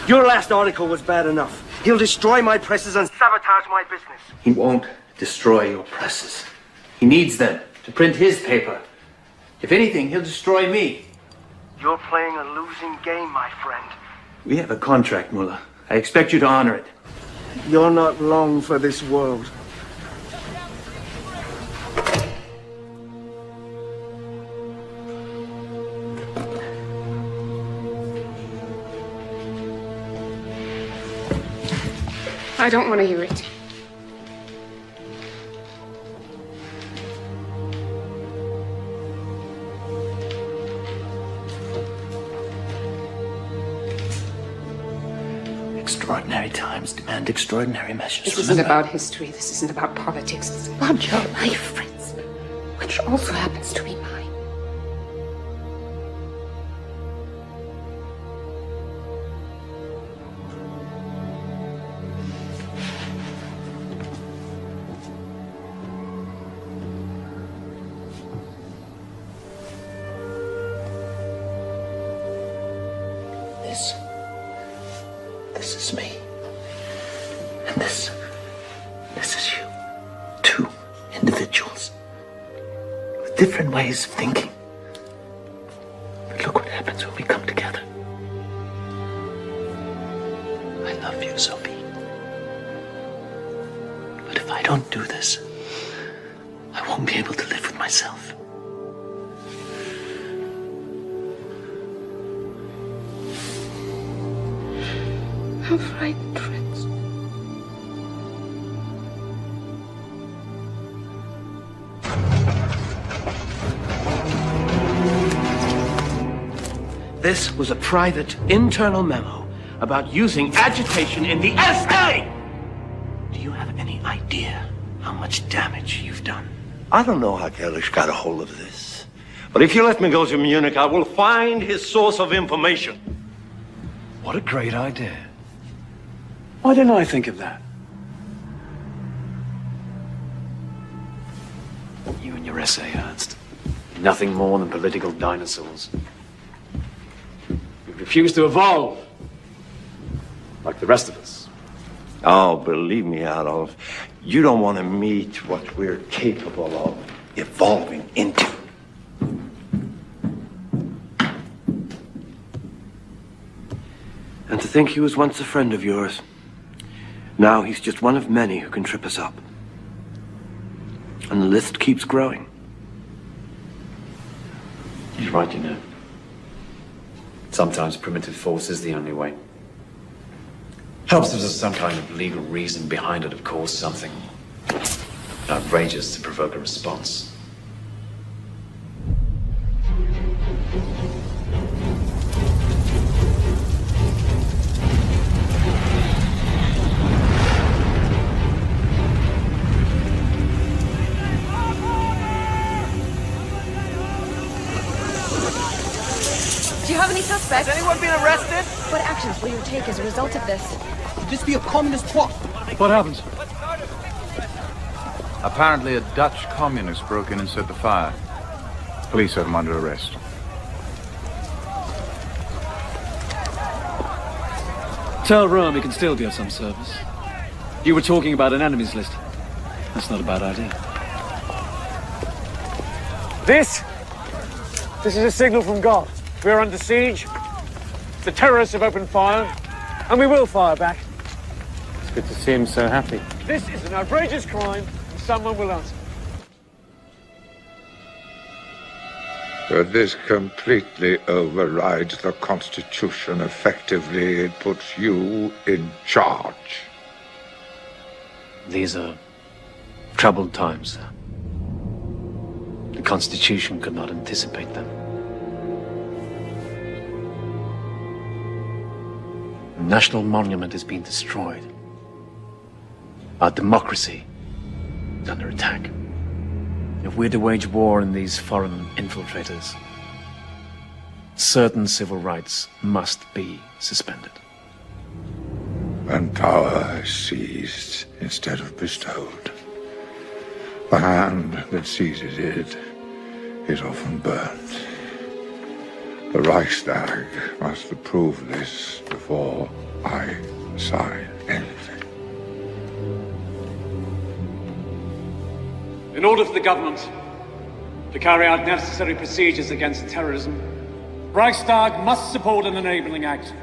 Speaker 19: Your last article was bad enough. He'll destroy my presses and sabotage my business.
Speaker 2: He won't destroy your presses. He needs them to print his paper. If anything, he'll destroy me.
Speaker 19: You're playing a losing game, my friend.
Speaker 2: We have a contract, Mullah. I expect you to honor it.
Speaker 19: You're not long for this world.
Speaker 16: I don't want to hear it.
Speaker 2: Extraordinary times demand extraordinary measures.
Speaker 16: This isn't about history. This isn't about politics. It's about your life, Fritz, which also happens to be mine.
Speaker 2: This is me. And this is you. Two individuals with different ways of thinking. But look what happens when we come together. I love you, Sophie. But if I don't do this, I won't be able to live with myself.
Speaker 16: I'm frightened, Fritz.
Speaker 2: This was a private, internal memo about using agitation in the SA! Do you have any idea how much damage you've done?
Speaker 17: I don't know how Kelly's got a hold of this. But if you let me go to Munich, I will find his source of information.
Speaker 7: What a great idea. Why didn't I think of that? You and your essay, Ernst. Nothing more than political dinosaurs. You refuse to evolve. Like the rest of us.
Speaker 17: Oh, believe me, Adolf, you don't want to meet what we're capable of evolving into.
Speaker 2: And to think he was once a friend of yours. Now he's just one of many who can trip us up. And the list keeps growing.
Speaker 7: He's right, you know. Sometimes primitive force is the only way. Helps if there's some kind of legal reason behind it, of course, something outrageous to provoke a response.
Speaker 20: Do you have any suspects?
Speaker 24: Has anyone been arrested?
Speaker 20: What actions will you take as a result of this?
Speaker 8: Could this be a communist plot?
Speaker 15: What happens? Apparently a Dutch communist broke in and set the fire. Police have him under arrest.
Speaker 7: Tell Rome he can still be of some service. You were talking about an enemies list. That's not a bad idea.
Speaker 10: This is a signal from God. We're under siege. The terrorists have opened fire, and we will fire back.
Speaker 7: It's good to see him so happy.
Speaker 10: This is an outrageous crime, and someone will answer.
Speaker 4: But this completely overrides the Constitution. Effectively, it puts you in charge.
Speaker 21: These are troubled times. The Constitution could not anticipate them. The national monument is being destroyed. Our democracy is under attack. If we're to wage war on these foreign infiltrators, certain civil rights must be suspended.
Speaker 4: When power is seized instead of bestowed, the hand that seizes it is often burnt. The Reichstag must approve this before I sign anything.
Speaker 7: In order for the government to carry out necessary procedures against terrorism, Reichstag must support an enabling act.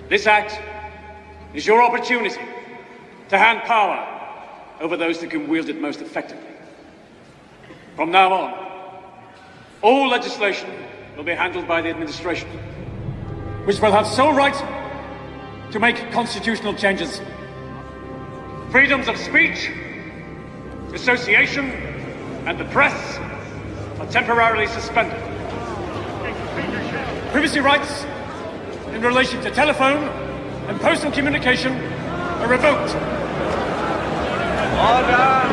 Speaker 7: This act is your opportunity to hand power over those that can wield it most effectively. From now on, all legislation will be handled by the administration, which will have sole right to make constitutional changes. Freedoms of speech, association, and the press are temporarily suspended. Privacy rights in relation to telephone and postal communication are revoked.
Speaker 11: Order!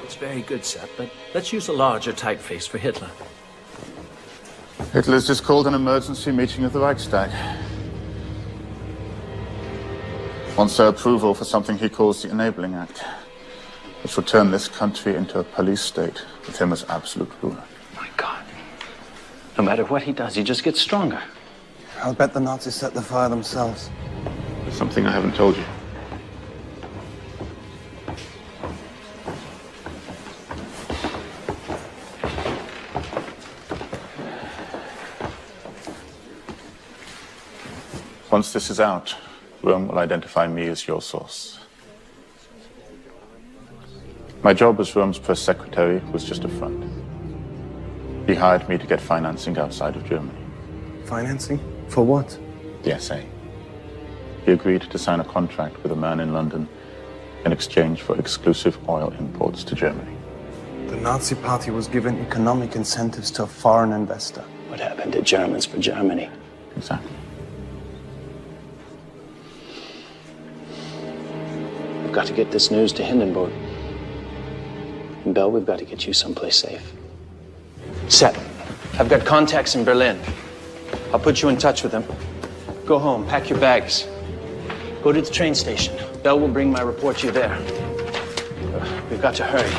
Speaker 11: It's very good, Sepp, but let's use a larger typeface for Hitler.
Speaker 15: Hitler's just called an emergency meeting of the Reichstag. Wants their approval for something he calls the Enabling Act, which will turn this country into a police state with him as absolute ruler.
Speaker 11: My God. No matter what he does, he just gets stronger.
Speaker 8: I'll bet the Nazis set the fire themselves.
Speaker 15: There's something I haven't told you. Once this is out, Rome will identify me as your source. My job as Rome's press secretary was just a front. He hired me to get financing outside of Germany.
Speaker 8: Financing? For what?
Speaker 15: The SA. He agreed to sign a contract with a man in London in exchange for exclusive oil imports to Germany.
Speaker 8: The Nazi Party was given economic incentives to a foreign investor.
Speaker 11: What happened to Germans for Germany?
Speaker 15: Exactly.
Speaker 11: We've got to get this news to Hindenburg. And Bell, we've got to get you someplace safe. Sepp, I've got contacts in Berlin. I'll put you in touch with them. Go home, pack your bags. Go to the train station. Bell will bring my report to you there. We've got to hurry.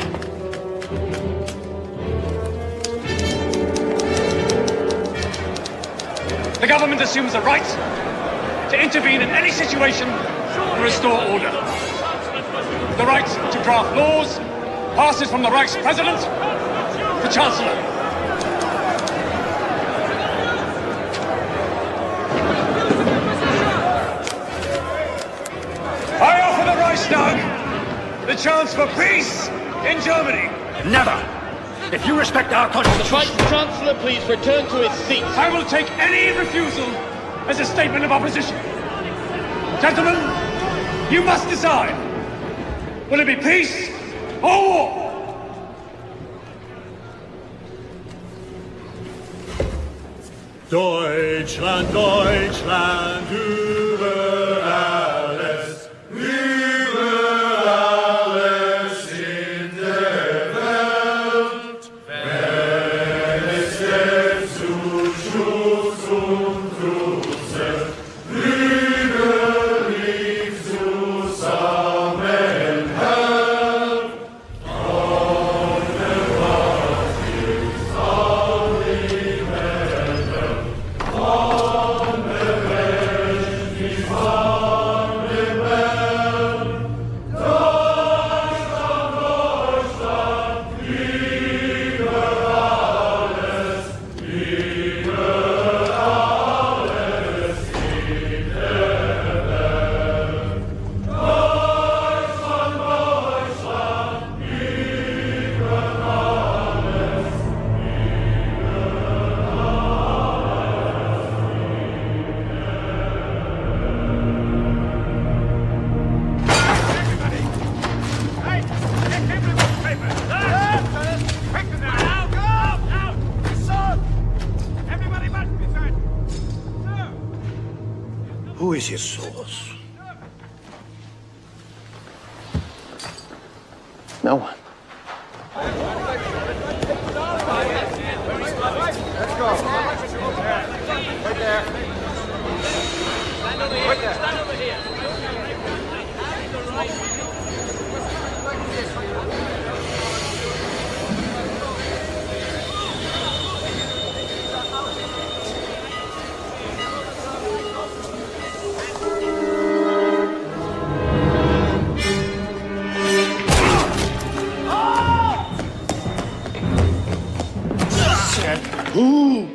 Speaker 7: The government assumes the right to intervene in any situation and restore order. The right to draft laws passes from the Reich's president to chancellor. I offer the Reichstag the chance for peace in Germany.
Speaker 1: Never! If you respect our constitution...
Speaker 10: The Vice Chancellor, please return to his seat.
Speaker 7: I will take any refusal as a statement of opposition. Gentlemen, you must decide. Will it be peace or war?
Speaker 10: Deutschland, Deutschland, über alles, über alles in der Welt. Wenn es dir zu Schutz und Trutze, brüderlich zusammenhält. Ohne was ist all die Welt. Ohne Recht ist all
Speaker 9: is your source?
Speaker 11: No one.
Speaker 10: Let's go. Right there. Right there. Stand over here.
Speaker 9: Who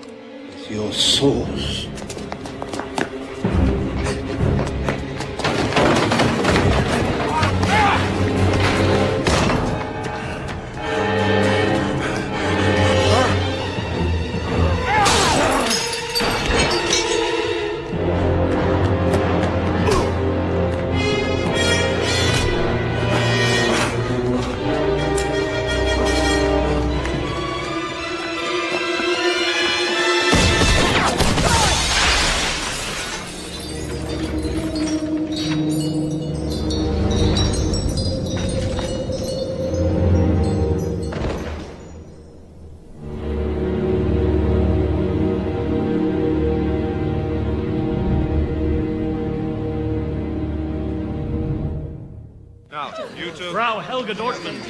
Speaker 9: is your source?
Speaker 13: Frau Helga Dortmund.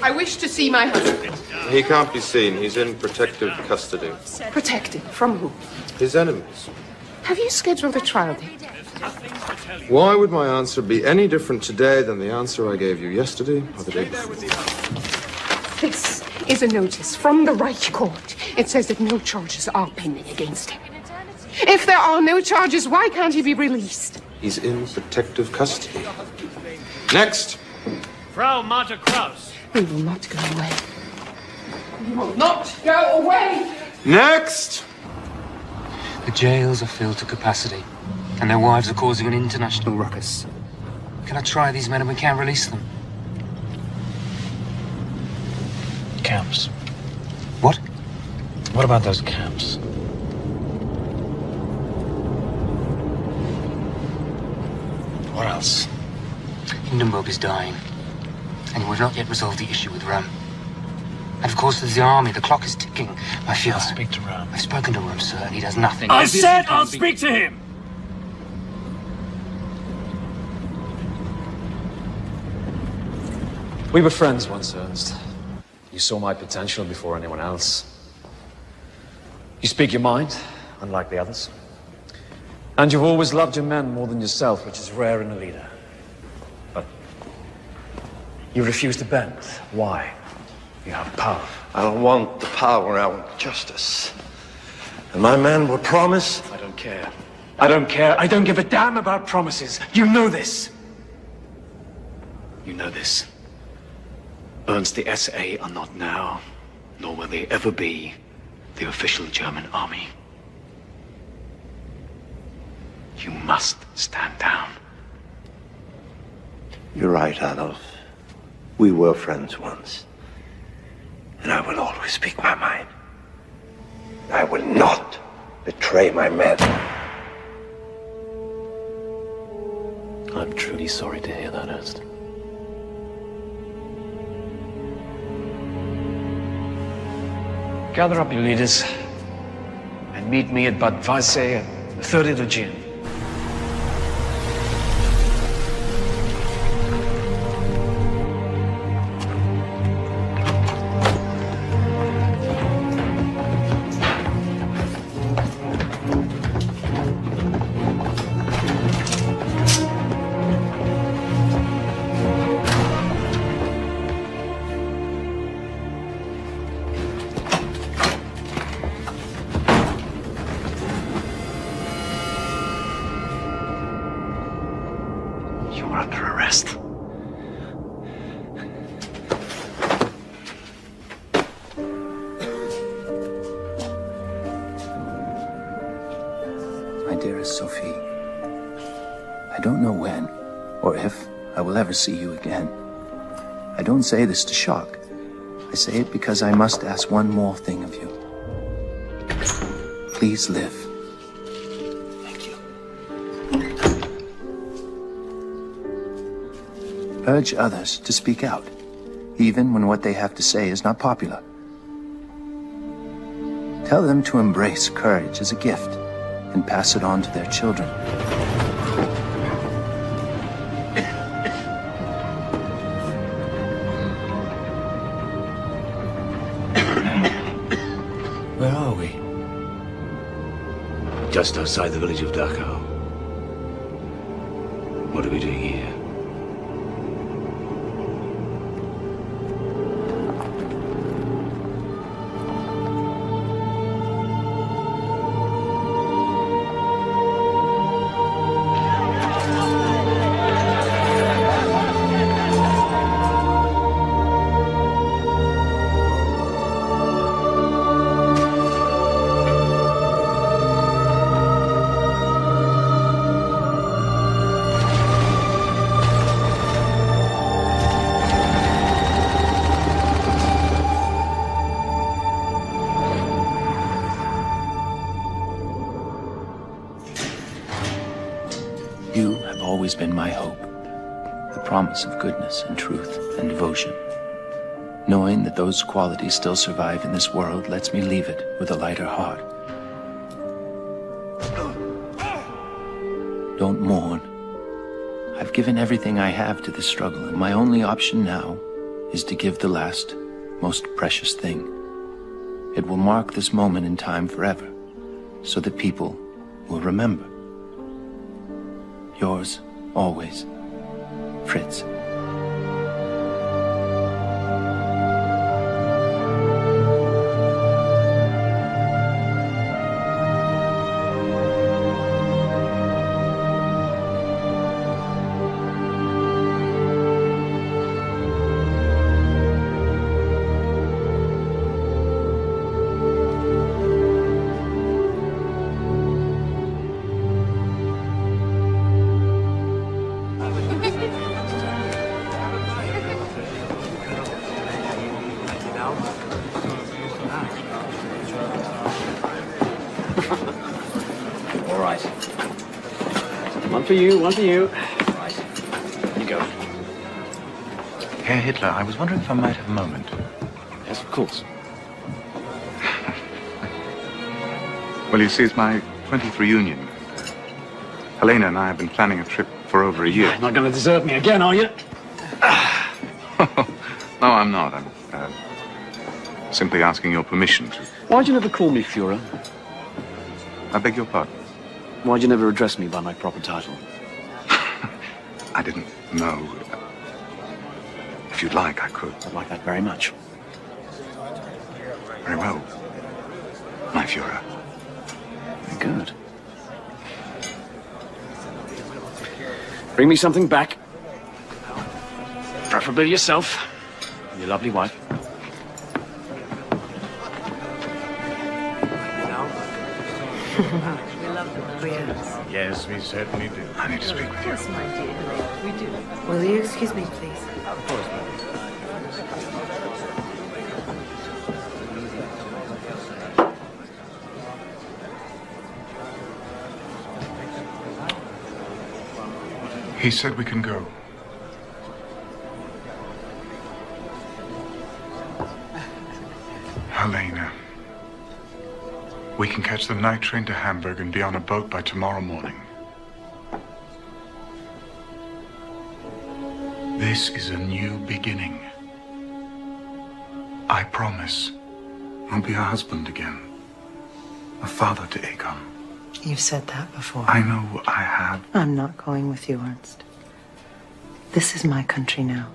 Speaker 16: I wish to see my husband.
Speaker 18: He can't be seen. He's in protective custody.
Speaker 16: Protected from who?
Speaker 18: His enemies.
Speaker 16: Have you scheduled a trial date?
Speaker 18: Why would my answer be any different today than the answer I gave you yesterday or the day before?
Speaker 16: This is a notice from the Reich Court. It says that no charges are pending against him. If there are no charges, why can't he be released?
Speaker 18: He's in protective custody. Next.
Speaker 13: Frau Marta Kraus.
Speaker 16: We will not go away. We will not go away!
Speaker 18: Next!
Speaker 21: The jails are filled to capacity, and their wives are causing an international ruckus. Can I try these men and we can't release them? Camps. What? What about those camps? What else? Hindenburg is dying, and we've not yet resolved the issue with Rome. And of course, there's the army. The clock is ticking. I feel. I'll speak to Rome. I've spoken to Rome, sir, and he does nothing.
Speaker 13: I said I'll speak to him!
Speaker 7: We were friends once, Ernst. You saw my potential before anyone else. You speak your mind, unlike the others. And you've always loved your men more than yourself, which is rare in a leader. But you refuse to bend. Why? You have power.
Speaker 17: I don't want the power, I want justice. And my men will promise.
Speaker 21: I don't care. I don't care. I don't give a damn about promises. You know this. You know this. Ernst, the SA are not now, nor will they ever be, the official German army. You must stand down.
Speaker 17: You're right, Adolf. We were friends once. And I will always speak my mind. I will not betray my men.
Speaker 21: I'm truly sorry to hear that, Ernst. Gather up your leaders and meet me at Bad Weisse on the 30th of June.
Speaker 6: See you again. I don't say this to shock. I say it because I must ask one more thing of you. Please live. Thank you.
Speaker 11: Urge others to speak out, even when what they have to say is not popular. Tell them to embrace courage as a gift and pass it on to their children.
Speaker 6: Where are we?
Speaker 3: Just outside the village of Dachau. What are we doing here?
Speaker 11: You have always been my hope, the promise of goodness and truth and devotion. Knowing that those qualities still survive in this world lets me leave it with a lighter heart. Don't mourn. I've given everything I have to this struggle, and my only option now is to give the last, most precious thing. It will mark this moment in time forever, so that people will remember. Yours, always, Fritz.
Speaker 7: All right. One for you, one for you. Right. You go.
Speaker 15: Herr Hitler, I was wondering if I might have a moment.
Speaker 7: Yes, of course.
Speaker 15: Well, you see, it's my 20th reunion. Helena and I have been planning a trip for over a year.
Speaker 7: You're not going to desert me again, are you?
Speaker 15: No, I'm not. I'm simply asking your permission to.
Speaker 7: Why'd you never call me Führer?
Speaker 15: I beg your pardon?
Speaker 7: Why'd you never address me by my proper title?
Speaker 15: I didn't know. If you'd like, I could.
Speaker 7: I'd like that very much.
Speaker 15: Very well, my Führer.
Speaker 7: Very good. Bring me something back. Preferably yourself. Your lovely wife.
Speaker 12: We love the queers.
Speaker 15: Yes, we certainly do. I need to speak with you.
Speaker 12: Yes, my dear. We do. Will you excuse me, please?
Speaker 15: Of course, ma'am. He said we can go. Helena. We can catch the night train to Hamburg and be on a boat by tomorrow morning. This is a new beginning. I promise I'll be a husband again. A father to Egon.
Speaker 12: You've said that before.
Speaker 15: I know I have.
Speaker 12: I'm not going with you, Ernst. This is my country now.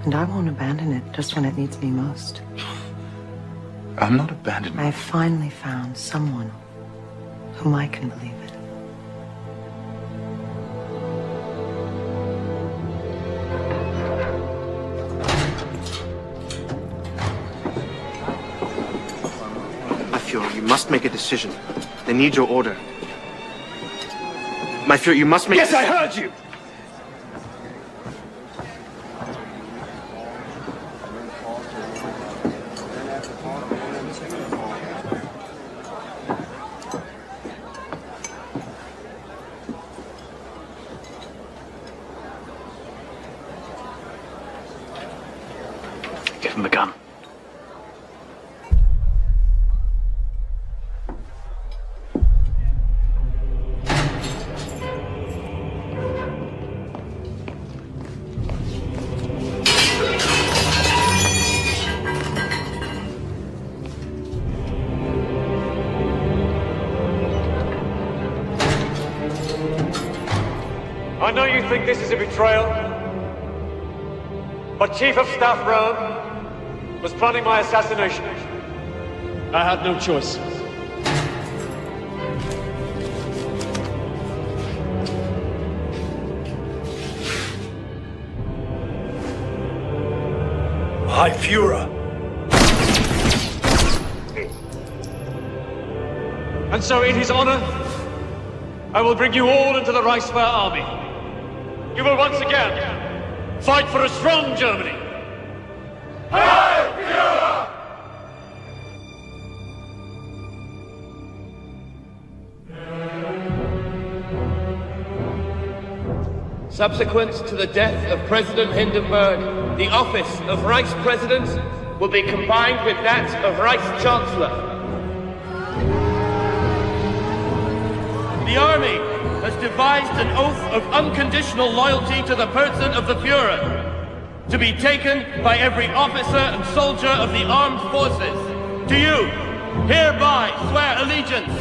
Speaker 12: And I won't abandon it just when it needs me most.
Speaker 15: I'm not abandoning.
Speaker 12: I've finally found someone whom I can believe in.
Speaker 19: My Führer, you must make a decision. They need your order. My Führer, you must make.
Speaker 7: Yes, I heard you!
Speaker 21: Give him the gun.
Speaker 13: I know you think this is a betrayal, but Chief of Staff Rome was planning my assassination. I had no choice.
Speaker 9: High Führer.
Speaker 13: And so in his honor, I will bring you all into the Reichswehr army. You will once again fight for a strong Germany. Heil Führer!
Speaker 5: Subsequent to the death of President Hindenburg, the office of Reichspräsident will be combined with that of Reichschancellor. The army has devised an oath of unconditional loyalty to the person of the Führer, to be taken by every officer and soldier of the armed forces. To you, hereby swear allegiance.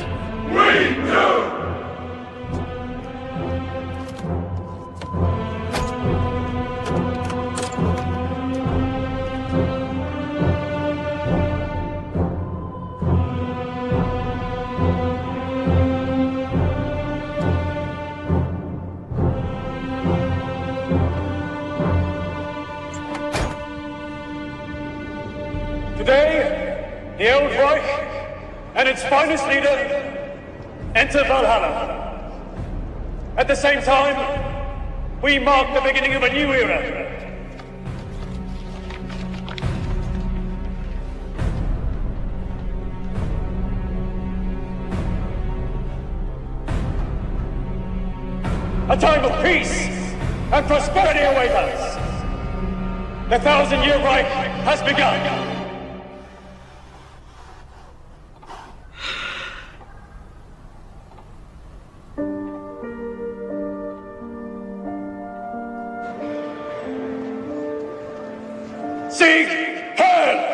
Speaker 5: We do!
Speaker 13: Today, the old Reich and its finest leader enter Valhalla. At the same time, we mark the beginning of a new era. A time of peace and prosperity awaits us. The 1,000-year Reich has begun. Sieg Heil!